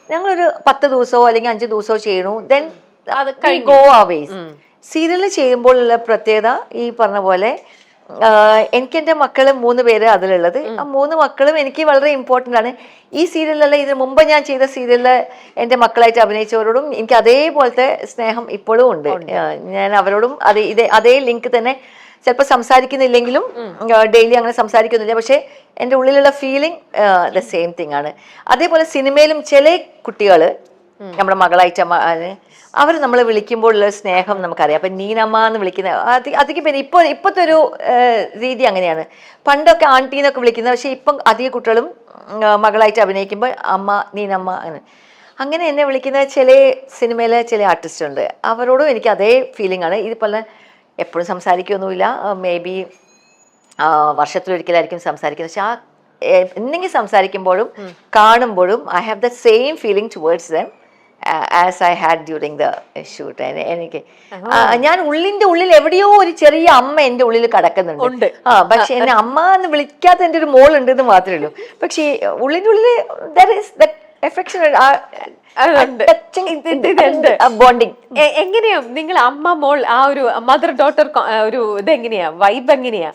ഞങ്ങളൊരു 10 ദിവസമോ അല്ലെങ്കിൽ 5 ദിവസമോ ചെയ്യണു, ദെൻ ഗോ അവേസ്. സീരിയൽ ചെയ്യുമ്പോൾ ഉള്ള പ്രത്യേകത ഈ പറഞ്ഞ പോലെ എനിക്ക് എൻ്റെ മക്കള് 3 പേര് അതിലുള്ളത്. ആ 3 മക്കളും എനിക്ക് വളരെ ഇമ്പോർട്ടൻ്റ് ആണ്. ഈ സീരിയലല്ല, ഇതിന് മുമ്പ് ഞാൻ ചെയ്ത സീരിയലിൽ എൻ്റെ മക്കളായിട്ട് അഭിനയിച്ചവരോടും എനിക്ക് അതേപോലത്തെ സ്നേഹം ഇപ്പോഴും ഉണ്ട്. ഞാൻ അവരോടും അതേ ലിങ്ക് തന്നെ. ചിലപ്പോൾ സംസാരിക്കുന്നില്ലെങ്കിലും ഡെയിലി അങ്ങനെ സംസാരിക്കുന്നില്ല, പക്ഷെ എൻ്റെ ഉള്ളിലുള്ള ഫീലിംഗ് ദ സെയിം തിങ് ആണ്. അതേപോലെ സിനിമയിലും ചില കുട്ടികൾ നമ്മുടെ മകളായിട്ട് അവർ നമ്മളെ വിളിക്കുമ്പോഴുള്ള സ്നേഹം നമുക്കറിയാം. അപ്പം നീനമ്മ എന്ന് വിളിക്കുന്ന അധികം പേര് ഇപ്പോഴത്തെ ഒരു രീതി അങ്ങനെയാണ്. പണ്ടൊക്കെ ആൻറ്റീന്നൊക്കെ വിളിക്കുന്നത്, പക്ഷെ ഇപ്പം അധിക കുട്ടികളും മകളായിട്ട് അഭിനയിക്കുമ്പോൾ അമ്മ, നീനമ്മ അങ്ങനെ എന്നെ വിളിക്കുന്ന ചില സിനിമയിലെ ചില ആർട്ടിസ്റ്റ് ഉണ്ട്. അവരോടും എനിക്ക് അതേ ഫീലിംഗ് ആണ്. ഇതുപോലെ എപ്പോഴും സംസാരിക്കുകയൊന്നുമില്ല, മേ ബി വർഷത്തിലൊരിക്കലായിരിക്കും സംസാരിക്കുന്നത്. പക്ഷെ ആ എന്തെങ്കിലും സംസാരിക്കുമ്പോഴും കാണുമ്പോഴും I have the same feeling towards them as I had during the shoot. എനിക്ക് ഞാൻ ഉള്ളിന്റെ ഉള്ളിൽ എവിടെയോ ഒരു ചെറിയ അമ്മ എന്റെ ഉള്ളിൽ കിടക്കുന്നുണ്ട്. പക്ഷെ എന്നെ അമ്മ എന്ന് വിളിക്കാത്ത എന്റെ ഒരു മോൾ ഉണ്ട് എന്ന് മാത്രമേ ഉള്ളൂ. പക്ഷെ ഉള്ളിന്റെ ഉള്ളിൽ ബോണ്ടിങ്. എങ്ങനെയാ നിങ്ങൾ അമ്മ മോൾ ആ ഒരു മദർ ഡോട്ടർ ഒരു ഇതെങ്ങനെയാ വൈബ് എങ്ങനെയാ?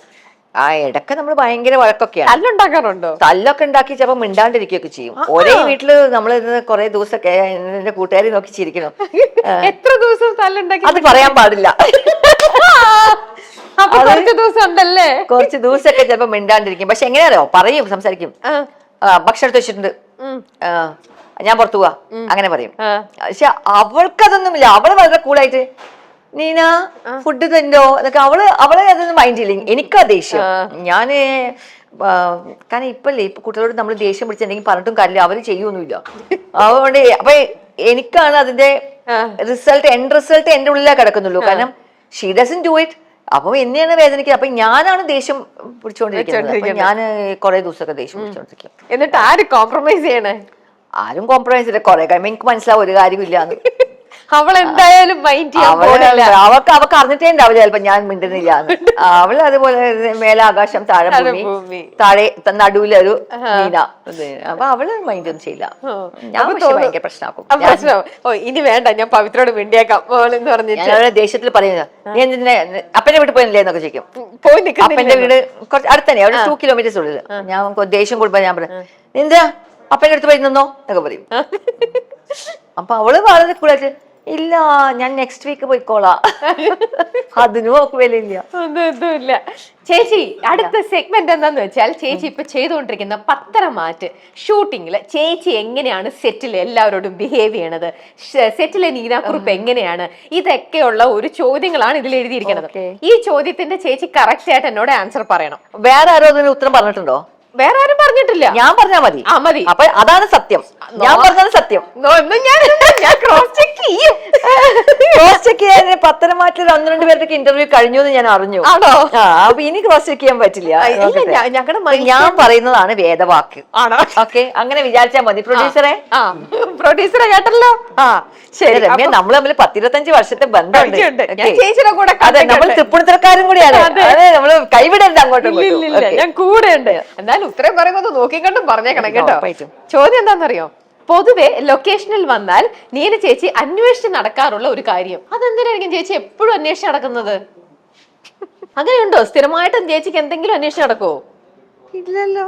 ആ ഇടയ്ക്ക് നമ്മൾ ഭയങ്കര വഴക്കൊക്കെയാണ്. തല്ലുണ്ടാക്കാറുണ്ടോ? തല്ലൊക്കെ ഉണ്ടാക്കി ചിലപ്പോൾ മിണ്ടാണ്ടിരിക്കുകയൊക്കെ ചെയ്യും. ഒരേ വീട്ടില് നമ്മൾ കുറെ ദിവസമൊക്കെ എന്റെ കൂട്ടുകാരി നോക്കി ചിരിക്കണം. എത്ര ദിവസം തല്ലുണ്ടാക്കി? അത് പറയാൻ പാടില്ല. കുറച്ച് ദിവസം ഉണ്ടല്ലേ? കുറച്ച് ദിവസമൊക്കെ ചിലപ്പോ മിണ്ടാണ്ടിരിക്കും. പക്ഷെ എങ്ങനെയാണോ പറയും, സംസാരിക്കും. ഭക്ഷണം എടുത്ത് വെച്ചിട്ടുണ്ട്, ഞാൻ പുറത്തു പോവാ, അങ്ങനെ പറയും. പക്ഷെ അവൾക്കതൊന്നുമില്ല. അവള് വളരെ കൂളായിട്ട് നീന ഫുഡ് തന്നോ എന്നൊക്കെ അവളെ അതൊന്നും മൈൻഡ് ചെയ്യില്ല. എനിക്കാ ദേഷ്യം. ഞാന് കാരണം ഇപ്പൊ കുട്ടികളോട് നമ്മൾ ദേഷ്യം പിടിച്ചിട്ടുണ്ടെങ്കിൽ പറഞ്ഞിട്ടും കാര്യമില്ല, അവര് ചെയ്യൊന്നുമില്ല. അതുകൊണ്ട് അപ്പൊ എനിക്കാണ് അതിന്റെ എൻഡ് റിസൾട്ട് എന്റെ ഉള്ളിലേ കിടക്കുന്നുള്ളൂ. കാരണം ഷീ ഡസന്റ് ഡു ഇറ്റ്. അപ്പൊ എന്നെയാണ് വേദനിക്കുക. അപ്പൊ ഞാനാണ് ദേഷ്യം പിടിച്ചോണ്ടിരിക്കുന്നത്. ഞാൻ കുറെ ദിവസമൊക്കെ ദേഷ്യം പിടിച്ചോണ്ടിരിക്കും. എന്നിട്ട് ആര് കോംപ്രമൈസ് ചെയ്യണേ? ആരും കോംപ്രമൈസ് ചെയ്ത കുറെ കഴിയുമ്പോ എനിക്ക് മനസ്സിലാവും ഒരു കാര്യമില്ലാന്ന്. അവളെന്തായാലും മൈൻഡ് ചെയ്യാൻ അവക്ക് അറിഞ്ഞിട്ടേ ഉണ്ടാവില്ല ചിലപ്പോ ഞാൻ മിണ്ടുന്നില്ല. അവള് അതുപോലെ മേലെ ആകാശം, താഴെ ഭൂമി, താഴെ നടുവിലൊരു നീന. അപ്പൊ അവള് മൈൻഡ് ഒന്നും ചെയ്യില്ല. ഞാൻ ഭയങ്കര പ്രശ്നമാക്കും. ഇനി വേണ്ട, ഞാൻ പവിത്രോട് മിണ്ടിയേക്കാം എന്ന് പറഞ്ഞിട്ട് ഞാൻ ദേഷ്യത്തിൽ പറയുന്നത്, നീ എന്തിനെ അപ്പന്റെ വീട്ടിൽ പോയില്ലേ എന്നൊക്കെ ചോദിക്കും. അപ്പന്റെ വീട് കുറച്ച് അടുത്തന്നെ, അവിടെ 2 കിലോമീറ്റേഴ്സ് ഉള്ളിൽ. ഞാൻ ദേഷ്യം കൊടുപ്പോ ഞാൻ പറയും, എന്താ അപ്പന്റെ അടുത്ത് പോയി നിന്നോ എന്നൊക്കെ പറയും. അപ്പൊ അവള് വളരെ കൂടായിട്ട് ഇല്ല ഞാൻ നെക്സ്റ്റ് വീക്ക് പോയിക്കോളാം. അതിനും ഒക്കെ വിലയില്ല. ഒന്നുമില്ല. ചേച്ചി അടുത്ത സെഗ്മെന്റ് എന്താന്ന് വെച്ചാൽ ചേച്ചി ഇപ്പൊ ചെയ്തുകൊണ്ടിരിക്കുന്ന പത്തരമാറ്റ് ഷൂട്ടിങ്ങില് ചേച്ചി എങ്ങനെയാണ് സെറ്റിൽ എല്ലാവരോടും ബിഹേവ് ചെയ്യണത്, സെറ്റിലെ നീനാക്കുറിപ്പ് എങ്ങനെയാണ്, ഇതൊക്കെയുള്ള ഒരു ചോദ്യങ്ങളാണ് ഇതിൽ എഴുതിയിരിക്കുന്നത്. ഈ ചോദ്യത്തിന്റെ ചേച്ചി കറക്റ്റ് ആയിട്ട് എന്നോട് ആൻസർ പറയണം. വേറെ ആരോ അതിന് ഉത്തരം പറഞ്ഞിട്ടുണ്ടോ? വേറെ ആരും പറഞ്ഞിട്ടില്ല. ഞാൻ പറഞ്ഞാ മതി. ആ മതി. അപ്പൊ അതാണ് സത്യം. ഞാൻ പറഞ്ഞത് സത്യം. ഞാൻ ക്രോസ് ചെക്ക് ചെയ്യും. ക്രോസ് ചെക്ക് ചെയ്യാൻ പത്തനംതിട്ടയിൽ 1-2 പേരുടെ ഇന്റർവ്യൂ കഴിഞ്ഞു എന്ന് ഞാൻ അറിഞ്ഞു. ആണോ? അപ്പൊ ഇനി ക്രോസ് ചെക്ക് ചെയ്യാൻ പറ്റില്ല. ഞങ്ങളുടെ ഞാൻ പറയുന്നതാണ് വേദവാക്ക്. ആണോ? ഓക്കെ, അങ്ങനെ വിചാരിച്ചാൽ മതി. പ്രൊഡ്യൂസറെ പ്രൊഡ്യൂസറെ കേട്ടല്ലോ. ആ ശരി രമ്യ, നമ്മൾ തമ്മിൽ 10-25 വർഷത്തെ ബന്ധമുണ്ട്. ചേച്ചിയുടെ കൂടെ അതെ, നമ്മൾ തൃപ്പൂണിത്തരക്കാരും കൂടിയാണ്. അതെ, നമ്മള് കൈവിടരുത് അങ്ങോട്ടും. ഞാൻ കൂടെ ഉണ്ട്. എന്നാലും ഉത്തരം പറയുമ്പോൾ നോക്കിക്കണ്ടും പറഞ്ഞേക്കണം കേട്ടോ. ചോദ്യം എന്താണെന്നറിയോ? പൊതുവെ ലൊക്കേഷനിൽ വന്നാൽ നീന ചേച്ചി അന്വേഷിച്ച് നടക്കാറുള്ള ഒരു കാര്യം, അതെന്തിനായിരിക്കും ചേച്ചി എപ്പോഴും അന്വേഷിച്ച് നടക്കുന്നത്? അങ്ങനെയുണ്ടോ? സ്ഥിരമായിട്ടും ചേച്ചിക്ക് എന്തെങ്കിലും അന്വേഷിച്ച് നടക്കുവോ? ഇല്ലല്ലോ.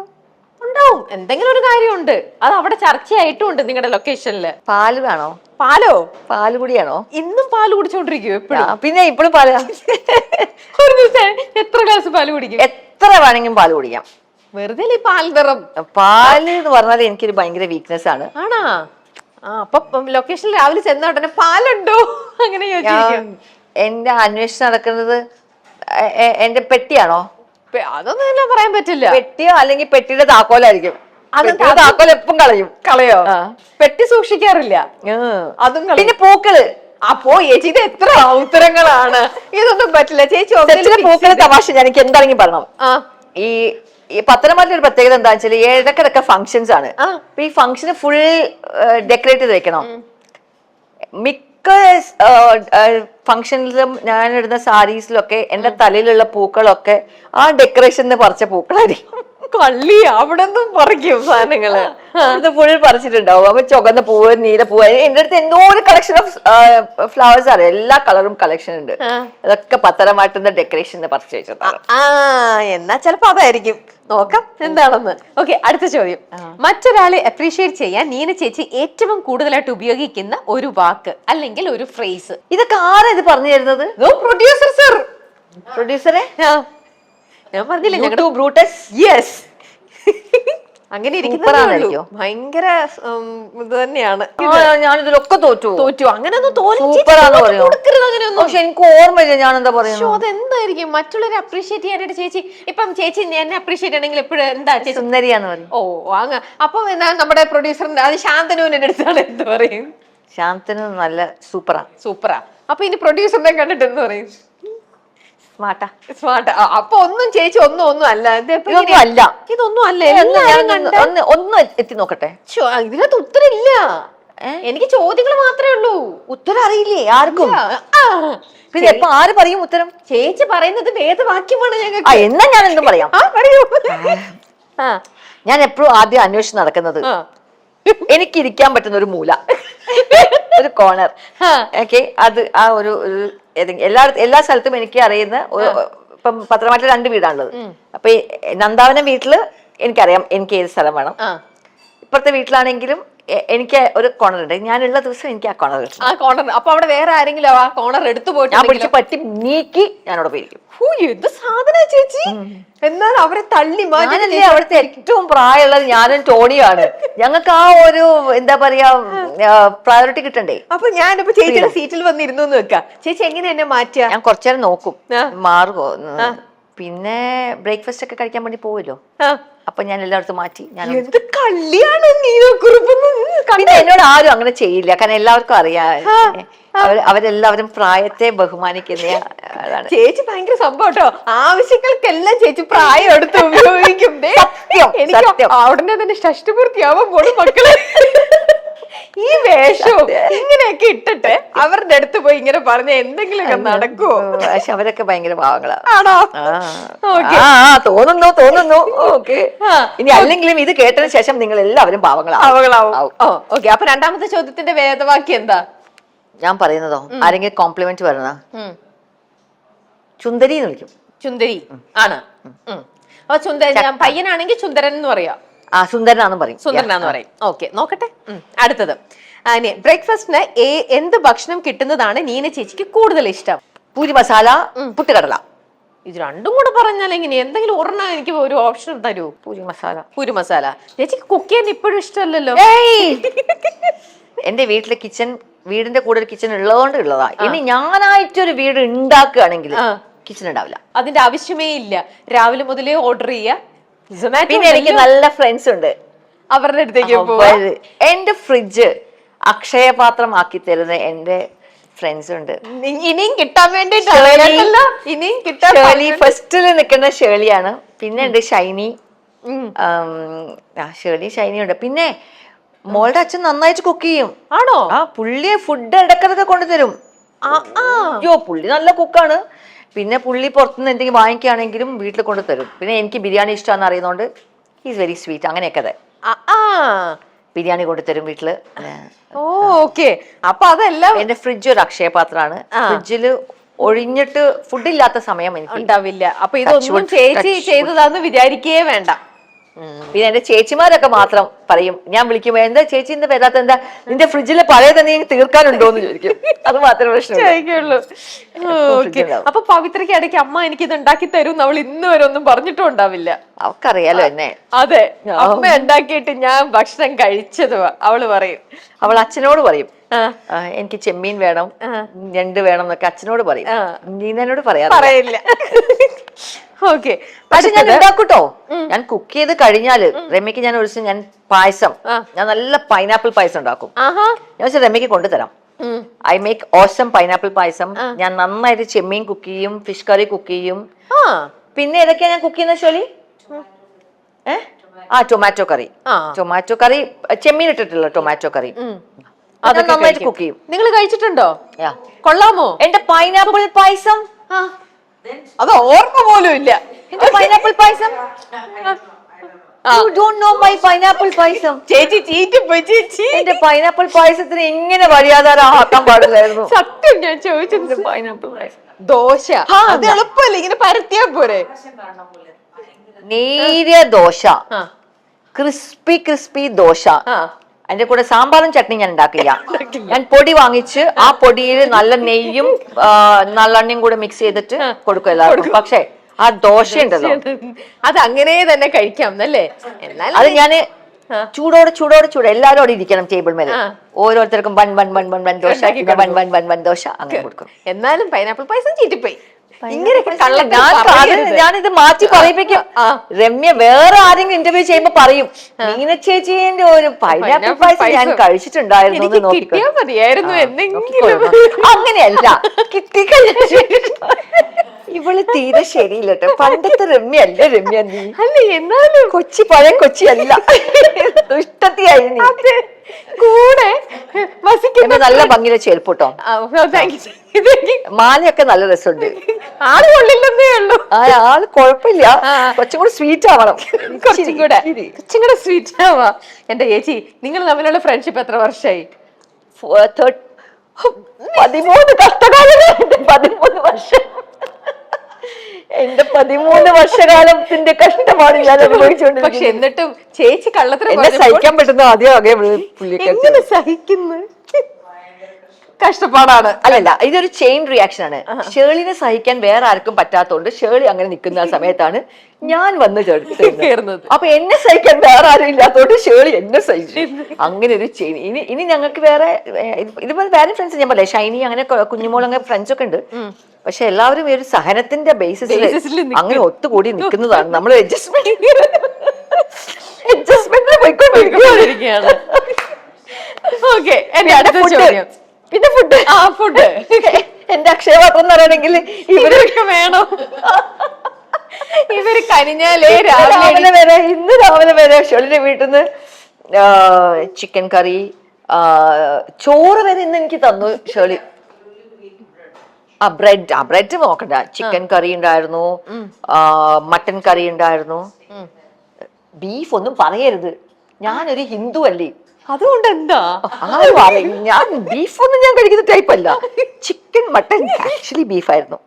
ഉണ്ടാവും, എന്തെങ്കിലും ഒരു കാര്യമുണ്ട്. അത് അവിടെ ചർച്ചയായിട്ടുണ്ട് നിങ്ങളുടെ ലൊക്കേഷനില്. പാല് വേണോ? പാലോ? പാല് കുടിയാണോ? ഇന്നും പാല് കുടിച്ചോണ്ടിരിക്കും എപ്പോഴും? പിന്നെ ഇപ്പോഴും പാല്. ഒരു ദിവസം എത്ര ഗ്ലാസ് പാല് കുടിക്കും? എത്ര വേണമെങ്കിലും പാല് കുടിക്കാം. വെറുതെ പാൽ നിറം. പാല് എന്ന് പറഞ്ഞാൽ എനിക്കൊരു ഭയങ്കര വീക്ക്നെസ് ആണ്. ആണാ? അപ്പൊ ലൊക്കേഷനിൽ രാവിലെ ചെന്ന ഉടനെ പാലുണ്ടോ അങ്ങനെ ചോദിച്ചിരിക്കും. എന്റെ അന്വേഷണം നടക്കുന്നത് എന്റെ പെട്ടിയാണോ? അതൊന്നും പറയാൻ പറ്റില്ല. പെട്ടിയോ അല്ലെങ്കിൽ പെട്ടിയുടെ താക്കോലായിരിക്കും. താക്കോൽ എപ്പം കളയോ? പെട്ടി സൂക്ഷിക്കാറില്ല. അതും പിന്നെ പൂക്കള്. അപ്പോ ചേച്ചി ഇത് എത്ര ഉത്തരങ്ങളാണ്? ഇതൊന്നും പറ്റില്ല ചേച്ചി. പൂക്കള് തമാശ എനിക്ക് എന്താണെങ്കിലും പറയണം. ഈ പത്തനംതിട്ട ഒരു പ്രത്യേകത എന്താ വെച്ചാൽ ഇടക്കിടക്ക് ഫംഗ്ഷൻസ് ആണ്. അപ്പൊ ഈ ഫംഗ്ഷന് ഫുൾ ഡെക്കറേറ്റ് ചെയ്ത് വെക്കണം. മിക്ക ഫംഗ്ഷനിലും ഞാൻ ഇടുന്ന സാരീസിലൊക്കെ എന്റെ തലയിലുള്ള പൂക്കളൊക്കെ ആ ഡെക്കറേഷന് പറിച്ച പൂക്കളായിരിക്കും. കള്ളി അവിടെ നിന്നും പറിക്കും സാധനങ്ങള്. ഇത് ഫുൾ പറിച്ചിട്ടുണ്ടാവും. അപ്പൊ ചുവന്ന പൂവ്, നീല പൂവ്, എന്റെ അടുത്ത് എന്തോ ഒരു കളക്ഷൻ ഓഫ് ഫ്ലവേഴ്സ് ആണ്. എല്ലാ കളറും കളക്ഷൻ ഉണ്ട്. അതൊക്കെ പത്തനംതിട്ട ഡെക്കറേഷൻ പറിച്ചു വെച്ചതാണ്. എന്നാ ചിലപ്പോ അതായിരിക്കും. നോക്കാം എന്താണെന്ന്. ഓക്കെ, അടുത്ത ചോദ്യം. മറ്റൊരാളെ അപ്രീഷിയേറ്റ് ചെയ്യാൻ നീന ചേച്ചി ഏറ്റവും കൂടുതലായിട്ട് ഉപയോഗിക്കുന്ന ഒരു വാക്ക് അല്ലെങ്കിൽ ഒരു ഫ്രേസ്. ഇതൊക്കെ ആരാ ഇത് പറഞ്ഞു തരുന്നത്? Producer sir. പ്രൊഡ്യൂസറെ ഞാൻ പറഞ്ഞില്ല ഞങ്ങളുടെ ബ്രൂട്ടസ്. യെസ്. അങ്ങനെ ഇരിക്കുന്നോ? ഭയങ്കര ഇത് തന്നെയാണ്. ഞാനിതിലൊക്കെ തോറ്റു. അങ്ങനെയൊന്നും തോന്നി. പക്ഷെ എനിക്ക് ഓർമ്മയില്ല ഞാൻ എന്താ പറയുന്നത്. അതെന്തായിരിക്കും? മറ്റുള്ളവരെ അപ്രീഷിയേറ്റ് ചെയ്യാനായിട്ട് ചേച്ചി ഇപ്പം ചേച്ചി എന്നെ അപ്രീഷിയേറ്റ് ചെയ്യണമെങ്കിൽ എപ്പോഴും എന്താ ചേച്ചി സുന്ദരിയാന്ന് പറയും. ഓ അപ്പൊ നമ്മുടെ പ്രൊഡ്യൂസറിന്റെ അത് ശാന്തനുവിന്റെ അടുത്താണ് എന്ത് പറയും? ശാന്തനു നല്ല സൂപ്പറാ. അപ്പൊ ഇനി പ്രൊഡ്യൂസറിനെ കണ്ടിട്ട് എന്ത് പറയും? സ്മാർട്ടാ. അപ്പൊ ഒന്നും ചേച്ചി ഒന്നും അല്ല. ഇതൊന്നും അല്ല. ഒന്ന് എത്തി നോക്കട്ടെ. ഇതിനകത്ത് ഉത്തരം ഇല്ല. എനിക്ക് ചോദ്യങ്ങൾ മാത്രമേ ഉള്ളൂ. ഉത്തരം അറിയില്ലേ ആർക്കും? പിന്നെ ആര് പറയും ഉത്തരം? ചേച്ചി പറയുന്നത് വേദവാക്യമാണ് ഞങ്ങൾക്ക്. എന്നാ ഞാൻ എന്തും പറയാം. പറയൂ. ഞാൻ എപ്പോഴും ആദ്യം അന്വേഷിച്ച് നടക്കുന്നത് എനിക്ക് ഇരിക്കാൻ പറ്റുന്ന ഒരു മൂല, ഒരു കോർണർ. ഓക്കെ, അത് ആ ഒരു എല്ലാ സ്ഥലത്തും എനിക്ക് അറിയുന്ന ഇപ്പം പത്തനംതിട്ട 2 വീടാണുള്ളത്. അപ്പൊ നന്ദാവനം വീട്ടില് എനിക്കറിയാം എനിക്ക് ഏത് സ്ഥലം വേണം. ഇപ്പുറത്തെ വീട്ടിലാണെങ്കിലും എനിക്ക് ഒരു കോർണർ ഉണ്ട്. ഞാനുള്ള ദിവസം എനിക്ക് ആ കോർണർ കിട്ടും. ആ കോർണർ. അപ്പൊ അവിടെ വേറെ ആരെങ്കിലും ആ കോർണർ എടുത്തു പോയിട്ട് പറ്റി നീക്കി ഞാനവിടെ പോയിരിക്കും. എന്ത് സാധന ചേച്ചി! എന്നാൽ അവരെ തള്ളി മാറ്റി. അവിടുത്തെ ഏറ്റവും പ്രായമുള്ളത് ഞാനും ടോണിയാണ്. ഞങ്ങൾക്ക് ആ ഒരു എന്താ പറയാ പ്രയോറിറ്റി കിട്ടണ്ടേ. അപ്പൊ ഞാനിപ്പോ ചേച്ചിയുടെ സീറ്റിൽ വന്നിരുന്നു എന്ന് വെക്കാം. ചേച്ചി എങ്ങനെ എന്നെ മാറ്റുക? ഞാൻ കുറച്ചേരം നോക്കും മാറുമോ. പിന്നെ ബ്രേക്ക്ഫാസ്റ്റ് ഒക്കെ കഴിക്കാൻ വേണ്ടി പോവല്ലോ. അപ്പൊ ഞാൻ എല്ലായിടത്തും മാറ്റി. പിന്നെ എന്നോട് ആരും അങ്ങനെ ചെയ്യില്ല, കാരണം എല്ലാവർക്കും അറിയാം. അവരെല്ലാവരും പ്രായത്തെ ബഹുമാനിക്കുന്ന ആളാണ്. ചേച്ചി ഭയങ്കര സംഭവം കേട്ടോ. ആവശ്യങ്ങൾക്കെല്ലാം ചേച്ചി പ്രായം എടുത്ത് ഉപയോഗിക്കും. എനിക്ക് അവിടെ തന്നെ ഷഷ്ടിപൂർത്തിയാവാൻ പോലും മക്കളെ. ഈ വേഷവും ഇങ്ങനെയൊക്കെ ഇട്ടിട്ട് അവരുടെ അടുത്ത് പോയി ഇങ്ങനെ പറഞ്ഞ എന്തെങ്കിലുമൊക്കെ നടക്കുവോ? പക്ഷെ അവരൊക്കെ ഭയങ്കര പാവങ്ങളാ. ആണോ? തോന്നുന്നു. ഓക്കെ, ഇനി അല്ലെങ്കിലും ഇത് കേട്ടതിന് ശേഷം നിങ്ങൾ എല്ലാവരും പാവങ്ങളാവും. ഓക്കെ, അപ്പൊ രണ്ടാമത്തെ ചോദ്യത്തിന്റെ വേദവാക്യം എന്താ? ഞാൻ പറയുന്നതോ ആരെങ്കിലും കോംപ്ലിമെന്റ് പറഞ്ഞ ചുന്ദരി എന്ന് വിളിക്കും. ചുന്ദരി ആണ്. അപ്പൊ ചുന്ദരി, പയ്യനാണെങ്കിൽ ചുന്ദരൻ എന്ന് പറയാം. സുന്ദരനാന്ന് പറയും. സുന്ദരനാന്ന് പറയും. ഓക്കെ, നോക്കട്ടെ. അടുത്തത് ബ്രേക്ക്ഫാസ്റ്റിന് എന്ത് ഭക്ഷണം കിട്ടുന്നതാണ് നീന ചേച്ചിക്ക് കൂടുതൽ ഇഷ്ടം? പൂരി മസാല, പുട്ടുകടല. ഇത് രണ്ടും കൂടെ പറഞ്ഞാൽ എങ്ങനെ? എന്തെങ്കിലും ഒരെണ്ണം എനിക്ക് ഒരു ഓപ്ഷൻ തരൂ. പൂരി മസാല. പൂരി മസാല. ചേച്ചിക്ക് കുക്ക് ചെയ്യാൻ ഇപ്പോഴും ഇഷ്ടമല്ലല്ലോ. എന്റെ വീട്ടിലെ കിച്ചൺ, വീടിന്റെ കൂടെ ഒരു കിച്ചൺ ഉള്ളതുകൊണ്ട് ഉള്ളതാ. ഇനി ഞാനായിട്ടൊരു വീട് ഉണ്ടാക്കുകയാണെങ്കിൽ കിച്ചൺ ഉണ്ടാവില്ല. അതിന്റെ ആവശ്യമേ ഇല്ല. രാവിലെ മുതലേ ഓർഡർ ചെയ്യാ. പിന്നെ എനിക്ക് നല്ല ഫ്രണ്ട്സ് ഉണ്ട്, അവരുടെ അടുത്തേക്ക് എന്റെ ഫ്രിഡ്ജ് അക്ഷയപാത്രമാക്കി തരുന്ന എന്റെ ഫ്രണ്ട്സ് ഉണ്ട്. ഇനിയും കിട്ടാൻ വേണ്ടിട്ട് ഫസ്റ്റില് നിൽക്കുന്ന ഷേളിയാണ്. പിന്നെ ഉണ്ട് ഷൈനി. ഷൈനി ഉണ്ട്. പിന്നെ മോളുടെ അച്ഛൻ നന്നായിട്ട് കുക്ക് ചെയ്യും. ആണോ? പുള്ളിയെ ഫുഡ് ഇടക്കതൊക്കെ കൊണ്ടുതരും. അയ്യോ, പുള്ളി നല്ല കുക്കാണ്. പിന്നെ പുള്ളി പുറത്തുനിന്ന് എന്തെങ്കിലും വാങ്ങിക്കുകയാണെങ്കിലും വീട്ടിൽ കൊണ്ടു തരും. പിന്നെ എനിക്ക് ബിരിയാണി ഇഷ്ടമാണെന്ന് അറിയുന്നോണ്ട് ഈസ് വെരി സ്വീറ്റ്. അങ്ങനെയൊക്കെ ബിരിയാണി കൊണ്ടുതരും വീട്ടില്. ഓക്കെ, അപ്പൊ അതെല്ലാം. എന്റെ ഫ്രിഡ്ജ് ഒരു അക്ഷയപാത്രമാണ്. ഫ്രിഡ്ജില് ഒഴിഞ്ഞിട്ട് ഫുഡില്ലാത്ത സമയം എനിക്ക് ഉണ്ടാവില്ല. അപ്പൊ ഇതൊന്നും ചേച്ചി ചെയ്തതാന്ന് വിചാരിക്കേ വേണ്ട. പിന്നെ എന്റെ ചേച്ചിമാരൊക്കെ മാത്രം പറയും, ഞാൻ വിളിക്കുമ്പോ എന്താ ചേച്ചി ഇന്ന് വരാത്ത, എന്താ നിന്റെ ഫ്രിഡ്ജിലെ പഴയ തന്നെ തീർക്കാനുണ്ടോ എന്ന് ചോദിക്കും. അത് മാത്രമേ പ്രശ്നമുള്ളൂ. അപ്പൊ പവിത്രയ്ക്ക് ഇടയ്ക്ക് അമ്മ എനിക്ക് ഇത് ഉണ്ടാക്കി തരും അവൾ ഇന്ന് വരെ ഒന്നും പറഞ്ഞിട്ടും ഉണ്ടാവില്ല. അവക്കറിയാലോ എന്നെ. അതെ, അമ്മ ഉണ്ടാക്കിയിട്ട് ഞാൻ ഭക്ഷണം കഴിച്ചത് അവള് പറയും. അവൾ അച്ഛനോട് പറയും എനിക്ക് ചെമ്മീൻ വേണം, ഞണ്ട് വേണം എന്നൊക്കെ അച്ഛനോട് പറയും. നീനോട് പറയില്ല. ഓക്കെ, പക്ഷെ ഞാൻ ഉണ്ടാക്കൂട്ടോ. ഞാൻ കുക്ക് ചെയ്ത് കഴിഞ്ഞാല് രമ്യക്ക് ഞാൻ ഒരു ദിവസം ഞാൻ പായസം, ഞാൻ നല്ല പൈനാപ്പിൾ പായസം ഉണ്ടാക്കും. ഞാൻ വെച്ചാൽ രമ്യക്ക് കൊണ്ടുതരാം. ഐ മേക്ക് ഓസം പൈനാപ്പിൾ പായസം. ഞാൻ നന്നായിട്ട് ചെമ്മീൻ കുക്ക് ചെയ്യും, ഫിഷ് കറി കുക്ക് ചെയ്യും. പിന്നെ ഏതൊക്കെയാ ഞാൻ കുക്ക് ചെയ്യുന്ന ഷോലി? ടൊമാറ്റോ കറി. ടൊമാറ്റോ കറി, ചെമ്മീൻ ഇട്ടിട്ടുള്ള ടൊമാറ്റോ കറി നന്നായിട്ട് കുക്ക് ചെയ്യും. നിങ്ങൾ കഴിച്ചിട്ടുണ്ടോ? കൊള്ളാമോ? എന്റെ പൈനാപ്പിൾ പായസം അത് ഓർമ്മ പോലും ഇല്ല. Pineapple payasam. You don't know my pineapple പായസം. ചേച്ചി ചീറ്റിപ്പോയി ചേച്ചി. എന്റെ പൈനാപ്പിൾ പായസത്തിന് എങ്ങനെ മര്യാദാക്കാൻ പാടില്ലായിരുന്നു. സത്യം ഞാൻ ചോദിച്ചത്. പൈനാപ്പിൾ പായസം. ദോശ അത് എളുപ്പമല്ലേ, ഇങ്ങനെ പരത്തിയാ പോരെ. നേരിയ ദോശ, ക്രിസ്പി ദോശ. അതിന്റെ കൂടെ സാമ്പാറും ചട്നി ഞാൻ ഉണ്ടാക്കില്ല. ഞാൻ പൊടി വാങ്ങിച്ച് ആ പൊടിയിൽ നല്ല നെയ്യും നല്ലെണ്ണയും കൂടെ മിക്സ് ചെയ്തിട്ട് കൊടുക്കും എല്ലാവർക്കും. പക്ഷെ ആ ദോശ ഉണ്ടല്ലോ, അത് അങ്ങനെ തന്നെ കഴിക്കാം അല്ലേ? അത് ഞാന് ചൂടോട് എല്ലാവരും അവിടെ ഇരിക്കണം ടേബിൾ മേലെ. ഓരോരുത്തർക്കും bun bun bun bun bun dosa, bun bun bun bun dosa അങ്ങനെ കൊടുക്കും. എന്നാലും പൈനാപ്പിൾ പായസം ചീറ്റിപ്പോയി. ഞാനിത് മാറ്റി പറയിപ്പിക്കും. രമ്യ വേറെ ആരെങ്കിലും ഇന്റർവ്യൂ ചെയ്യുമ്പോ പറയും, നീന ചേച്ചിന്റെ ഒരു പൈനാപ്പിൾ പായസം ഞാൻ കഴിച്ചിട്ടുണ്ടായിരുന്നു. അങ്ങനെയല്ല, ഇവള് തീരെ ശരിയില്ല കേട്ടോ. പണ്ടത്തെ രമ്യ അല്ല രമ്യ. നീ എന്നാലും പഴയ കൊച്ചിയല്ല, ദുഷ്ടത്തിയായി നീ. കൂടെ നല്ല ഭംഗിയിലെ ചേർപ്പൂട്ടോ. മാലയൊക്കെ നല്ല രസമുണ്ട്. ആള് കൊള്ളില്ലെന്നേ ഉള്ളൂ. ആള് കുഴപ്പമില്ല, കുറച്ചും കൂടെ സ്വീറ്റ് ആവണം. കുറച്ചും കൂടെ സ്വീറ്റ് ആവാ. എന്റെ ചേച്ചി, നിങ്ങൾ തമ്മിലുള്ള ഫ്രണ്ട്ഷിപ്പ് എത്ര വർഷമായി? 13 കഷ്ടകാലം. 13 വർഷം. എന്റെ 13 വർഷകാലത്തിന്റെ കഷ്ടമാണ് ഞാൻ അനുഭവിച്ചുകൊണ്ട്. പക്ഷെ എന്നിട്ടും ചേച്ചി കള്ളത്തിന് എന്നെ സഹിക്കാൻ പറ്റുന്ന ആദ്യം എങ്ങനെ സഹിക്കുന്നു? കഷ്ടപ്പാടാണ്. അല്ലല്ല, ഇതൊരു ചെയിൻ റിയാക്ഷൻ ആണ്. ഷേളിനെ സഹിക്കാൻ വേറെ ആർക്കും പറ്റാത്തോണ്ട് ഷേളി അങ്ങനെ നിൽക്കുന്ന സമയത്താണ് ഞാൻ വന്ന് ചേർന്നത്. അപ്പൊ എന്നെ സഹിക്കാൻ വേറെ ആരും ഇല്ലാത്തോണ്ട് ഷേളി എന്നെ സഹിച്ചു. അങ്ങനെ ഒരു ചെയിൻ. ഇനി ഞങ്ങൾക്ക് വേറെ ഇതുപോലെ വേറെ ഫ്രണ്ട്സ് ഞാൻ പറയാം, ഷൈനി അങ്ങനെ കുഞ്ഞുമോൾ അങ്ങനെ ഫ്രണ്ട്സ് ഒക്കെ ഉണ്ട്. പക്ഷെ എല്ലാവരും ഈ ഒരു സഹനത്തിന്റെ ബേസിസിൽ അങ്ങനെ ഒത്തുകൂടി നിൽക്കുന്നതാണ്. നമ്മൾ അഡ്ജസ്റ്റ്മെന്റ് പോയിക്കൊണ്ടിരിക്കുകയാണ്. ഓക്കെ, എന്റെ അടുത്ത ചോദ്യം. പിന്നെ ഫുഡ് എന്റെ അക്ഷയപാത്രം എന്ന് പറയണെങ്കിൽ ഇവരൊക്കെ വേണം. ഇവര് കനിഞ്ഞാലേ രാവിലെ വരെ, ഇന്ന് രാവിലെ വരെ ഷോളിന്റെ വീട്ടിൽ നിന്ന് ചിക്കൻ കറി, ചോറ് വരെ ഇന്ന് എനിക്ക് തന്നു ഷോളി. ബ്രെഡ് നോക്കണ്ട. ചിക്കൻ കറി ഉണ്ടായിരുന്നു, മട്ടൻ കറി ഉണ്ടായിരുന്നു. ബീഫ് ഒന്നും പറയരുത്, ഞാനൊരു ഹിന്ദു അല്ലേ. അതുകൊണ്ട് എന്താ ഞാൻ ബീഫൊന്നും ഞാൻ കഴിക്കുന്ന ടൈപ്പ് അല്ല. ചിക്കൻ മട്ടൻ ആക്ച്വലി ബീഫായിരുന്നു.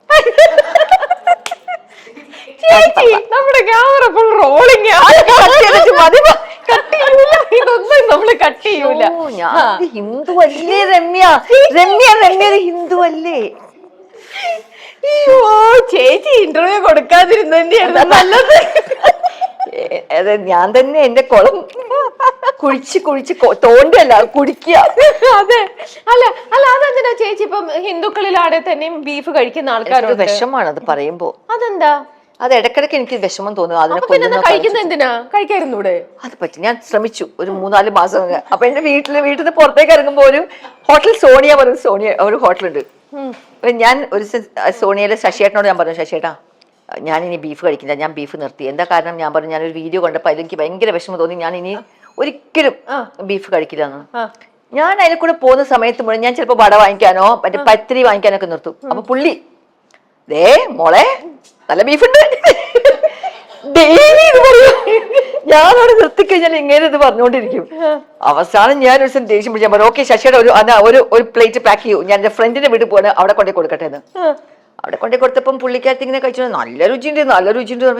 നമ്മുടെ ക്യാമറ ഫുൾ റോളിംഗ്. ഇതൊന്നും നമ്മള് കട്ട് ചെയ്യൂല. ഓ, ഞാൻ ഹിന്ദു അല്ലേ രമ്യ? രമ്യ ഒരു ഹിന്ദു അല്ലേ? അയ്യോ, ചേച്ചി ഇന്റർവ്യൂ കൊടുക്കാതിരുന്നതന്നെയായിരുന്നു നല്ലത്. അതെ, ഞാൻ തന്നെ എന്റെ കുളം കുഴിച്ച് തോണ്ടല്ല കുടിക്കുക. അതെ, അല്ല അതെന്തിനാ ചേച്ചി ഇപ്പം ഹിന്ദുക്കളിലാടെ തന്നെയും ബീഫ് കഴിക്കുന്ന ആൾക്കാരുണ്ട്? വിഷമാണ് അത് പറയുമ്പോ. അതെന്താ? അത് ഇടക്കിടക്ക് എനിക്ക് വിഷമം തോന്നും. അതിനെ കഴിക്കുന്ന എന്തിനാ? കഴിക്കായിരുന്നൂടെ? അത് പറ്റി ഞാൻ ശ്രമിച്ചു ഒരു 3-4 മാസം. അപ്പൊ എന്റെ വീട്ടിൽ നിന്ന് പുറത്തേക്ക് ഇറങ്ങുമ്പോ ഒരു ഹോട്ടൽ സോണിയ ഒരു ഹോട്ടലുണ്ട്. ഞാൻ ഒരു സോണിയയിലെ ശശിയേട്ടനോട് ഞാൻ പറഞ്ഞു, ശശിയേട്ടാ ഞാൻ ഇനി ബീഫ് കഴിക്കില്ല, ഞാൻ ബീഫ് നിർത്തി. എന്താ കാരണം? ഞാൻ പറഞ്ഞു, ഞാനൊരു വീഡിയോ കണ്ടപ്പോൾ എനിക്ക് ഭയങ്കര വിഷമം തോന്നി, ഞാൻ ഇനി ഒരിക്കലും ബീഫ് കഴിക്കില്ല എന്ന്. ഞാൻ അതിൽ കൂടെ പോകുന്ന സമയത്ത് മുഴുവൻ ഞാൻ ചിലപ്പോൾ വട വാങ്ങിക്കാനോ മറ്റേ പത്തിരി വാങ്ങിക്കാനോ ഒക്കെ നിർത്തും. അപ്പൊ പുള്ളി, ദേ മോളെ നല്ല ബീഫുണ്ട്, ഡെയിലി ഇത് പറയും. ഞാനവിടെ നിർത്തിക്കഴിഞ്ഞാൽ ഇങ്ങനെ ഇത് പറഞ്ഞുകൊണ്ടിരിക്കും. അവസാനം ഞാൻ ഒരു ദിവസം ദേഷ്യം പിടിച്ചാൽ പറഞ്ഞു, ഓക്കെ ശശിയുടെ ഒരു പ്ലേറ്റ് പാക്ക് ചെയ്യൂ, ഞാൻ എന്റെ ഫ്രണ്ടിന്റെ വീട്ടിൽ പോകാൻ അവിടെ കൊണ്ടേ കൊടുക്കട്ടെ എന്ന്. അവിടെ കൊണ്ടേ കൊടുത്തപ്പം പുള്ളിക്കകത്ത് ഇങ്ങനെ കഴിച്ചു, നല്ല രുചിയുണ്ട്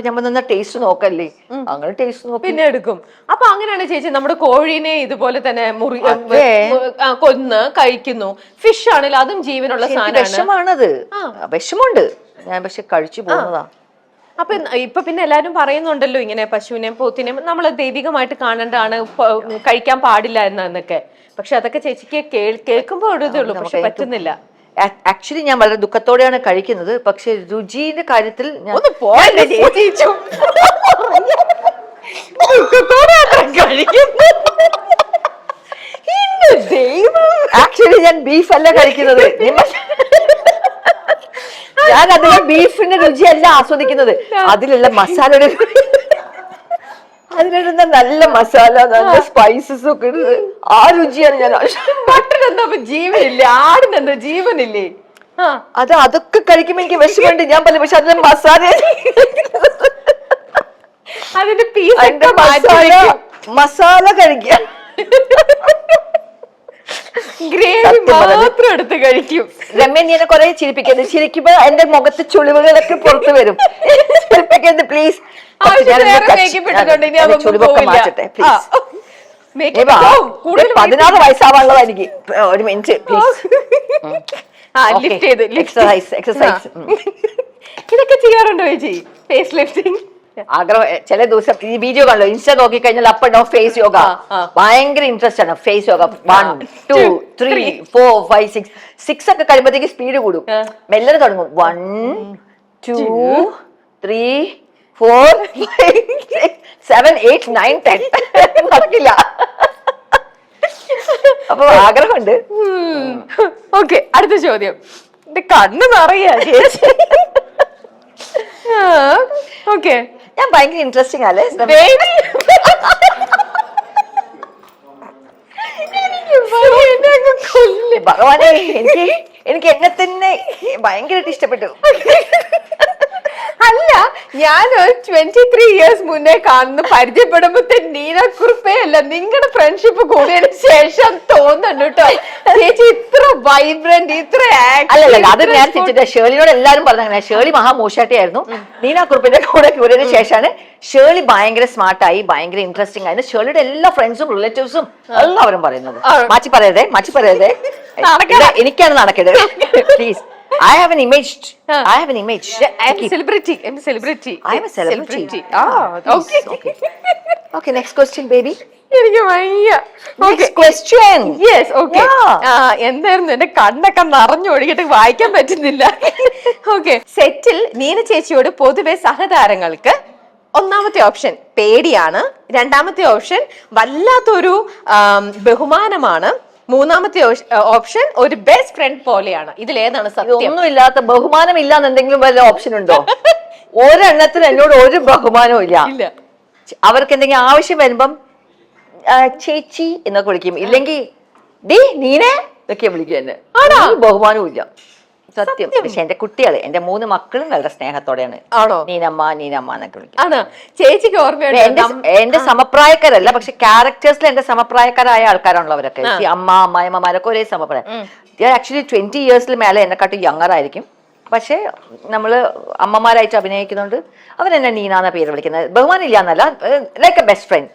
ഞാൻ പറഞ്ഞ ടേസ്റ്റ് നോക്കല്ലേ. അങ്ങനെ ടേസ്റ്റ് നോക്കി പിന്നെ എടുക്കും. അപ്പൊ അങ്ങനെയാണ് ചേച്ചി നമ്മുടെ കോഴീനെ ഇതുപോലെ തന്നെ കൊന്ന് കഴിക്കുന്നു. ഫിഷ് ആണെങ്കിൽ അതും ജീവനുള്ള സാധനമാണ്. വിഷമാണത്, വിഷമുണ്ട്. ഞാൻ പക്ഷെ കഴിച്ചു പോകുന്നതാ. അപ്പൊ ഇപ്പൊ പിന്നെ എല്ലാരും പറയുന്നുണ്ടല്ലോ ഇങ്ങനെ പശുവിനെയും പോത്തിനെയും നമ്മൾ ദൈവികമായിട്ട് കാണേണ്ടതാണ്, കഴിക്കാൻ പാടില്ല എന്നൊക്കെ. പക്ഷെ അതൊക്കെ ചേച്ചിക്ക് കേൾക്കുമ്പോ ഒരു ഇതേ ഉള്ളൂ, പക്ഷെ പറ്റുന്നില്ല. ആക്ച്വലി ഞാൻ വളരെ ദുഃഖത്തോടെയാണ് കഴിക്കുന്നത്. പക്ഷെ രുചിയുടെ കാര്യത്തിൽ ആക്ച്വലി ഞാൻ ബീഫ് അല്ല കഴിക്കുന്നത്. ഞാൻ അതിലെ ബീഫിന്റെ രുചിയല്ല ആസ്വദിക്കുന്നത്, അതിലുള്ള മസാലയുടെ, അതിലിടുന്ന നല്ല മസാല, നല്ല സ്പൈസസ് ഒക്കെ ഇടുന്നത്, ആ രുചിയാണ് ഞാൻ. മട്ടനെന്താ ജീവനില്ലേ? ആടിനെന്താ ജീവനില്ലേ? അതൊക്കെ കഴിക്കുമ്പോ എനിക്ക് വിഷമുണ്ട്. ഞാൻ പറഞ്ഞു, പക്ഷെ അതിലെ മസാല, അതിന്റെ പീസ് മസാല കഴിക്കുക, ഗ്രേവി മാത്രം എടുത്ത് കഴിക്കും. രമ്യൻ എന്നെ കുറെ ചിരിപ്പിക്കരുത്. ചിരിക്കുമ്പോ എന്റെ മുഖത്ത് ചുളിവുകളൊക്കെ പുറത്തു വരും. ചിരിപ്പിക്കരുത് പ്ലീസ്. 16 വയസ്സാവാനുള്ളതാ എനിക്ക്. ഒരു മിനിറ്റ് പ്ലീസ്. എക്സസൈസ് ഇതൊക്കെ ചെയ്യാറുണ്ടോ ചേച്ചി? ഫേസ് ലിഫ്റ്റിംഗ് ആഗ്രഹം. ചില ദിവസം ഈ വീഡിയോ കണ്ടോ, ഇൻസ്റ്റ നോക്കി കഴിഞ്ഞാൽ up and down face yoga ഭയങ്കര ഇൻട്രസ്റ്റ് ആണ്. ഫേസ് യോഗ 1 2 3 4 5 6 ഒക്കെ കഴിയുമ്പോഴത്തേക്ക് സ്പീഡ് കൂടും. മെല്ലനെ തുടങ്ങും. 1 2 3 4 5 6 7 8 9 10 നടക്കില്ല. അപ്പൊ ആഗ്രഹമുണ്ട്. ഓക്കെ, അടുത്ത ചോദ്യം. എന്റെ കണ്ണ് നിറയാ ചേച്ചി. ഓക്കെ, ഞാൻ ഭയങ്കര ഇൻട്രസ്റ്റിംഗ് അല്ലേ ഭഗവാനെ? എനിക്ക് എന്നെ തന്നെ ഭയങ്കരമായിട്ട് ഇഷ്ടപ്പെട്ടു. അല്ല, ഞാൻ 23 ഇയേഴ്സ് മുന്നേ കാണുന്ന പരിചയപ്പെടുമ്പോ നീന കുറിപ്പേ അല്ല, നിങ്ങളുടെ ഫ്രണ്ട്ഷിപ്പ് കൂടിയതിനു ശേഷം തോന്നുന്നു കേട്ടോ ചേച്ചി ഇത്ര വൈബ്രന്റ്, ഇത്ര അല്ലല്ല. അത് ഞാൻ ഷേളിനോട് എല്ലാരും പറഞ്ഞങ്ങനെ. ഷേളി മഹാമോശാട്ടിയായിരുന്നു. നീന കുറിപ്പിന്റെ കൂടെ കൂടിയതിനു ശേഷമാണ് ഷേളി ഭയങ്കര സ്മാർട്ടായി, ഭയങ്കര ഇൻട്രസ്റ്റിംഗ് ആയിരുന്നു. ഷേളിയുടെ എല്ലാ ഫ്രണ്ട്സും റിലേറ്റീവ്സും എല്ലാവരും പറയുന്നത്. മാറ്റി പറയരുതേ. എനിക്കാണ് നടക്കേണ്ടത്. Please. I have an image. I'm a celebrity. Okay, next question, baby. എനിക്ക് വയ്യ. Next question. Yes, okay. എന്തായിരുന്നു? എന്റെ കണ്ണൊക്കെ നിറഞ്ഞൊഴുകിട്ട് വായിക്കാൻ പറ്റുന്നില്ല. ഓക്കെ, സെറ്റിൽ നീന ചേച്ചിയോട് പൊതുവെ സഹതാരങ്ങൾക്ക് ഒന്നാമത്തെ ഓപ്ഷൻ പേടിയാണ്, രണ്ടാമത്തെ ഓപ്ഷൻ വല്ലാത്തൊരു ബഹുമാനമാണ്, മൂന്നാമത്തെ ഓപ്ഷൻ ഒരു ബെസ്റ്റ് ഫ്രണ്ട് പോലെയാണ്. ഇതിലേതാണ് സത്യം? ഒന്നുമില്ലാത്ത ബഹുമാനം ഇല്ലാന്ന് എന്തെങ്കിലും വല്ല ഓപ്ഷൻ ഉണ്ടോ? ഒരെണ്ണത്തിന് എന്നോട് ഒരു ബഹുമാനവും ഇല്ല. അവർക്ക് എന്തെങ്കിലും ആവശ്യം വരുമ്പം ചേച്ചി എന്നൊക്കെ വിളിക്കും, ഇല്ലെങ്കിൽ ഡി നീനെ എന്നൊക്കെ വിളിക്കും. എന്നെ ബഹുമാനവും ഇല്ല, സത്യം. പക്ഷെ എന്റെ കുട്ടികള്, എന്റെ 3 മക്കളും വളരെ സ്നേഹത്തോടെയാണ് നീനമ്മ എന്നൊക്കെ വിളിക്കും. ചേച്ചിക്ക് ഓർമ്മയുണ്ട്? എന്റെ സമപ്രായക്കാരല്ല, പക്ഷെ ക്യാരക്ടേഴ്സിൽ എന്റെ സമപ്രായക്കാരായ ആൾക്കാരാണല്ലോ അവരൊക്കെ. അമ്മായിമ്മമാരൊക്കെ ഒരേ സമപ്രായം. ആക്ച്വലി 20 ഇയേഴ്സിൽ മേലെ എന്നെക്കാട്ടും യങ്ങർ ആയിരിക്കും. പക്ഷെ നമ്മള് അമ്മമാരായിട്ട് അഭിനയിക്കുന്നുണ്ട്. അവരെന്നെ നീന എന്ന പേര് വിളിക്കുന്നത്. ബഹുമാനം ഇല്ല എന്നല്ല, like A best friend.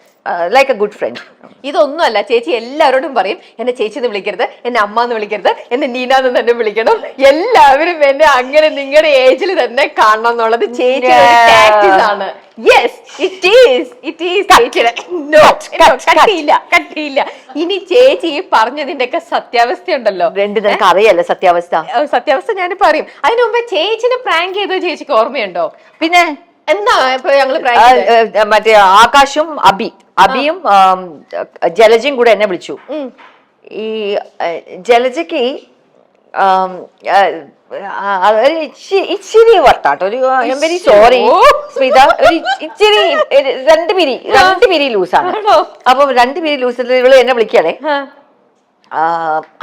Like A good friend. ഇതൊന്നുമല്ല, ചേച്ചി എല്ലാവരോടും പറയും എന്നെ ചേച്ചി എന്ന് വിളിക്കരുത്, എന്നെ അമ്മ എന്ന് വിളിക്കരുത്, എന്നെ നീന എന്ന് തന്നെ വിളിക്കണം, എല്ലാവരും എന്നെ അങ്ങനെ നിങ്ങളുടെ ഏജിൽ തന്നെ കാണണം എന്നുള്ളത് ചേച്ചിയുടെ ടാക്ടിക്സ് ആണ്. യെസ്, ഇറ്റ് ഈസ് ചേച്ചിയുടെ. കട്ടിയില്ല. ഇനി ചേച്ചി ഈ പറഞ്ഞതിന്റെ ഒക്കെ സത്യാവസ്ഥ ഉണ്ടല്ലോ, നിനക്ക് അറിയാലോ സത്യാവസ്ഥ. സത്യാവസ്ഥ ഞാൻ പറയും. അതിനു മുമ്പ് ചേച്ചിനെ പ്രാങ്ക് ചെയ്തത് ചേച്ചിക്ക് ഓർമ്മയുണ്ടോ? പിന്നെ എന്താ ഇപ്പൊ ഞങ്ങള് മറ്റേ ആകാശും അബിയും ജലജയും കൂടെ എന്നെ വിളിച്ചു. ഈ ജലജയ്ക്ക് ഇച്ചിരി വട്ടാട്ടോ, ഒരു വെരി സോറി സ്മിത, ഒരു ഇച്ചിരി രണ്ട് പിരി ലൂസാണ്. അപ്പൊ 2 പിരി ലൂസിൽ ഇവള് എന്നെ വിളിക്കണേ.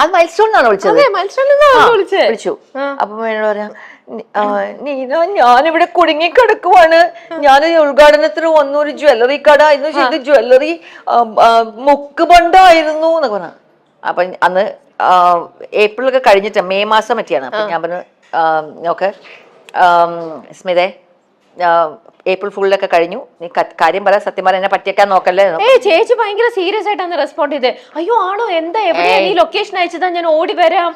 അത് മൈൽസ്റ്റോൺ എന്നാണ് വിളിച്ചു. അപ്പൊ എന്നോട് പറയാ, നീന ഞാനിവിടെ കുടുങ്ങിക്കിടക്കുവാണ്, ഞാൻ ഉദ്ഘാടനത്തിന് വന്നു, ഒരു ജ്വല്ലറി കട എന്ന് ചെയ്ത് ജ്വല്ലറി മുക്കുബണ്ടായിരുന്നു എന്നൊക്കെ പറഞ്ഞു. അപ്പൊ അന്ന് ഏപ്രിൽ ഒക്കെ കഴിഞ്ഞിട്ട് മെയ് മാസം പറ്റിയാണ്. അപ്പൊ ഞാൻ പറഞ്ഞു, നോക്ക് സ്മിതേ, ഏപ്രിൽ ഫുള്ളൊക്കെ കഴിഞ്ഞു, നീ കാര്യം പറ, സത്യം പറ, എന്നെ പറ്റിയേക്കാൻ നോക്കല്ലേ. ചേച്ചി ഭയങ്കര സീരിയസ് ആയിട്ടാണ് റെസ്പോണ്ട് ചെയ്തത്. അയ്യോ ആണോ, എന്താ, എവിടെയാ ഈ ലൊക്കേഷൻ അയച്ചതാ, ഞാൻ ഓടി വരാം.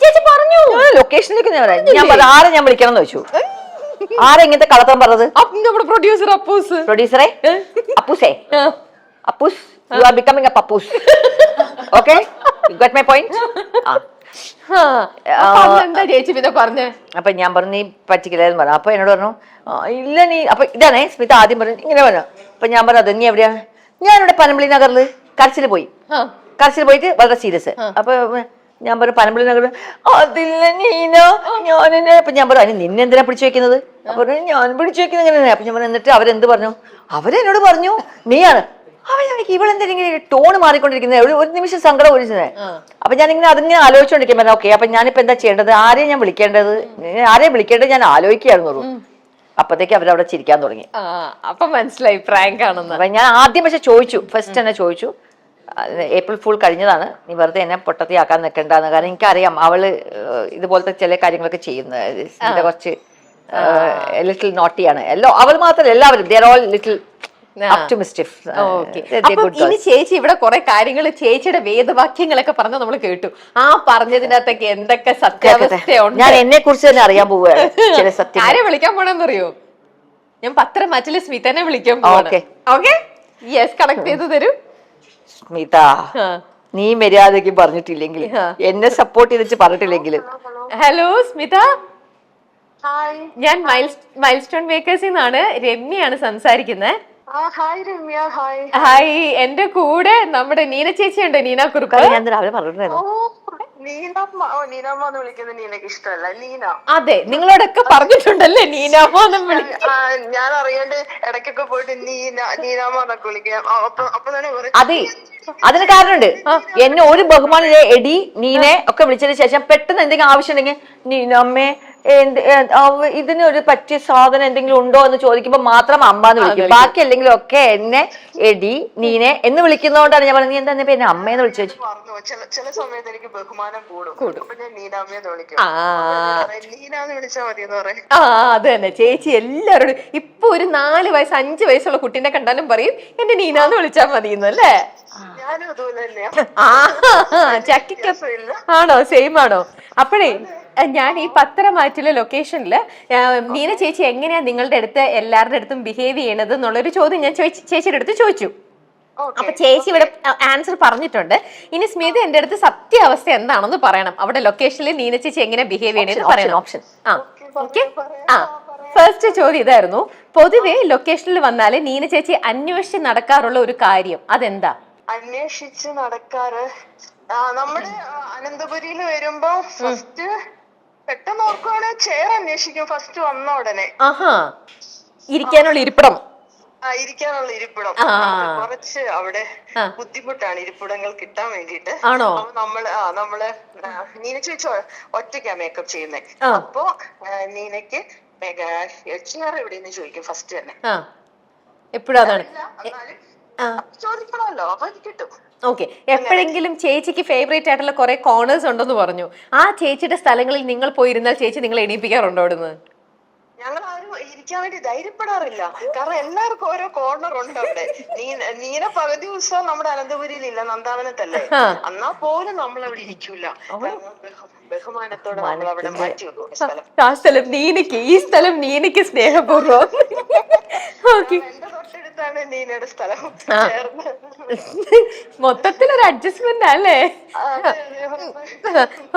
ചേച്ചി പറഞ്ഞു ലൊക്കേഷനിലേക്ക് ഞാൻ പറയാം, ആരെ ഞാൻ വിളിക്കണം എന്ന് വെച്ചു. ആരെങ്ങനത്തെ കളത്തം പറഞ്ഞത്? നമ്മുടെ പ്രൊഡ്യൂസറെ അപ്പൂസേ, Appoos, you are becoming a Pappoos. Okay, you got my point. എന്താ ചേച്ചി പിന്നെ പറഞ്ഞേ? അപ്പൊ ഞാൻ പറഞ്ഞു, നീ പറ്റിക്കില്ലെന്ന് പറഞ്ഞു. അപ്പൊ എന്നോട് പറഞ്ഞു, ഇല്ല നീ. അപ്പൊ ഇതാണേ സ്മിത ആദ്യം പറഞ്ഞു, ഇങ്ങനെ പറഞ്ഞു. അപ്പൊ ഞാൻ പറഞ്ഞു, അത് നീ എവിടെയാ? ഞാനിവിടെ പനമ്പള്ളി നഗറില് കരച്ചിൽ പോയിട്ട് വളരെ സീരിയസ്. അപ്പൊ ഞാൻ പറഞ്ഞു, പനമ്പള്ളി നഗർ. അതില്ല നീന, ഞാനെന്നെ. അപ്പൊ ഞാൻ പറഞ്ഞു, അതിന് നിന്നെ എന്തിനാ പിടിച്ചു വെക്കുന്നത്? അപ്പൊ ഞാൻ പിടിച്ചു വെക്കുന്നത് എങ്ങനെയാ? അപ്പൊ ഞാൻ പറഞ്ഞു, എന്നിട്ട് അവരെന്ത് പറഞ്ഞു? അവരെന്നോട് പറഞ്ഞു നീയാണ്. ഇവളെന്തെങ്കിലും ടോണ് മാറിക്കൊണ്ടിരിക്കുന്നത്, ഒരു നിമിഷം സങ്കടം ഒഴിച്ചത്. അപ്പൊ ഞാനിങ്ങനെ അതിങ്ങനെ ആലോചിച്ചോണ്ടിരിക്കാൻ. ഓക്കെ, അപ്പൊ ഞാനിപ്പോ എന്താ ചെയ്യേണ്ടത്? ആരെയും ഞാൻ വിളിക്കേണ്ടത്? ഞാൻ ആലോചിക്കായിരുന്നു. അപ്പത്തേക്ക് അവരവിടെ ചിരിക്കാൻ തുടങ്ങി. അപ്പൊ മനസ്സിലായി പ്രാങ്ക് ആണെന്ന്. അപ്പൊ ഞാൻ ആദ്യം പക്ഷെ ചോദിച്ചു, ഫസ്റ്റ് തന്നെ ചോദിച്ചു, ഏപ്രിൽ ഫുൾ കഴിഞ്ഞതാണ്, നീ വെറുതെ എന്നെ പൊട്ടത്തിയാക്കാൻ നിൽക്കണ്ടെന്ന്. കാരണം എനിക്കറിയാം അവള് ഇതുപോലത്തെ ചില കാര്യങ്ങളൊക്കെ ചെയ്യുന്നത് കുറച്ച് ലിറ്റിൽ നോട്ടിയാണ്. അവൾ മാത്രമല്ല, എല്ലാവരും ദേ ആർ ഓൾ ലിറ്റിൽ ഇനി ചേച്ചി ഇവിടെ കുറെ കാര്യങ്ങൾ ചേച്ചിയുടെ വേദവാക്യങ്ങളൊക്കെ പറഞ്ഞ് നമ്മൾ കേട്ടു. ആ പറഞ്ഞതിനകത്തൊക്കെ എന്തൊക്കെ സത്യാവസ്ഥയുണ്ട്? ഞാൻ എന്നെ കുറിച്ച് തന്നെ അറിയാൻ പോവുകയാണ്. ചില സത്യം ആരെ വിളിക്കാൻ പോണെന്നറിയോ? ഞാൻ പത്രം മാറ്റില് സ്മിതനെ വിളിക്കാൻ പോവാണ്. ഓക്കെ, യെസ്, കണക്ട് ചെയ്ത് തരൂ. സ്മിത, നീ മര്യാദക്ക് പറഞ്ഞിട്ടില്ലെങ്കിൽ, എന്നെ സപ്പോർട്ട് ചെയ്തിട്ട് പറഞ്ഞിട്ടില്ലെങ്കിൽ. ഹലോ സ്മിത, ഞാൻ മൈൽസ്റ്റോൺ മേക്കേഴ്സിൽ നിന്നാണ്, രമ്യയാണ് സംസാരിക്കുന്നത്. ഹായ്, എന്റെ കൂടെ നമ്മുടെ നീന ചേച്ചി ഉണ്ട്, നീന കുറുപ്പ്. ഞാൻ രാവിലെ പറഞ്ഞിട്ടുണ്ടായിരുന്നു. അതെ, നിങ്ങളോടൊക്കെ പറഞ്ഞിട്ടുണ്ടല്ലേ നീനാമോന്നും ഞാൻ അറിയാണ്ട് ഇടയ്ക്കൊക്കെ പോയിട്ട് നീനാമോന്നൊക്കെ വിളിക്കാം. അതെ, അതിന് കാരണമുണ്ട്. എന്നെ ഒരു ബഹുമാനം എടി നീനെ ഒക്കെ വിളിച്ചതിന് ശേഷം പെട്ടെന്ന് എന്തെങ്കിലും ആവശ്യം ഉണ്ടെങ്കിൽ നീനമ്മേ ഇതിന് ഒരു പറ്റിയ സാധനം എന്തെങ്കിലും ഉണ്ടോ എന്ന് ചോദിക്കുമ്പോ മാത്രം അമ്മ എന്ന് വിളിക്കും. ബാക്കി അല്ലെങ്കിലും ഒക്കെ എന്നെ എടി നീനെ എന്ന് വിളിക്കുന്നതുകൊണ്ടാണ് ഞാൻ പറഞ്ഞത്, നീ എന്താ എന്നെ അമ്മയെന്ന് വിളിച്ചു വെച്ചു. ചില സമയത്ത് എനിക്ക് ബഹുമാനം കൂടും. ഞാൻ നീനാമ്മയെന്ന് വിളിക്കും. നീനാന്ന് വിളിച്ചാൽ മതി എന്ന് പറയും. അത് തന്നെ ചേച്ചി എല്ലാവരോടും. ഇപ്പൊ ഒരു 4 വയസ്സ് 5 വയസ്സുള്ള കുട്ടീനെ കണ്ടാലും പറയും എന്റെ നീനാന്ന് വിളിച്ചാൽ മതിയെന്ന്. അല്ലേ? ഞാനും അതുപോലെ തന്നെയാ. ആണോ, സെയിം ആണോ? അപ്പോഴേ ഞാൻ ഈ പത്രമാറ്റിലെ ലൊക്കേഷനില് നീന ചേച്ചി എങ്ങനെയാ നിങ്ങളുടെ അടുത്ത് എല്ലാവരുടെ അടുത്തും ബിഹേവ് ചെയ്യണത് എന്നുള്ളൊരു ചോദ്യം ഞാൻ ചേച്ചിയുടെ അടുത്ത് ചോദിച്ചു. അപ്പൊ ചേച്ചി ഇവിടെ ആൻസർ പറഞ്ഞിട്ടുണ്ട്. ഇനി സ്മിത എന്റെ അടുത്ത് സത്യാവസ്ഥ എന്താണെന്ന് പറയണം. അവിടെ ലൊക്കേഷനിൽ നീന ചേച്ചി എങ്ങനെ ബിഹേവ് ചെയ്യണമെന്ന് പറയണം. ഓപ്ഷൻ ഫസ്റ്റ് ചോദ്യം ഇതായിരുന്നു. പൊതുവെ ലൊക്കേഷനിൽ വന്നാല് നീന ചേച്ചി അന്വേഷിച്ച് നടക്കാറുള്ള ഒരു കാര്യം അതെന്താ? അന്വേഷിച്ച് നടക്കാറ്, നമ്മുടെ അനന്തപുരിയിൽ വരുമ്പോ ഫസ്റ്റ് പെട്ടെന്ന് ഓർക്കുവാണെങ്കിൽ ചെയർ അന്വേഷിക്കും ഫസ്റ്റ് വന്ന ഉടനെ. ഇരിക്കാനുള്ള ഇരിപ്പിടം. കുറച്ച് അവിടെ ബുദ്ധിമുട്ടാണ് ഇരിപ്പിടങ്ങൾ കിട്ടാൻ വേണ്ടിട്ട്. നമ്മള് നീന ചോദിച്ചോ ഒറ്റയ്ക്കാ മേക്കപ്പ് ചെയ്യുന്നേ. അപ്പൊ നീനക്ക് ചെയർ എവിടെയെന്ന് ചോദിക്കും ഫസ്റ്റ് തന്നെ. എപ്പോഴും അതാണ് ചോദിക്കണമല്ലോ, അപ്പൊ അത് കിട്ടും. ഓക്കെ, എപ്പോഴെങ്കിലും ചേച്ചിക്ക് ഫേവറേറ്റ് ആയിട്ടുള്ള കുറെ കോർണേഴ്സ് ഉണ്ടെന്ന് പറഞ്ഞു. ആ ചേച്ചിയുടെ സ്ഥലങ്ങളിൽ നിങ്ങൾ പോയിരുന്നാൽ ചേച്ചി നിങ്ങൾ എണീപ്പിക്കാറുണ്ടോ അവിടുന്ന്? ഞങ്ങൾ ആരും ഇരിക്കാൻ വേണ്ടി ധൈര്യപ്പെടാറില്ല. കാരണം എല്ലാവർക്കും ഓരോ കോർണർ ഉണ്ട് അവിടെ. നീന പകുതി ദിവസം നമ്മുടെ അനന്തപുരിയിലില്ല, നന്ദാവനത്തല്ലേ. എന്നാ പോലും നമ്മൾ അവിടെ ഇരിക്കൂല. ബഹുമാനത്തോടെ നമ്മൾ അവിടെ മാറ്റി വെക്കും സ്ഥലം. ആ സ്ഥലം നീനയ്ക്ക്, ഈ സ്ഥലം നീനയ്ക്ക് സ്നേഹപൂർവ്വം. എന്റെ തൊട്ടടുത്താണ് നീനയുടെ സ്ഥലം ചേർന്ന്. മൊത്തത്തിലൊരു അഡ്ജസ്റ്റ്മെന്റ് അല്ലേ?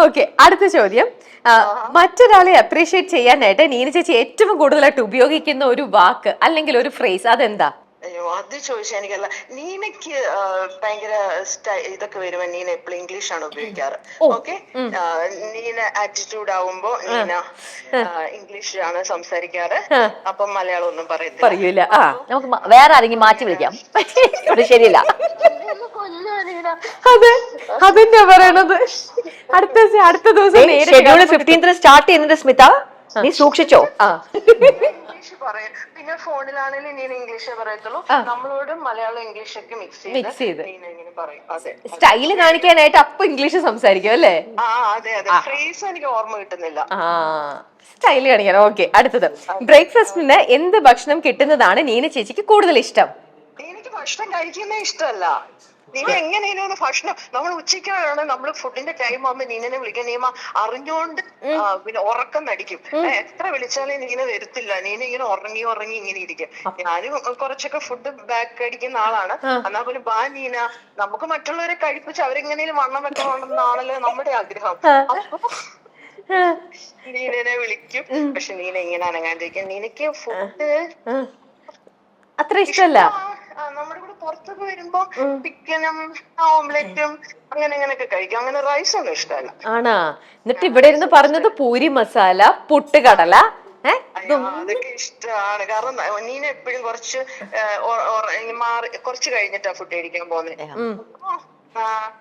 ഓക്കെ, അടുത്ത ചോദ്യം. മറ്റൊരാളെ അപ്രീഷിയേറ്റ് ചെയ്യാനായിട്ട് നീന ചേച്ചി ഏറ്റവും കൂടുതലായിട്ട് ഉപയോഗിക്കുന്ന ഒരു വാക്ക് അല്ലെങ്കിൽ ഒരു ഫ്രേസ് അതെന്താ? അയ്യോ, അത് ചോദിച്ചാൽ എനിക്കല്ല. നീനയ്ക്ക് ഭയങ്കര ഇതൊക്കെ വരുമ്പോ നീന എപ്പോഴും ഇംഗ്ലീഷാണ് ഉപയോഗിക്കാറ്. ഓക്കെ, നീന ആറ്റിറ്റ്യൂഡ് ആവുമ്പോ നീന ഇംഗ്ലീഷിലാണ് സംസാരിക്കാറ്. അപ്പം മലയാളം ഒന്നും പറയൂല. നമുക്ക് വേറെ ആരെങ്കിലും മാറ്റി വിളിക്കാം. ശരിയല്ല, അതെ, അതെന്നാ പറയണത്. അടുത്ത ദിവസം ഷെഡ്യൂൾ 15 സ്റ്റാർട്ട് ചെയ്യുന്നുണ്ട് സ്മിത, നീ സൂക്ഷിച്ചോ. ഇംഗ്ലീഷ് പറയും. പിന്നെ ഫോണിലാണെങ്കിലും നീന ഇംഗ്ലീഷേ പറയത്തുള്ളൂ. നമ്മളോടും മലയാളം ഇംഗ്ലീഷ് ഒക്കെ മിക്സ് ചെയ്ത് നീന ഇങ്ങനെ പറയും. അതെ, സ്റ്റൈല് കാണിക്കാനായിട്ട് അപ്പൊ ഇംഗ്ലീഷ് സംസാരിക്കും അല്ലേ? അതെ അതെ. ഫ്രേസ് എനിക്ക് ഓർമ്മ കിട്ടുന്നില്ല. സ്റ്റൈല് കാണിക്കാൻ. ഓക്കെ, അടുത്തത്. ബ്രേക്ക്ഫാസ്റ്റിന് എന്ത് ഭക്ഷണം കിട്ടുന്നതാണ് നീന ചേച്ചിക്ക് കൂടുതൽ ഇഷ്ടം? എനിക്ക് ഭക്ഷണം കഴിക്കുന്നേ ഇഷ്ടമല്ല. നീന എങ്ങനെയാണ് ഭക്ഷണം, നമ്മൾ ഉച്ചയ്ക്കാണ് നമ്മള് ഫുഡിന്റെ ടൈം ആകുമ്പോ നീനെ വിളിക്കാൻ നീമ അറിഞ്ഞോണ്ട് പിന്നെ ഉറക്കം നടിക്കും. എത്ര വിളിച്ചാലും നീന വരത്തില്ല. നീന ഇങ്ങനെ ഉറങ്ങി ഇങ്ങനെ ഇരിക്കും. ഞാനും കുറച്ചൊക്കെ ഫുഡ് ബാക്ക് അടിക്കുന്ന ആളാണ്. എന്നാ പോലും ബാ നീന, നമുക്ക് മറ്റുള്ളവരെ കഴിപ്പിച്ച് അവരെങ്ങനെയും വണ്ണം വെക്കണമെന്നാണല്ലോ നമ്മുടെ ആഗ്രഹം. അപ്പൊ നീനെ വിളിക്കും. പക്ഷെ നീന ഇങ്ങനെ അനങ്ങാണ്ടിരിക്കും. നിനക്ക് ഫുഡ് അത്ര ഇഷ്ടമല്ല. നമ്മുടെ കൂടെ പുറത്തൊക്കെ വരുമ്പോ ചിക്കനും ഓംലെറ്റും അങ്ങനെയൊക്കെ കഴിക്കും. അങ്ങനെ റൈസ് ഒന്നും ഇഷ്ടമല്ല. ആണാ? എന്നിട്ട് ഇവിടെ ഇരുന്ന് പറഞ്ഞത് പൂരി മസാല, പുട്ടുകടല. അതൊക്കെ ഇഷ്ടമാണ്. കാരണം നീന എപ്പോഴും കുറച്ച് കഴിഞ്ഞിട്ടാ ഫുഡ് കഴിക്കാൻ പോകുന്നത്.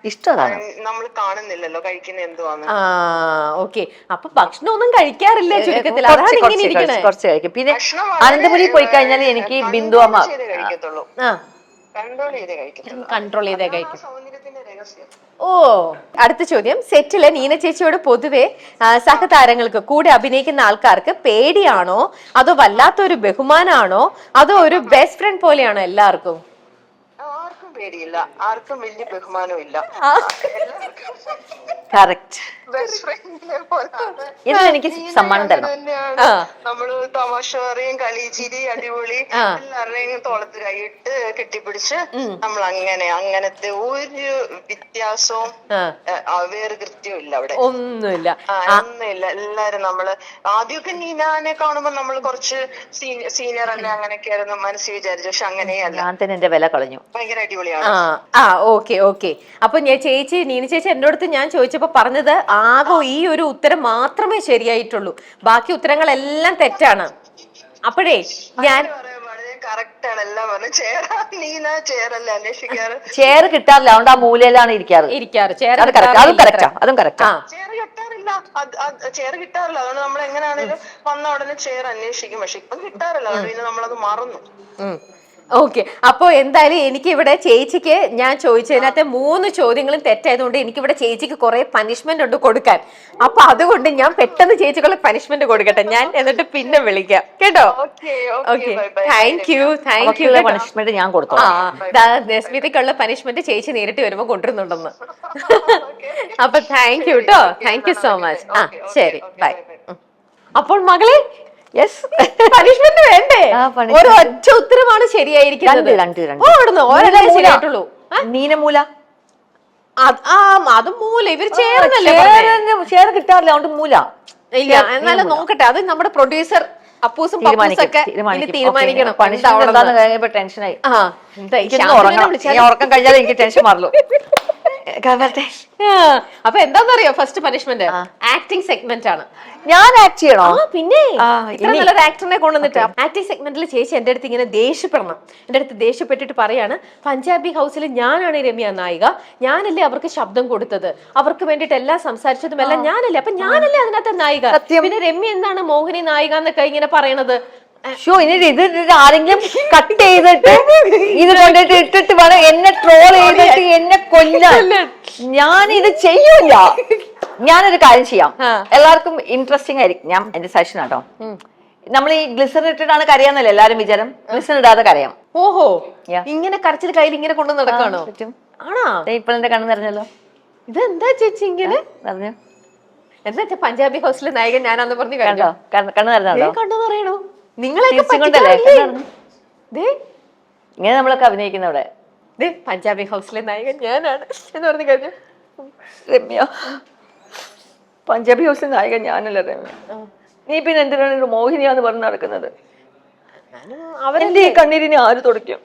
ഇഷ്ടമാണ്, നമ്മൾ കാണുന്നില്ലല്ലോ കഴിക്കുന്ന എന്തുവാന്ന്. ഓക്കെ, അപ്പൊ ഭക്ഷണം ഒന്നും കഴിക്കാറില്ല ചുരുക്കത്തിൽ. കുറച്ച് കഴിക്കും. പിന്നെ അനന്തപുരി പോയി കഴിഞ്ഞാൽ എനിക്ക് ബിന്ദു അമ്മ കഴിക്കത്തുള്ളൂ. കൺട്രോൾ ചെയ്തേ കഴിക്കും. ഓ, അടുത്ത ചോദ്യം. സെറ്റില് നീന ചേച്ചിയോട് പൊതുവെ സഹതാരങ്ങൾക്ക് കൂടെ അഭിനയിക്കുന്ന ആൾക്കാർക്ക് പേടിയാണോ, അതോ വല്ലാത്തൊരു ബഹുമാനാണോ, അതോ ഒരു ബെസ്റ്റ് ഫ്രണ്ട് പോലെയാണോ എല്ലാവർക്കും? ആർക്കും പേടിയില്ല, ആർക്കും വലിയ ബഹുമാനവും ഇല്ല. കറക്റ്റ്. എനിക്ക് എനിക്ക് സമ്മാനം തരണം. നമ്മള് തമാശ പറയും, കളിച്ചിരി, അടിപൊളി, എല്ലാവരുടെയും തോളത്ത് കൈയിട്ട് കെട്ടിപ്പിടിച്ച് നമ്മൾ അങ്ങനത്തെ ഒരു വ്യത്യാസവും വേറെ കൃത്യവും ഇല്ല അവിടെ. ഒന്നുമില്ല. എല്ലാരും നമ്മള് ആദ്യമൊക്കെ നീനാനെ കാണുമ്പോ നമ്മൾ കുറച്ച് സീനിയർ അല്ലേ അങ്ങനെയൊക്കെ ആയിരുന്നു മനസ്സിൽ വിചാരിച്ചു. പക്ഷെ അങ്ങനെയല്ല, ഞാൻ തന്നെ എന്റെ വില കളഞ്ഞു. ഭയങ്കര അടിപൊളിയാണ്. ഓക്കെ. അപ്പൊ നീന ചേച്ചി എന്റെ അടുത്ത് ഞാൻ ചോദിച്ചപ്പോ പറഞ്ഞത് ആകെ ഈ ഒരു ഉത്തരം മാത്രമേ ശരിയായിട്ടുള്ളൂ, ബാക്കി ഉത്തരങ്ങളെല്ലാം തെറ്റാണ്. അപ്പോഴേ ഞാൻ ചെയർ കിട്ടാറില്ല, അതുകൊണ്ട് ആ മൂലയിലാണ് ഇരിക്കാറ്. അതും കറക്റ്റാ. ചെയർ കിട്ടാറില്ല, അതുകൊണ്ട് നമ്മൾ എങ്ങനെയാണെങ്കിലും വന്ന ഉടനെ ചെയർ അന്വേഷിക്കും. പക്ഷെ ഇപ്പം കിട്ടാറില്ല, അതുകൊണ്ട് പിന്നെ നമ്മളത് മറന്നു. ഓക്കെ, അപ്പൊ എന്തായാലും എനിക്ക് ഇവിടെ ചേച്ചിക്ക് ഞാൻ ചോദിച്ചതിനകത്ത് 3 ചോദ്യങ്ങളും തെറ്റായതുകൊണ്ട് എനിക്കിവിടെ ചേച്ചിക്ക് കുറെ പനിഷ്മെന്റ് ഉണ്ട് കൊടുക്കാൻ. അപ്പൊ അതുകൊണ്ട് ഞാൻ പെട്ടെന്ന് ചേച്ചിക്കുള്ള പനിഷ്മെന്റ് കൊടുക്കട്ടെ. ഞാൻ എന്നിട്ട് പിന്നെ വിളിക്കാം കേട്ടോ. Okay, thank you. പണിഷ്മെന്റ് ഞാൻ കൊടുത്തു. സ്മിതയ്ക്കുള്ള പനിഷ്മെന്റ് ചേച്ചി നേരിട്ട് വരുമ്പോ കൊണ്ടുവരുന്നുണ്ടെന്ന്. അപ്പൊ താങ്ക് യു കേട്ടോ. Thank you so much. ശരി, ബൈ. അപ്പോൾ മകളെ, പനിഷ്മെന്റ് വേണ്ടേ? ഒരു ഒറ്റ ഉത്തരമാണ് ശരിയായിരിക്കുന്നത്. നീനമൂല, അത് മൂല. ഇവര് ചേർന്നല്ലേ? ചേർ കിട്ടാറില്ല, അതുകൊണ്ട് മൂല. ഇല്ല, എന്നാലും നോക്കട്ടെ. അത് നമ്മുടെ പ്രൊഡ്യൂസർ അപ്പൂസും പപ്പൂസൊക്കെ തീരുമാനിക്കണം. ടെൻഷനായി. ഉറക്കം കഴിഞ്ഞാൽ എനിക്ക് ടെൻഷൻ മാറുള്ളൂ. അപ്പൊ എന്താന്നറിയോ ഫസ്റ്റ് പനിഷ്മെന്റ്? ആക്ടിംഗ് സെഗ്മെന്റ് ആണ്. ഞാൻ ആക്ട് ചെയ്യണോ? പിന്നെ ഇത്ര നല്ലൊരു ആക്ടറിനെ കൊണ്ടുവന്നിട്ട് ആക്ടിംഗ് സെഗ്മെന്റിൽ ചേച്ചി എന്റെ അടുത്ത് ഇങ്ങനെ ദേഷ്യപ്പെടണം. എന്റെ അടുത്ത് ദേഷ്യപ്പെട്ടിട്ട് പറയാണ്, പഞ്ചാബി ഹൗസിൽ ഞാനാണ് രമ്യ നായിക, ഞാനല്ലേ അവർക്ക് ശബ്ദം കൊടുത്തത്, അവർക്ക് വേണ്ടിട്ട് എല്ലാം സംസാരിച്ചതും എല്ലാം ഞാനല്ലേ, അപ്പൊ ഞാനല്ലേ അതിനകത്ത് നായിക, പിന്നെ രമ്യ എന്താണ് മോഹിനി നായിക എന്നൊക്കെ ഇങ്ങനെ പറയണത്. ഇനി ഇത് ആരെങ്കിലും കട്ട് ചെയ്തിട്ട് ഇത് കൊണ്ടിട്ട് ഇട്ടിട്ട് വേണം എന്നെ ട്രോൾ ചെയ്തിട്ട് എന്നെ കൊല്ലാൻ. ഞാനിത് ചെയ്യൂല. ഞാനൊരു കാര്യം ചെയ്യാം, എല്ലാവർക്കും ഇൻട്രസ്റ്റിംഗ് ആയിരിക്കും. ഞാൻ എന്റെ സെഷൻ ആട്ടോ, നമ്മൾ ഈ ഗ്ലിസറിൻ ഇട്ടിട്ടാണ് കരയാന്നല്ലേ എല്ലാരും വിചാരം. ഗ്ലിസറിൻ ഇടാതെ കരയാം. ഓഹോ, Yeah. ഇങ്ങനെ കരച്ചിൽ കയ്യിൽ ഇങ്ങനെ കൊണ്ടു നടക്കാണോ? പറ്റും. ആണോ? ഇപ്പോൾ എന്റെ കണ്ണ് നിറഞ്ഞല്ലോ. ഇതെന്താ ചേച്ചി ഇങ്ങനെ? നിറഞ്ഞു. എന്താ പഞ്ചാബി ഹൗസിലെ നായകൻ ഞാനാന്ന് പറഞ്ഞു കണ്ടോ? കണ്ണ് നിറഞ്ഞോ? കണ്ടു പറയണോ? നിങ്ങളെയൊക്കെ കൊണ്ടല്ലേ പറ്റിക്കാറില്ലേ? ദേ, ഇങ്ങനെ നമ്മളൊക്കെ അഭിനയിക്കുന്ന ഇവിടെ. ദേ, പഞ്ചാബി ഹൗസിലെ നായകൻ ഞാനാണ് എന്ന് പറഞ്ഞു കഴിഞ്ഞു. രമ്യ, പഞ്ചാബി ഹൗസിൽ നായകൻ ഞാനല്ല രമ്യ. നീ പിന്നെ എന്തിനാണ് മോഹിനിയാന്ന് പറഞ്ഞ് നടക്കുന്നത്? അവരെന്റെ ഈ കണ്ണീരിനെ ആര് തുടയ്ക്കും?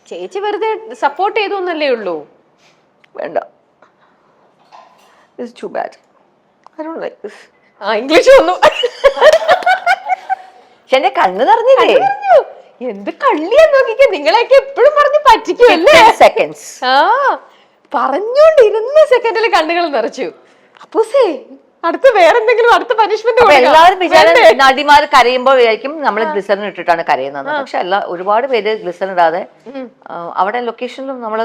ചേച്ചി വെറുതെ സപ്പോർട്ട് ചെയ്തു എന്നല്ലേ ഉള്ളൂ. വേണ്ട, This is too bad. I don't like this. English വന്നു. പക്ഷെ എന്റെ കണ്ണ് നിറഞ്ഞില്ലേ? എന്ത് കള്ളിയാ നോക്കിക്കേ, നിങ്ങളെയൊക്കെ എപ്പോഴും പറഞ്ഞ് പറ്റിക്കുമല്ലേ? സെക്കൻഡ്സ് പറഞ്ഞോണ്ടിരുന്ന സെക്കൻഡില് കണ്ണുകൾ നിറച്ചു. അപ്പൂസേ, അടുത്ത വേറെന്തെങ്കിലും അടുത്ത പനിഷ്മെന്റ് എല്ലാവരും വിചാരം നടിമാർ കരയുമ്പോൾ വിചാരിക്കും നമ്മൾ ഗ്ലിസറിൻ ഇട്ടിട്ടാണ് കരയുന്നത്. പക്ഷെ അല്ല, ഒരുപാട് പേര് ഗ്ലിസറിൻ ഇടാതെ അവിടെ ലൊക്കേഷനിലും നമ്മൾ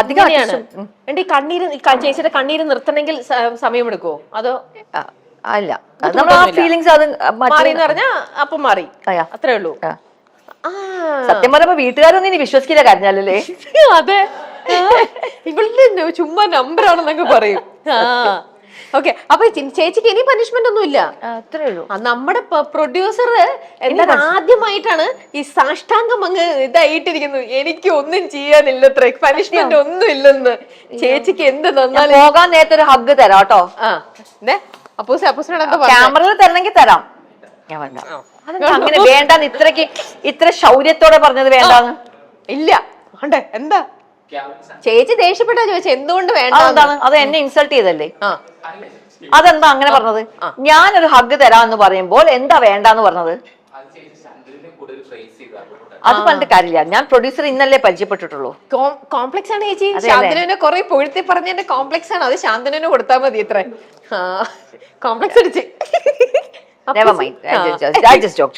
അധികം എന്റെ ഈ കണ്ണീര് ചേച്ചിയുടെ കണ്ണീര് നിർത്തണമെങ്കിൽ സമയമെടുക്കുവോ അതോ അല്ല, നമ്മൾ ആ ഫീലിങ്സ് അത് മാറിന്ന് പറഞ്ഞാ അപ്പം മാറി, അത്രേ ഉള്ളൂ. സത്യം പറഞ്ഞപ്പോ വീട്ടുകാരൊന്നും ഇനി വിശ്വസിക്കില്ല കരഞ്ഞാലല്ലേ. അതെ, ഇവളുടെ ചുമ്മാ നമ്പറാണെന്നൊക്കെ പറയും. ഓക്കെ, അപ്പൊ ചേച്ചിക്ക് ഇനി പനിഷ്മെന്റ് ഒന്നും ഇല്ല. അത്രേ ഉള്ളൂ. നമ്മുടെ പ്രൊഡ്യൂസർ എന്താ ആദ്യമായിട്ടാണ് ഈ സാഷ്ടാംഗം അങ്ങ് ഇതായിട്ടിരിക്കുന്നു. എനിക്ക് ഒന്നും ചെയ്യാനില്ല, പനിഷ്മെന്റ് ഒന്നും ഇല്ലെന്ന്. ചേച്ചിക്ക് എന്ത് തന്നാലും പോകാൻ നേരത്തെ ഒരു ഹഗ് തരാം കേട്ടോ. അപ്പൂസിനോട് എന്താ ക്യാമറയിൽ തരണമെങ്കിൽ തരാം. ഞാൻ വേണ്ട, അങ്ങനെ വേണ്ടാന്ന് ഇത്ര ശൗര്യത്തോടെ പറഞ്ഞത് വേണ്ടാന്ന്. ഇല്ല, വേണ്ടേ? എന്താ ചേച്ചി ദേഷ്യപ്പെട്ടാ ചോദിച്ച എന്തുകൊണ്ട് വേണ്ട? എന്താണ് അത്? എന്നെ ഇൻസൾട്ട് ചെയ്തല്ലേ. അതെന്താ അങ്ങനെ പറഞ്ഞത്? ഞാനൊരു ഹഗ് തരാന്ന് പറയുമ്പോൾ എന്താ വേണ്ടാന്ന് പറഞ്ഞത്? അത് പറഞ്ഞിട്ട് കാര്യമില്ല. ഞാൻ പ്രൊഡ്യൂസർ ഇന്നല്ലേ പരിചയപ്പെട്ടിട്ടുള്ളൂ. കോംപ്ലക്സ് ആണ് ചേച്ചി. ശാന്തനുവിനെ കുറെ പൊഴുത്തി പറഞ്ഞതിന്റെ കോംപ്ലക്സ് ആണ് അത്. ശാന്തനുവിനെ കൊടുത്താൽ മതി ഇത്ര കോംപ്ലക്സ് അടിച്ച്. Never mind. I just joke.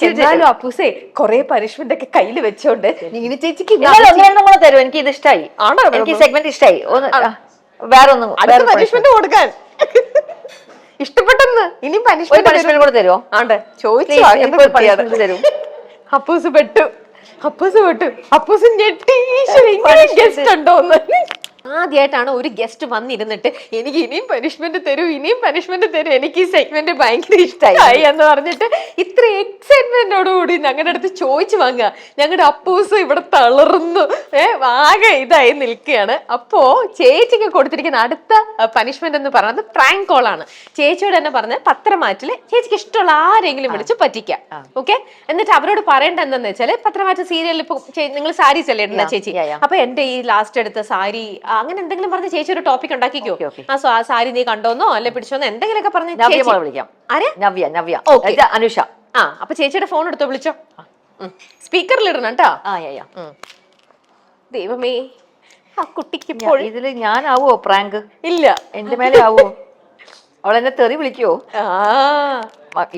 എന്നാലും അപ്പൂസേ കൊറേ പനിഷ്മെന്റ് ഒക്കെ കയ്യിൽ വെച്ചോണ്ട് നീന ചേച്ചിക്ക് കൂടെ തരും. എനിക്ക് ഇത് ഇഷ്ടമായി. എനിക്ക് സെഗ്മെന്റ് ഇഷ്ടമായി. വേറെ പനിഷ്മെന്റ് കൊടുക്കാൻ ഇഷ്ടപ്പെട്ടെന്ന്. ഇനി പനിഷ്മെന്റ് കൂടെ തരുമോ? ആണ്ട് ചോദിച്ചു തരും. അപ്പൂസ് പെട്ടു. അപ്പൂസ് ഞെട്ടി. ഗസ്റ്റ് ഉണ്ടോന്ന്. ആദ്യമായിട്ടാണ് ഒരു ഗസ്റ്റ് വന്നിരുന്നിട്ട് എനിക്ക് ഇനിയും പനിഷ്മെന്റ് തരൂ, എനിക്ക് ഈ സെഗ്മെന്റ് ഭയങ്കര ഇഷ്ടമായി എന്ന് പറഞ്ഞിട്ട് ഇത്ര എക്സൈറ്റ്മെന്റോടുകൂടി ഞങ്ങളുടെ അടുത്ത് ചോദിച്ചു വാങ്ങുക. ഞങ്ങളുടെ അപ്പൂസ് ഇവിടെ തളർന്നു, ആകെ ഇതായി നിൽക്കുകയാണ്. അപ്പോ ചേച്ചിക്ക് കൊടുത്തിരിക്കുന്ന അടുത്ത പനിഷ്മെന്റ് എന്ന് പറയുന്നത് പ്രാങ്ക് കോൾ ആണ്. ചേച്ചിയോട് തന്നെ പറഞ്ഞ പത്രമാറ്റില് ചേച്ചിക്ക് ഇഷ്ടമുള്ള ആരെങ്കിലും വിളിച്ച് പറ്റിക്കാം. ഓക്കെ, എന്നിട്ട് അവരോട് പറയേണ്ട എന്താന്ന് വെച്ചാല്, പത്രമാറ്റ സീരിയലിൽ ഇപ്പൊ നിങ്ങൾ സാരീസ് അല്ലേ ഇടുന്ന ചേച്ചി, അപ്പൊ എന്റെ ഈ ലാസ്റ്റ് എടുത്ത സാരി അങ്ങനെ എന്തെങ്കിലും പറഞ്ഞ് ചേച്ചി ഒരു ടോപ്പിക് ഉണ്ടാക്കിക്കോ. ആ സാരി നീ കണ്ടോന്നോ അല്ലെ പിടിച്ചോന്നോ എന്തെങ്കിലുമൊക്കെ പറഞ്ഞ് അനുഷ. അപ്പൊ ചേച്ചിയുടെ ഫോൺ എടുത്തോ, വിളിച്ചോ. സ്പീക്കറിൽ ഇടണം കേട്ടോ. ദൈവമേ, ആ കുട്ടിക്ക് ഇതില് ഞാനാവോ പ്രാങ്ക്? ഇല്ല, എന്റെ മേലെ ആവോ? അവളെന്നെ തെറി വിളിക്കുവോ?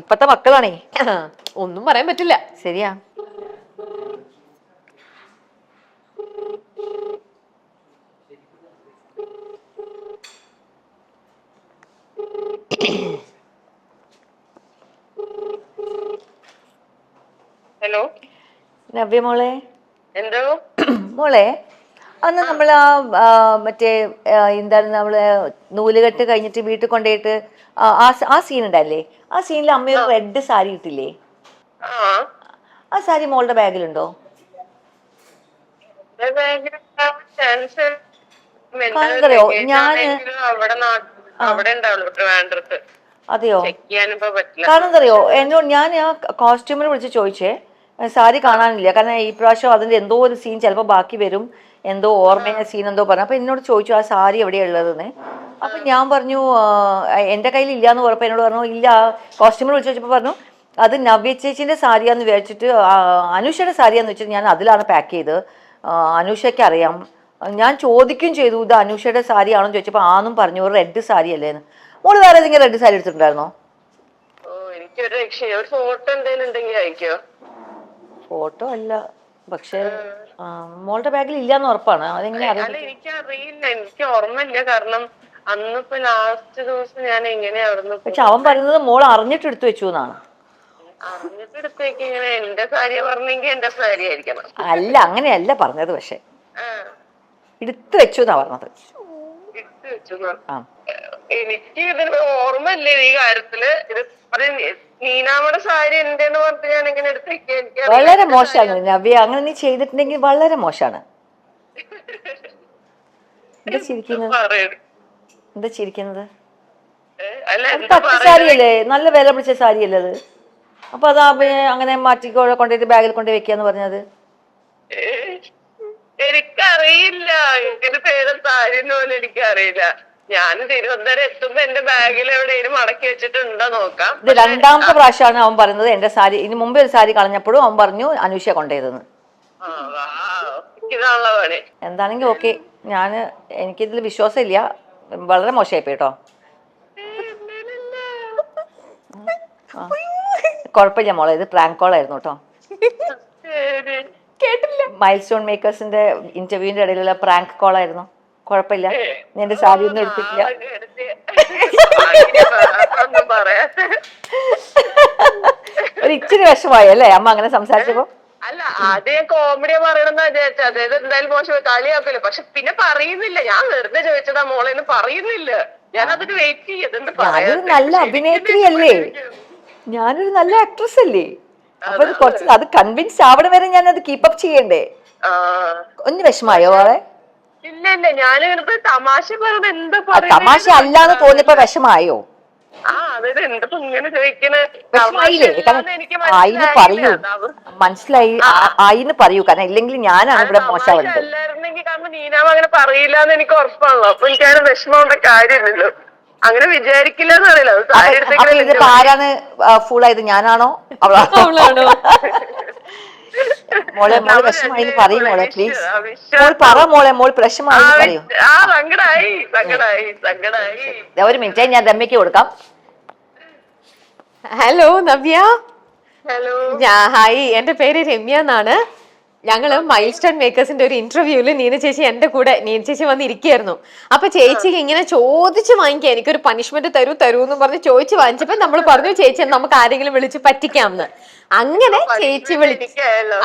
ഇപ്പത്തെ മക്കളാണേ, ഒന്നും പറയാൻ പറ്റില്ല. ശരിയാ. ഹലോ നവ്യ മോളെ. എന്തോ മോളെ, അന്ന് നമ്മൾ മറ്റേ എന്താണ് നമ്മള് നൂലുകെട്ട് കഴിഞ്ഞിട്ട് വീട്ടിൽ കൊണ്ടുപോയിട്ട് ആ സീൻ ഉണ്ടായില്ലേ? ആ സീനിൽ അമ്മ ഒരു റെഡ് സാരി ഇട്ടില്ലേ? ആ സാരി മോളുടെ ബാഗിലുണ്ടോ? അറിയോ അതെയോ? കാരണം എന്തറിയോ, എന്നോട് ഞാൻ ആ കോസ്റ്റ്യൂമിനെ വിളിച്ച് ചോദിച്ചേ, സാരി കാണാനില്ല. കാരണം ഈ പ്രാവശ്യം അതിന്റെ എന്തോ ഒരു സീൻ ചിലപ്പോൾ ബാക്കി വരും, എന്തോ ഓർമ്മ സീൻ എന്തോ പറഞ്ഞു. അപ്പൊ എന്നോട് ചോദിച്ചു ആ സാരി എവിടെയാ ഉള്ളതെന്ന്. അപ്പൊ ഞാൻ പറഞ്ഞു എന്റെ കയ്യിൽ ഇല്ലാന്ന് പറഞ്ഞപ്പോ എന്നോട് പറഞ്ഞു ഇല്ല. കോസ്റ്റ്യൂമിനെ വിളിച്ച് ചോദിച്ചപ്പോ പറഞ്ഞു അത് നവ്യ ചേച്ചിന്റെ സാരിയാന്ന് വിചാരിച്ചിട്ട് അനുഷയുടെ സാരിയാന്ന് വെച്ചിട്ട് ഞാൻ അതിലാണ് പാക്ക് ചെയ്ത്. അനുഷയ്ക്ക് അറിയാം. ഞാൻ ചോദിക്കുകയും ചെയ്തു ഇത് അനുഷയുടെ സാരി ആണോ ചോദിച്ചപ്പോ ആന്നും പറഞ്ഞു ഒരു റെഡ് സാരി അല്ലേന്ന്. മോള് വേറെ ഏതെങ്കിലും റെഡ് സാരി എടുത്തിട്ടുണ്ടായിരുന്നോ? ഫോട്ടോ അല്ല, പക്ഷെ മോളുടെ ബാഗിൽ ഇല്ലാന്ന് ഉറപ്പാണ്. അതെങ്ങനെ എനിക്കറിയില്ല, എനിക്ക് ഓർമ്മയില്ല. കാരണം അന്നിപ്പോ ലാസ്റ്റ് ദിവസം ഞാൻ എങ്ങനെയാ അവിടുന്ന് പക്ഷെ അവൻ പറയുന്നത് മോൾ അറിഞ്ഞിട്ട് എടുത്തു വെച്ചു എന്നാണ്. അറിഞ്ഞിട്ട് എടുത്തേക്ക് ഇങ്ങനെ എന്റെ സാരിയെ പറഞ്ഞെങ്കിൽ എന്റെ സാരി ആയിരിക്കണം. അല്ല, അങ്ങനെയല്ല പറഞ്ഞത്. പക്ഷെ ആ എടുത്തു വെച്ചു എന്നാ പറഞ്ഞത്. ഇട്ട് വെച്ചു. ആ, എനിക്ക് ഇതിന് ഓർമ്മയില്ലേ ഈ കാര്യത്തില്. ഇത് നീനാമ്മയുടെ സാരി എന്റെന്ന് പറഞ്ഞിട്ട് ഞാൻ എങ്ങനെ എടുത്തേക്ക് എനിക്ക് വളരെ മോശമാണ് നവ്യ. അങ്ങനെ നീ ചെയ്തിട്ടുണ്ടെങ്കിൽ വളരെ മോശമാണ്. എന്താ ചിരിക്കുന്നത്? എന്താ ചിരിക്കുന്നത്? അല്ല പച്ച സാരിയല്ലേ, നല്ല വില പിടിച്ച സാരിയല്ലേ അത്. അപ്പൊ അതാ അങ്ങനെ മാറ്റിക്കോടെ കൊണ്ടുപോയിട്ട് ബാഗിൽ കൊണ്ടുപോയി വെക്കാന്ന് പറഞ്ഞത്. എനിക്കറിയില്ല, എനിക്കൊരു പേര് സാരി പോലും എനിക്കറിയില്ല. ഞാൻ തിരുവനന്തപുരം എത്തുമ്പോ എന്റെ ബാഗിൽ എവിടെയും മടക്കി വെച്ചിട്ടുണ്ടോ നോക്കാം. ഇത് രണ്ടാമത്തെ പ്രാവശ്യമാണ് അവൻ പറയുന്നത് എന്റെ സാരി. ഇതിന് മുമ്പേ ഒരു സാരി കളഞ്ഞപ്പോഴും അവൻ പറഞ്ഞു അനൂഷ കൊണ്ടുപോയതെന്ന്. ഇതാണല്ലോ പണി. എന്താണെങ്കിൽ ഓക്കെ, എനിക്കിതിൽ വിശ്വാസം ഇല്ല. വളരെ മോശമായിപ്പോയി കേട്ടോ. കുഴപ്പമില്ല മോളെ, ഇത് പ്രാങ്ക് കോൾ ആയിരുന്നു കേട്ടോ. കേട്ടില്ല. മൈൽ സ്റ്റോൺ മേക്കേഴ്സിന്റെ ഇന്റർവ്യൂവിന്റെ ഇടയിലുള്ള പ്രാങ്ക് കോൾ ആയിരുന്നു. കുഴപ്പമില്ല, നിന്റെ സാരി ഒന്നും എടുത്തിട്ടില്ല. ഒരു ഇച്ചിരി വിഷമായി അല്ലേ അമ്മ അങ്ങനെ സംസാരിച്ചപ്പോ? അല്ല, ആദ്യം കോമഡി പറയണമെന്നാ വിചാരിച്ചത്. അതായത് എന്തായാലും മോശം കളിയാക്കില്ല. പക്ഷെ പിന്നെ പറയുന്നില്ല. ഞാൻ വെറുതെ ചോദിച്ചതാ മോളെന്ന് പറയുന്നില്ല. ഞാൻ അതിന് വെയിറ്റ് ചെയ്യത്. ഞാനൊരു നല്ല അഭിനേത്രി അല്ലേ, ഞാനൊരു നല്ല ആക്ട്രസ് അല്ലേ. അപ്പൊ അത് കുറച്ച് അത് കൺവിൻസ് ആവണ വരെ ഞാൻ അത് കീപ്പപ്പ് ചെയ്യണ്ടേ. ഒന്ന് വിഷമായോ മോളെ? ഇല്ല ഇല്ല, ഞാനിങ്ങനെ തമാശ പറഞ്ഞ എന്താ തമാശ അല്ലാന്ന് തോന്നിയപ്പോ വിഷമായോ? അതായത് എന്താ ഇങ്ങനെ ചോദിക്കണേ? വിഷമായില്ലേ? ആയിന്ന് പറയൂ, മനസ്സിലായി ആയിന്ന് പറയൂ. കാരണം ഇല്ലെങ്കിൽ ഞാനാണ് ഇവിടെ മോശമാവുന്നത്. അല്ലായിരുന്നെങ്കിൽ കാരണം നീനാമ അങ്ങനെ പറയില്ല എന്ന് എനിക്ക് ഉറപ്പാണല്ലോ. അപ്പൊ എനിക്ക് അങ്ങനെ വിഷമമുണ്ട കാര്യമില്ലല്ലോ. അങ്ങനെ വിചാരിക്കില്ല എന്നറിയില്ല. ഇതിപ്പോ ആരാണ് ഫുള്ളായത്, ഞാനാണോ അവളാണോ? മോളെ മോള് വിഷമായി പറയൂ മോളെ, പ്ലീസ്. മോൾ പറ മോളെ, മോൾ പ്രശ്നമായി പറയൂ. ഒരു മിനിറ്റ്, ഞാൻ ദമ്മയ്ക്ക് കൊടുക്കാം. ഹലോ നവ്യ. ഹലോ. ഹായ്, എന്റെ പേര് രമ്യ എന്നാണ്. ഞങ്ങള് മൈൽ സ്റ്റോൺ മേക്കേഴ്സിന്റെ ഒരു ഇന്റർവ്യൂല് നീന ചേച്ചി എന്റെ കൂടെ വന്നിരിക്കുകയായിരുന്നു. അപ്പൊ ചേച്ചിക്ക് ഇങ്ങനെ ചോദിച്ചു വാങ്ങിക്കുക, എനിക്കൊരു പണിഷ്മെന്റ് തരൂ എന്ന് പറഞ്ഞ് ചോദിച്ചു വാങ്ങിച്ചപ്പോ നമ്മൾ പറഞ്ഞു ചേച്ചി നമുക്ക് ആരെങ്കിലും വിളിച്ച് പറ്റിക്കാമെന്ന്. അങ്ങനെ ചേച്ചി വിളിച്ചു.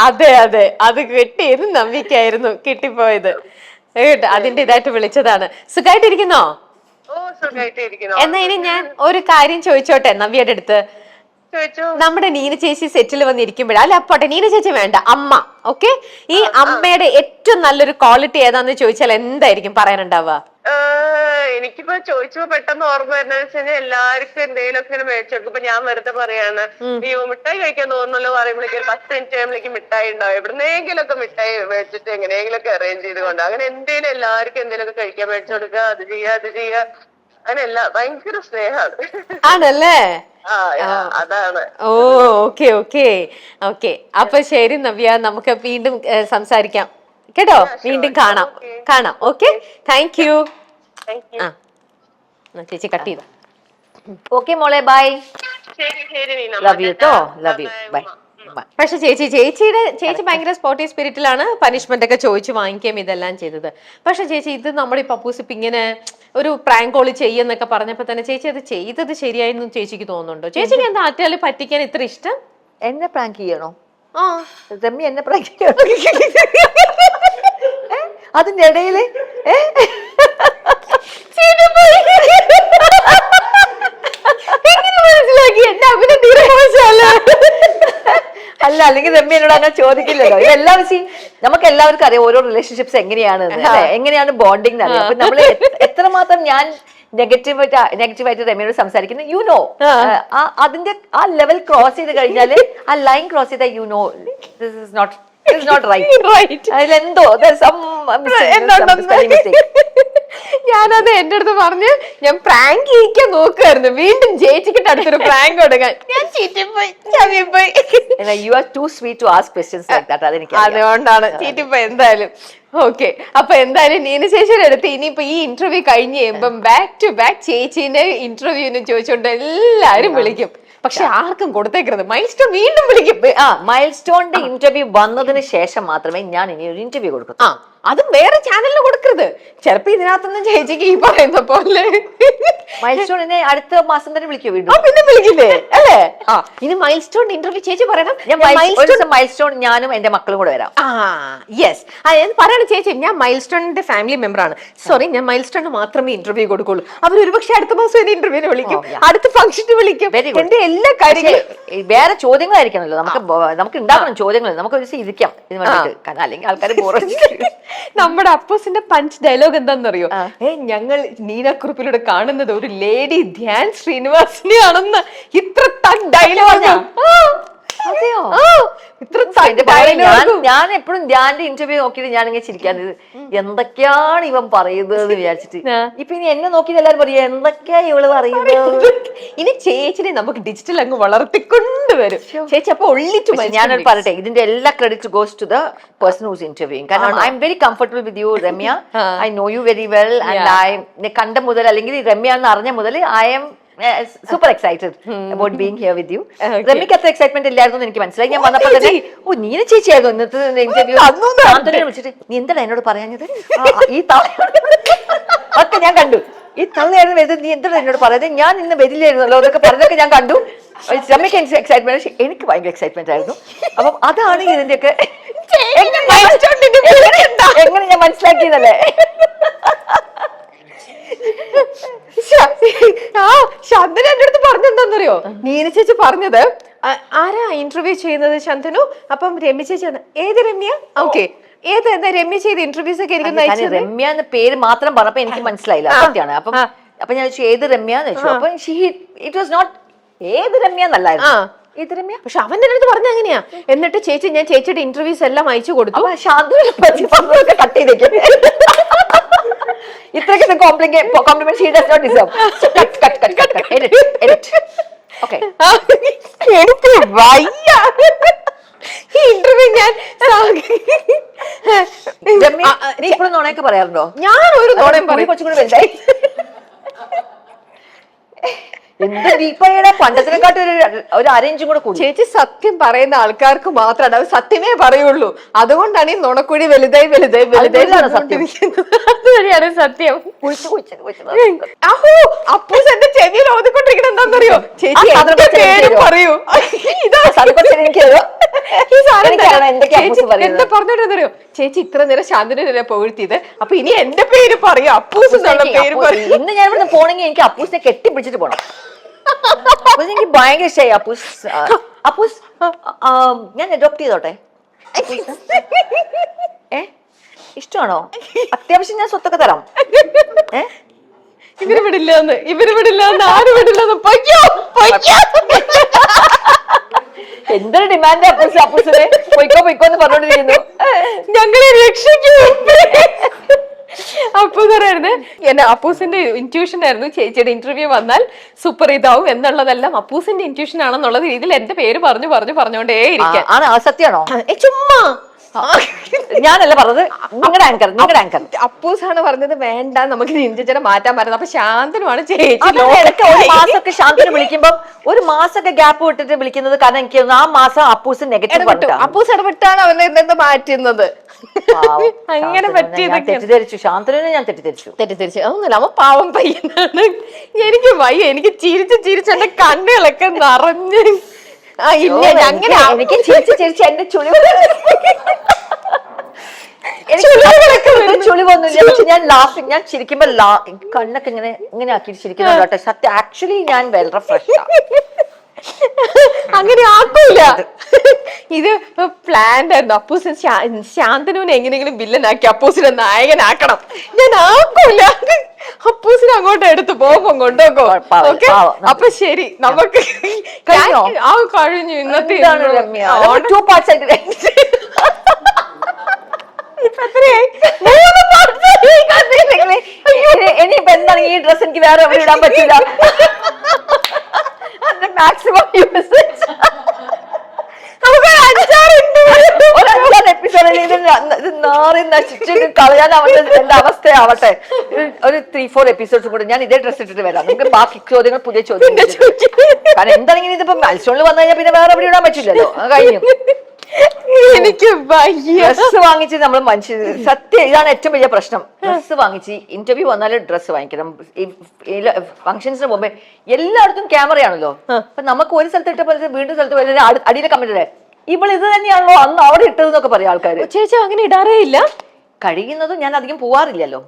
അതെ അതെ, അത് കിട്ടിയത് നവ്യക്കായിരുന്നു കിട്ടിപ്പോയത്. അതിന്റെ ഇതായിട്ട് വിളിച്ചതാണ്. സുഖമായിട്ടിരിക്കുന്നോ? എന്നാ ഇനി ഞാൻ ഒരു കാര്യം ചോദിച്ചോട്ടെ നവ്യയുടെ അടുത്ത്. നമ്മുടെ നീന ചേച്ചി സെറ്റിൽ വന്നിരിക്കുമ്പോഴാ, അല്ല പോട്ടെ നീന ചേച്ചി വേണ്ട, അമ്മ. ഓക്കെ, ഈ അമ്മയുടെ ഏറ്റവും നല്ലൊരു ക്വാളിറ്റി ഏതാന്ന് ചോദിച്ചാൽ എന്തായിരിക്കും പറയാനുണ്ടാവുക? എനിക്കിപ്പോ ചോദിച്ചപ്പോ പെട്ടെന്ന് ഓർമ്മ വരുന്ന വെച്ചാൽ എല്ലാവർക്കും എന്തെങ്കിലുമൊക്കെ ഇങ്ങനെ മേടിച്ചെടുക്കും. ഇപ്പൊ ഞാൻ വെറുതെ പറയാണ്, അയ്യോ മിഠായി കഴിക്കാൻ തോന്നുന്നല്ലോ പറയുമ്പോഴേക്കും 10 മിനിറ്റ് കഴിയുമ്പോഴേക്കും മിഠായി ഉണ്ടാവും. എവിടുന്നെങ്കിലും ഒക്കെ മിഠായി മേടിച്ചിട്ട് എങ്ങനെയെങ്കിലും ഒക്കെ അറേഞ്ച് ചെയ്തുകൊണ്ട് അങ്ങനെ എന്തെങ്കിലും എല്ലാവർക്കും എന്തെങ്കിലും ഒക്കെ കഴിക്കാൻ മേടിച്ചു കൊടുക്കുക. അത് ചെയ്യാ അങ്ങനെയല്ല, ഭയങ്കര സ്നേഹമാണ്. ആണല്ലേ? അതാണ്. ഓ ഓക്കെ ഓക്കെ ഓക്കെ. അപ്പൊ ശരി നവ്യ, നമുക്ക് വീണ്ടും സംസാരിക്കാം കേട്ടോ. വീണ്ടും കാണാം. Okay, thank you. ചേച്ചി കട്ട് ചെയ്ത. ഓക്കെ മോളെ, ബൈ. ലവ് യു ട്ടോ, ലവ് യു, ബൈ. പക്ഷെ ചേച്ചി ഭയങ്കര സ്പോർട്ടീവ് സ്പിരിറ്റിലാണ് പണിഷ്മെന്റ് ഒക്കെ ചോദിച്ചു വാങ്ങിക്കുകയും ഇതെല്ലാം ചെയ്തത്. പക്ഷെ ചേച്ചി ഇത് നമ്മുടെ ഈ പപ്പൂസിപ്പ് ഇങ്ങനെ ഒരു പ്രാങ്ക് കോള് ചെയ്യുന്നൊക്കെ പറഞ്ഞപ്പോ തന്നെ ചേച്ചി അത് ചെയ്തത് ശരിയായിരുന്നു ചേച്ചിക്ക് തോന്നുന്നുണ്ടോ? ചേച്ചിക്ക് എന്താ ആറ്റാല് പറ്റിക്കാൻ ഇത്ര ഇഷ്ടം? എന്നെ പ്രാങ്ക് ചെയ്യണോ? ആ, രമ്യ എന്നെ പ്രാങ്ക് ചെയ്യണോ? അതിന്റെ ഇടയില് മനസ്സിലാക്കി എന്റെ അഭിനയം തീരെ മോശമല്ല. അല്ല, അല്ലെങ്കിൽ രമ്യ എന്നോട് അങ്ങനെ ചോദിക്കില്ലല്ലോ. ഇതെല്ലാവരും നമുക്ക് എല്ലാവർക്കും അറിയാം ഓരോ റിലേഷൻഷിപ്സ് എങ്ങനെയാണ്, എങ്ങനെയാണ് ബോണ്ടിങ് അറിയാം. അപ്പൊ നമ്മള് എത്രമാത്രം ഞാൻ നെഗറ്റീവായിട്ട് രമ്യയോട് സംസാരിക്കുന്നത് യു നോ. അതിന്റെ ആ ലെവൽ ക്രോസ് ചെയ്ത് കഴിഞ്ഞാല്, ആ ലൈൻ ക്രോസ് ചെയ്താൽ you know this is not right. അതിലെന്തോ ഞാനത് എന്റെ അടുത്ത് പറഞ്ഞ് ഞാൻ പ്രാങ്ക് ചെയ്യിക്കാൻ നോക്കുമായിരുന്നു. വീണ്ടും ചേച്ചിക്കിട്ട് അടുത്തൊരു പ്രാങ്ക് കൊടുക്കാൻ ഞാൻ ചീറ്റിപ്പോയി. You are too sweet to ask questions like that. അതുകൊണ്ടാണ് ചീറ്റിപ്പോയി. എന്തായാലും ഓക്കെ. അപ്പൊ എന്തായാലും നീന ചേച്ചിയുടെ അടുത്ത് ഇനിയിപ്പോ ഈ ഇന്റർവ്യൂ കഴിഞ്ഞ് കഴിയുമ്പം ബാക്ക് ടു ബാക്ക് ചേച്ചീന്റെ ഇന്റർവ്യൂവിന് ചോദിച്ചുകൊണ്ട് എല്ലാരും വിളിക്കും. പക്ഷെ ആർക്കും കൊടുത്തേക്കരുത്. മൈൽ സ്റ്റോൺ വീണ്ടും വിളിക്കും. മൈൽ സ്റ്റോണിന്റെ ഇന്റർവ്യൂ വന്നതിന് ശേഷം മാത്രമേ ഞാൻ ഇനി ഒരു ഇന്റർവ്യൂ കൊടുക്കൂ. അതും വേറെ ചാനലിൽ കൊടുക്കരുത്. ചിലപ്പോ ഇതിനകത്തൊന്നും ചേച്ചിക്ക് ഈ പറയുന്ന പോലെ മൈൽ സ്റ്റോണിനെ അടുത്ത മാസം തന്നെ വിളിക്കോ വീണ്ടും? പിന്നെ വിളിക്കില്ലേ അല്ലേ? ഇനി മൈൽ സ്റ്റോൺ ഇന്റർവ്യൂ ചേച്ചി പറയണം. മൈൽ സ്റ്റോൺ ഞാനും എന്റെ മക്കളും കൂടെ വരാം. യെസ്, ഞാൻ പറയണ ചേച്ചി, ഞാൻ മൈൽ സ്റ്റോണിന്റെ ഫാമിലി മെമ്പർ ആണ്. സോറി, ഞാൻ മൈൽ സ്റ്റോണിന് മാത്രമേ ഇന്റർവ്യൂ കൊടുക്കുള്ളൂ. അവർ ഒരുപക്ഷെ അടുത്ത മാസം എന്നെ ഇന്റർവ്യൂവിന് വിളിക്കും, അടുത്ത ഫംഗ്ഷന് വിളിക്കും. എന്റെ എല്ലാ കാര്യങ്ങളും വേറെ ചോദ്യങ്ങളായിരിക്കണല്ലോ, നമുക്ക് ഉണ്ടാക്കണം ചോദ്യങ്ങൾ, നമുക്ക് ഒരു ദിവസം ഇരിക്കാം ഇതിന് വേണ്ടിട്ട്. കാരണം അല്ലെങ്കിൽ ആൾക്കാർ നമ്മുടെ അപ്പൂസിന്റെ പഞ്ച് ഡയലോഗ് എന്താണെന്നറിയോ? ഞങ്ങൾ നീനാക്കുറിപ്പിലൂടെ കാണുന്നത് ഒരു ലേഡി ധ്യാൻ ശ്രീനിവാസിനെയാണെന്ന്. ഇത്ര ഡയലോഗ്. അതെയോ? ഞാൻ എപ്പോഴും ധ്യാന്റെ ഇന്റർവ്യൂ നോക്കിയിട്ട് ഞാനിങ്ങനെ ചിരിക്കാനത് എന്തൊക്കെയാണ് ഇവൻ പറയുന്നത് എന്ന് വിചാരിച്ചിട്ട്. ഇപ്പൊ ഇനി എന്നെ നോക്കിയിട്ട് എല്ലാരും പറയാ എന്തൊക്കെയാ ഇവള് പറയുന്നത്. ഇനി ചേച്ചിനെ നമുക്ക് ഡിജിറ്റൽ അങ്ങ് വളർത്തിക്കൊണ്ടുവരും ചേച്ചി. അപ്പൊ ഞാനൊരു പറയട്ടെ, ഇതിന്റെ എല്ലാ credit goes to the person who's interviewing. കാരണം I am very comfortable with you Ramya. I know you very well and I കണ്ട മുതൽ അല്ലെങ്കിൽ രമ്യ എന്ന് അറിഞ്ഞ മുതൽ I am super excited about being here with you. രമ്യക്ക് അത്ര എക്സൈറ്റ്മെന്റ് ഇല്ലായിരുന്നു എനിക്ക് മനസ്സിലായി. ഞാൻ വന്നപ്പോൾ തന്നെ ഓ നീന ചേച്ചിയായിരുന്നു ഇന്നത്തെ ഇന്റർവ്യൂ. വിളിച്ചിട്ട് നീ എന്താണ് എന്നോട് പറയാഞ്ഞത്? ഈ ഒക്കെ ഞാൻ കണ്ടു. ഈ തള്ളയായിരുന്നു വരുന്നത്, നീ എന്താണ് എന്നോട് പറയുന്നത്? ഞാൻ ഇന്ന് വരില്ലായിരുന്നല്ലോ അതൊക്കെ പറഞ്ഞതൊക്കെ ഞാൻ കണ്ടു. രമ്യക്ക് എക്സൈറ്റ്മെന്റ്, എനിക്ക് ഭയങ്കര എക്സൈറ്റ്മെന്റ് ആയിരുന്നു. അപ്പം അതാണ് ഇതിന്റെയൊക്കെ എങ്ങനെ ഞാൻ മനസ്സിലാക്കിയതല്ലേ. ശാന്തനു എന്റെ അടുത്ത് പറഞ്ഞെന്താന്നറിയോ? നീന ചേച്ചി പറഞ്ഞത് ആരാ ഇന്റർവ്യൂ ചെയ്യുന്നത് ശാന്തനു? അപ്പം രമ്യ ചേച്ചി ഏത് രമ്യ? ഓക്കെ, ഏത് രമ്യ ചെയ്ത ഇന്റർവ്യൂസ് ഒക്കെ എനിക്ക് രമ്യ എന്ന പേര് മാത്രം പറഞ്ഞപ്പോ എനിക്ക് മനസ്സിലായില്ല സത്യമാണ്. അപ്പൊ ഞാൻ ചോദിച്ചു ഏത് രമ്യ എന്ന് വെച്ചു. അപ്പൊ ഇറ്റ് വാസ് നോട്ട് ഏത് രമ്യ എന്നല്ലായിരുന്നു, ഏത് രമ്യ. പക്ഷെ അവന്റെ അടുത്ത് പറഞ്ഞ അങ്ങനെയാ. എന്നിട്ട് ചേച്ചി ഞാൻ ചേച്ചിയുടെ ഇന്റർവ്യൂസ് എല്ലാം അയച്ചു കൊടുത്തു. ശാന്തനു കട്ട് ചെയ്തേക്കും. ഇത്രയ്ക്ക് compliment she does not deserve. എനിക്ക് വയ്യ ഈ ഇന്റർവ്യൂ. ഞാൻ നീ ഇപ്പോഴും നുണയൊക്കെ പറയാറുണ്ടോ? ഞാൻ ഒരു നുണയും പറയും. കുറച്ചും കൂടി വലുതായി. എന്ത് ദീപയുടെ പണ്ടത്തിനെക്കാട്ടി ഒരു അരയിഞ്ചും കൂടെ കൂടി. ചേച്ചി സത്യം പറയുന്ന ആൾക്കാർക്ക് മാത്രമാണ് അത് സത്യമേ പറയുള്ളൂ. അതുകൊണ്ടാണ് ഈ നുണക്കുഴി വലുതായി വലുതായി വലുതായി സത്യം. അതുവരെയാണ് സത്യം. അഹോ അപ്പൂസ് എന്റെ ചെവിയിൽ ഓതിക്കൊണ്ടിരിക്കണം എന്താണെന്നറിയോ? ചേച്ചി എന്റെ പേര് പറയൂ. എന്താ പറഞ്ഞോട്ടെന്നറിയോ? ചേച്ചി ഇത്ര നേരം ശാന്തനെ പുകഴ്ത്തിയത്, അപ്പൊ ഇനി എന്റെ പേര് പറയൂ, അപ്പൂസ് എന്നുള്ള പേര് പറയൂ. ഇന്ന് ഞാൻ ഇവിടെ പോണെങ്കിൽ എനിക്ക് അപ്പൂസിനെ കെട്ടിപ്പിടിച്ചിട്ട് പോണം. എനിക്ക് ഭയങ്കര ഇഷ്ടമായി അപ്പൂസ്. അപ്പൂസ് ഞാൻ അഡോപ്റ്റ് ചെയ്തോട്ടെ? ഇഷ്ടമാണോ? അത്യാവശ്യം ഞാൻ സ്വത്തൊക്കെ തരാം. ഇവര് വിടില്ലെന്ന് ആരും വിടില്ലെന്ന്. എന്തൊരു ഡിമാൻഡ് അപ്പൂസിനെ പൊയ്ക്കോന്ന് പറഞ്ഞോണ്ടിരിക്കുന്നു. ഞങ്ങളെ രക്ഷിക്കൂ. അപ്പൂസായിരുന്നു എന്നെ അപ്പൂസിന്റെ ഇൻറ്റ്യൂഷൻ ആയിരുന്നു. ചേച്ചിയുടെ ഇന്റർവ്യൂ വന്നാൽ സൂപ്പർ ഇതാവും എന്നുള്ളതെല്ലാം അപ്പൂസിന്റെ ഇൻറ്റ്യൂഷൻ ആണെന്നുള്ള രീതിയിൽ എന്റെ പേര് പറഞ്ഞോണ്ടേ ഇരിക്കാൻ. സത്യമാണോ? ചുമ്മാ ഞാനല്ല പറഞ്ഞത്, നിങ്ങളുടെ ആങ്കർ അപ്പൂസാണ് പറഞ്ഞത് വേണ്ട നമുക്ക് നിഞ്ചേച്ചനെ മാറ്റാൻ പറ്റുന്നത്. അപ്പൊ ശാന്തനുമാണ് ചേച്ചി. ഒരു മാസമൊക്കെ ശാന്തന് വിളിക്കുമ്പോ ഒരു മാസമൊക്കെ ഗ്യാപ്പ് വിട്ടിട്ട് വിളിക്കുന്നത്. കാരണം എനിക്ക് ആ മാസം അപ്പൂസ് നെഗറ്റീവ് അപ്പൂസ് ഇടപെട്ടാണ് അവനെ എന്തെന്ന് മാറ്റുന്നത്. അങ്ങനെ തെറ്റിദ്ധരിച്ചു. ശാന്തനെ ഞാൻ തെറ്റിദ്ധരിച്ചു. ഒന്നുമില്ല, അവൻ പാവം പയ്യനാണ്. എനിക്ക് വയ്യ, എനിക്ക് ചിരിച്ച് എന്റെ കണ്ണുകളൊക്കെ നിറഞ്ഞ്. എനിക്ക് ചിരിച്ച് എന്റെ ചുളിവൊന്നുമില്ല. പക്ഷെ ഞാൻ ചിരിക്കുമ്പോ കണ്ണൊക്കെ ഇങ്ങനെ ആക്കിയിട്ട് ചിരിക്കുന്നുണ്ട്. സത്യം ആക്ച്വലി ഞാൻ വളരെ ഫ്രഷ്. അങ്ങനെ ആക്കൂല. ഇത് പ്ലാൻഡ് ആയിരുന്നു. അപ്പൂസിന് ശാന്തനുവിനെ എങ്ങനെയെങ്കിലും വില്ലനാക്കി അപ്പൂസിനെ നായകനാക്കണം. ഞാൻ ആക്കൂല. അപ്പൂസിനെ അങ്ങോട്ട് എടുത്ത് പോകുമ്പോ കൊണ്ടോക്കോ. ഓക്കെ, അപ്പൊ ശരി, നമുക്ക് കഴിഞ്ഞു ഇന്നത്തെ. ഇനിയിപ്പോ എന്താണ് ഈ ഡ്രസ് എനിക്ക് വേറെ എവിടെ ഇടാൻ പറ്റില്ല. മാക്സിമം യൂസേജ് നമുക്ക് ഒരു 5-6 എപ്പിസോഡിൽ ഇത് നാറി നശിച്ചിട്ട് കളയാൻ എന്റെ അവസ്ഥയാവട്ടെ. ഒരു 3-4 എപ്പിസോഡ്സ് കൂടെ ഞാൻ ഇതേ ഡ്രസ് ഇട്ടിട്ട് വരാം. നമുക്ക് ബാക്കി ചോദ്യങ്ങൾ പുതിയ ചോദ്യം. കാരണം എന്താണെങ്കിലും ഇതിപ്പോ മത്സരങ്ങളിൽ വന്നു കഴിഞ്ഞാൽ പിന്നെ വേറെ എവിടെ ഇടാൻ പറ്റില്ലല്ലോ. കഴിഞ്ഞു. എനിക്ക് ഡ്രസ് വാങ്ങിച്ച് നമ്മൾ മനുഷ്യ സത്യം ഇതാണ് ഏറ്റവും വലിയ പ്രശ്നം. ഡ്രസ് വാങ്ങിച്ച് ഇന്റർവ്യൂ വന്നാലും ഡ്രസ് വാങ്ങിക്കണം. ഫംഗ്ഷൻസിന് പോകുമ്പോ എല്ലായിടത്തും ക്യാമറയാണല്ലോ. അപ്പൊ നമുക്ക് ഒരു സ്ഥലത്ത് ഇട്ട പോലെ വീണ്ടും സ്ഥലത്ത് പോലെ അടിയിലെ കമന്റ് ഇവൾ ഇത് തന്നെയാണല്ലോ അന്ന് അവിടെ ഇട്ടതെന്നൊക്കെ പറയും ആൾക്കാര്. ചേച്ചി അങ്ങനെ ഇടാറേ ഇല്ല. കഴിയുന്നതും ഞാൻ അധികം പോവാറില്ലല്ലോ.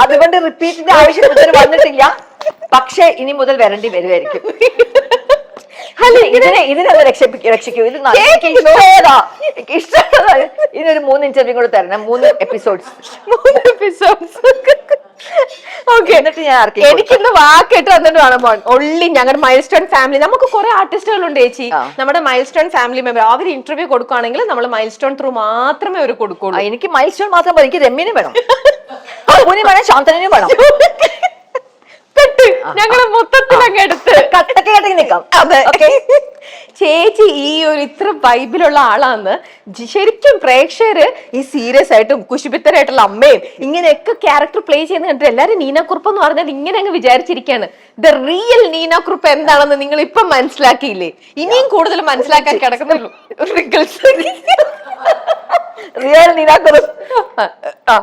അതുകൊണ്ട് റിപ്പീറ്റിന്റെ ആവശ്യം വന്നിട്ടില്ല. പക്ഷെ ഇനി മുതൽ വരേണ്ടി വരുമായിരിക്കും. ഇതിനെ രക്ഷിക്കൂ. ഇത് ഇഷ്ടമുള്ള ഇതിനൊരു 3 ഇന്റർവ്യൂ കൂടെ തരണം. 3 എപ്പിസോഡ്സ്. എന്നിട്ട് ഞാൻ എനിക്കിന്ന് വാക്കിട്ട് വന്നിട്ട് വേണം പോൺ. ഒള്ളി ഞങ്ങളുടെ മൈൽ സ്റ്റോൺ ഫാമിലി, നമുക്ക് കുറെ ആർട്ടിസ്റ്റുകളുണ്ട് ചേച്ചി. നമ്മുടെ മൈൽ സ്റ്റോൺ ഫാമിലി മെമ്പർ അവർ ഇന്റർവ്യൂ കൊടുക്കുകയാണെങ്കിൽ നമ്മൾ മൈൽ സ്റ്റോൺ ത്രൂ മാത്രമേ അവർ കൊടുക്കുള്ളൂ. എനിക്ക് മൈൽ സ്റ്റോൺ മാത്രം എനിക്ക് രമ്യനും വേണം, വേണം, ശാന്തനും വേണം. ഞങ്ങള് മൊത്തത്തിൽ അങ്ങ് എടുത്ത് കട്ടക്കെ നിൽക്കാം. അതെ. ചേച്ചി ഈ ഒരു ഇത്ര വൈബിലുള്ള ആളാന്ന് ശരിക്കും പ്രേക്ഷകര് ഈ സീരിയസ് ആയിട്ടും കുശുബിത്തരായിട്ടുള്ള അമ്മയും ഇങ്ങനെയൊക്കെ ക്യാരക്ടർ പ്ലേ ചെയ്യുന്ന കണ്ടിട്ട് എല്ലാരും നീന കുറുപ്പ് എന്ന് പറഞ്ഞാൽ ഇങ്ങനെ അങ്ങ് വിചാരിച്ചിരിക്കുകയാണ്. ദ റിയൽ നീന കുറുപ്പ് എന്താണെന്ന് നിങ്ങൾ ഇപ്പൊ മനസ്സിലാക്കിയില്ലേ? ഇനിയും കൂടുതൽ മനസ്സിലാക്കാൻ കിടക്കുന്നുള്ളൂ. റിയൽ നീന കുറുപ്പ്.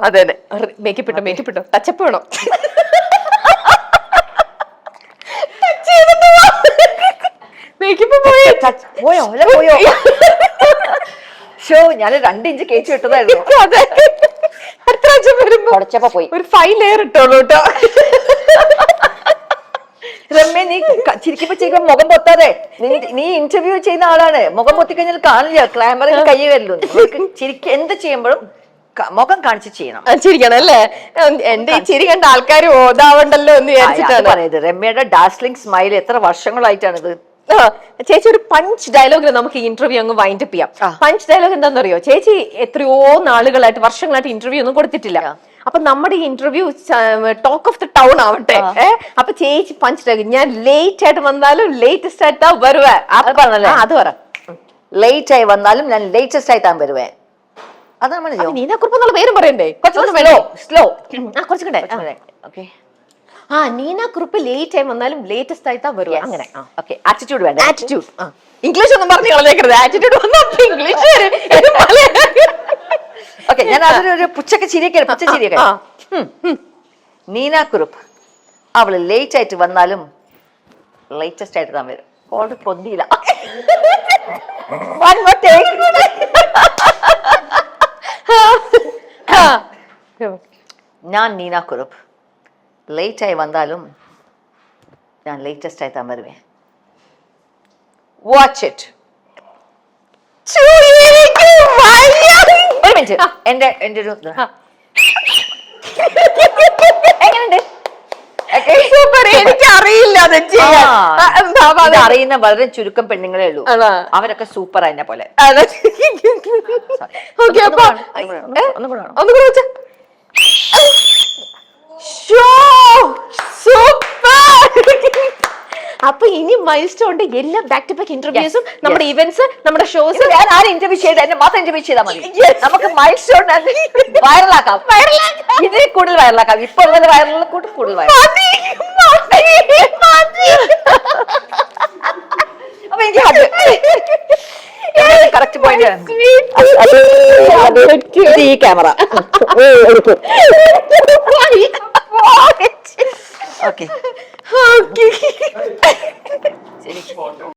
അതെ അതെ. മേക്കപ്പിട്ടോ ടച്ചപ്പ് വേണോ? പോയോ ഷോ ഞാൻ 2 ഇഞ്ച് കേച്ച് ഇട്ടതായിരുന്നു. കുറച്ചപ്പോ പോയി ഒരു 5 ലെയർ ഇട്ടോളൂ കേട്ടോ. രമ്യ നീ ചിരിക്കുമ്പോ മുഖം പൊത്താതെ. നീ ഇന്റർവ്യൂ ചെയ്യുന്ന ആളാണ്. മുഖം പൊത്തിക്കഴിഞ്ഞാൽ കാണില്ല, ക്യാമറയിൽ കൈ വരില്ലോ. എന്ത് ചെയ്യുമ്പോഴും മുഖം കാണിച്ച് ചെയ്യണം. ചിരിക്കണം അല്ലേ? എന്റെ ഈ ചിരി കണ്ട ആൾക്കാർ ഓതാവണ്ടല്ലോ എന്ന് വിചാരിച്ചിട്ടാണ് പറയുന്നത്. രമ്യയുടെ ഡാസ്ലിംഗ് സ്മൈൽ എത്ര വർഷങ്ങളായിട്ടാണിത്. ചേച്ചി ഒരു പഞ്ച് ഡയലോഗിൽ നമുക്ക് ഇന്റർവ്യൂ അങ്ങ് വൈൻഡ് അപ്പ് ചെയ്യാം. പഞ്ച് ഡയലോഗ് എന്താണെന്നറിയോ? ചേച്ചി എത്രയോ നാളുകളായിട്ട് വർഷങ്ങളായിട്ട് ഇന്റർവ്യൂ ഒന്നും കൊടുത്തിട്ടില്ല. അപ്പൊ നമ്മുടെ ഈ interview talk of the town ആവട്ടെ. അപ്പൊ ചേച്ചി പഞ്ച് ഡയലോഗ്, ഞാൻ ലേറ്റ് ആയിട്ട് വന്നാലും ലേറ്റസ്റ്റ് ആയിട്ടാ വരുവേ. അത് പറ. ലേറ്റ് ആയി വന്നാലും ഞാൻ ലേറ്റസ്റ്റ് ആയിട്ടാ വരുവേ. അതാണ് നീനക്കുറിപ്പ് എന്നുള്ള പേരും പറയണ്ടേ? സ്ലോ കുറച്ചുകൂടെ. നീന കുറുപ്പ് ലേറ്റ് ആയി വന്നാലും ലേറ്റസ്റ്റ് ആയിട്ടാ വരുക. അങ്ങനെ ആറ്റിറ്റ്യൂഡ് വേണ്ട. ആറ്റിറ്റ്യൂഡ്. ഇംഗ്ലീഷ് ഒന്നും പറഞ്ഞു കളഞ്ഞേക്കരുത്. ആറ്റിറ്റ്യൂഡ് വന്നപ്പോ ഇംഗ്ലീഷ്. ഓക്കെ, ഞാൻ അതൊരു പുച്ഛ ചിരിയൊക്കെ. നീന കുറുപ്പ് അവള് ലേറ്റ് ആയിട്ട് വന്നാലും ലേറ്റസ്റ്റ് ആയിട്ട് താൻ വരും. ഓൾഡ് പൊന്തിയില്ല. ഞാൻ നീന കുറുപ്പ് ലേറ്റ് ആയി വന്നാലും ഞാൻ ലേറ്റസ്റ്റ് ആയി താൻ വരുവേ. Watch it. ഒരു മിനിറ്റ്. എന്റെ ഒരു എങ്ങനെയുണ്ട്? എനിക്കറിയില്ല. അറിയുന്ന വളരെ ചുരുക്കം പെണ്ണുങ്ങളേ ഉള്ളൂ. അവരൊക്കെ സൂപ്പർ അതിനെ പോലെ. അപ്പൊ ഇനി മൈൽ സ്റ്റോണിന്റെ എല്ലാ ബാക്ക് ടു ബാക്ക് ഇന്റർവ്യൂസും നമ്മുടെ ഇവന്റ്സ് നമ്മുടെ ഷോസ് ഇന്റർവ്യൂ ചെയ്ത് എന്നെ മാത്രം ഇന്റർവ്യൂ ചെയ്താൽ മതി. നമുക്ക് മൈൽ സ്റ്റോൺ വൈറലാക്കാം. ഇതിൽ കൂടുതൽ വൈറലാക്കാം. ഇപ്പൊ ഉള്ളത് വൈറലിനെ കൂടുതൽ വൈറൽ. അപ്പൊ എനിക്ക് കറക്റ്റ് പോയിന്റ് ഈ ക്യാമറ. ഓക്കെ.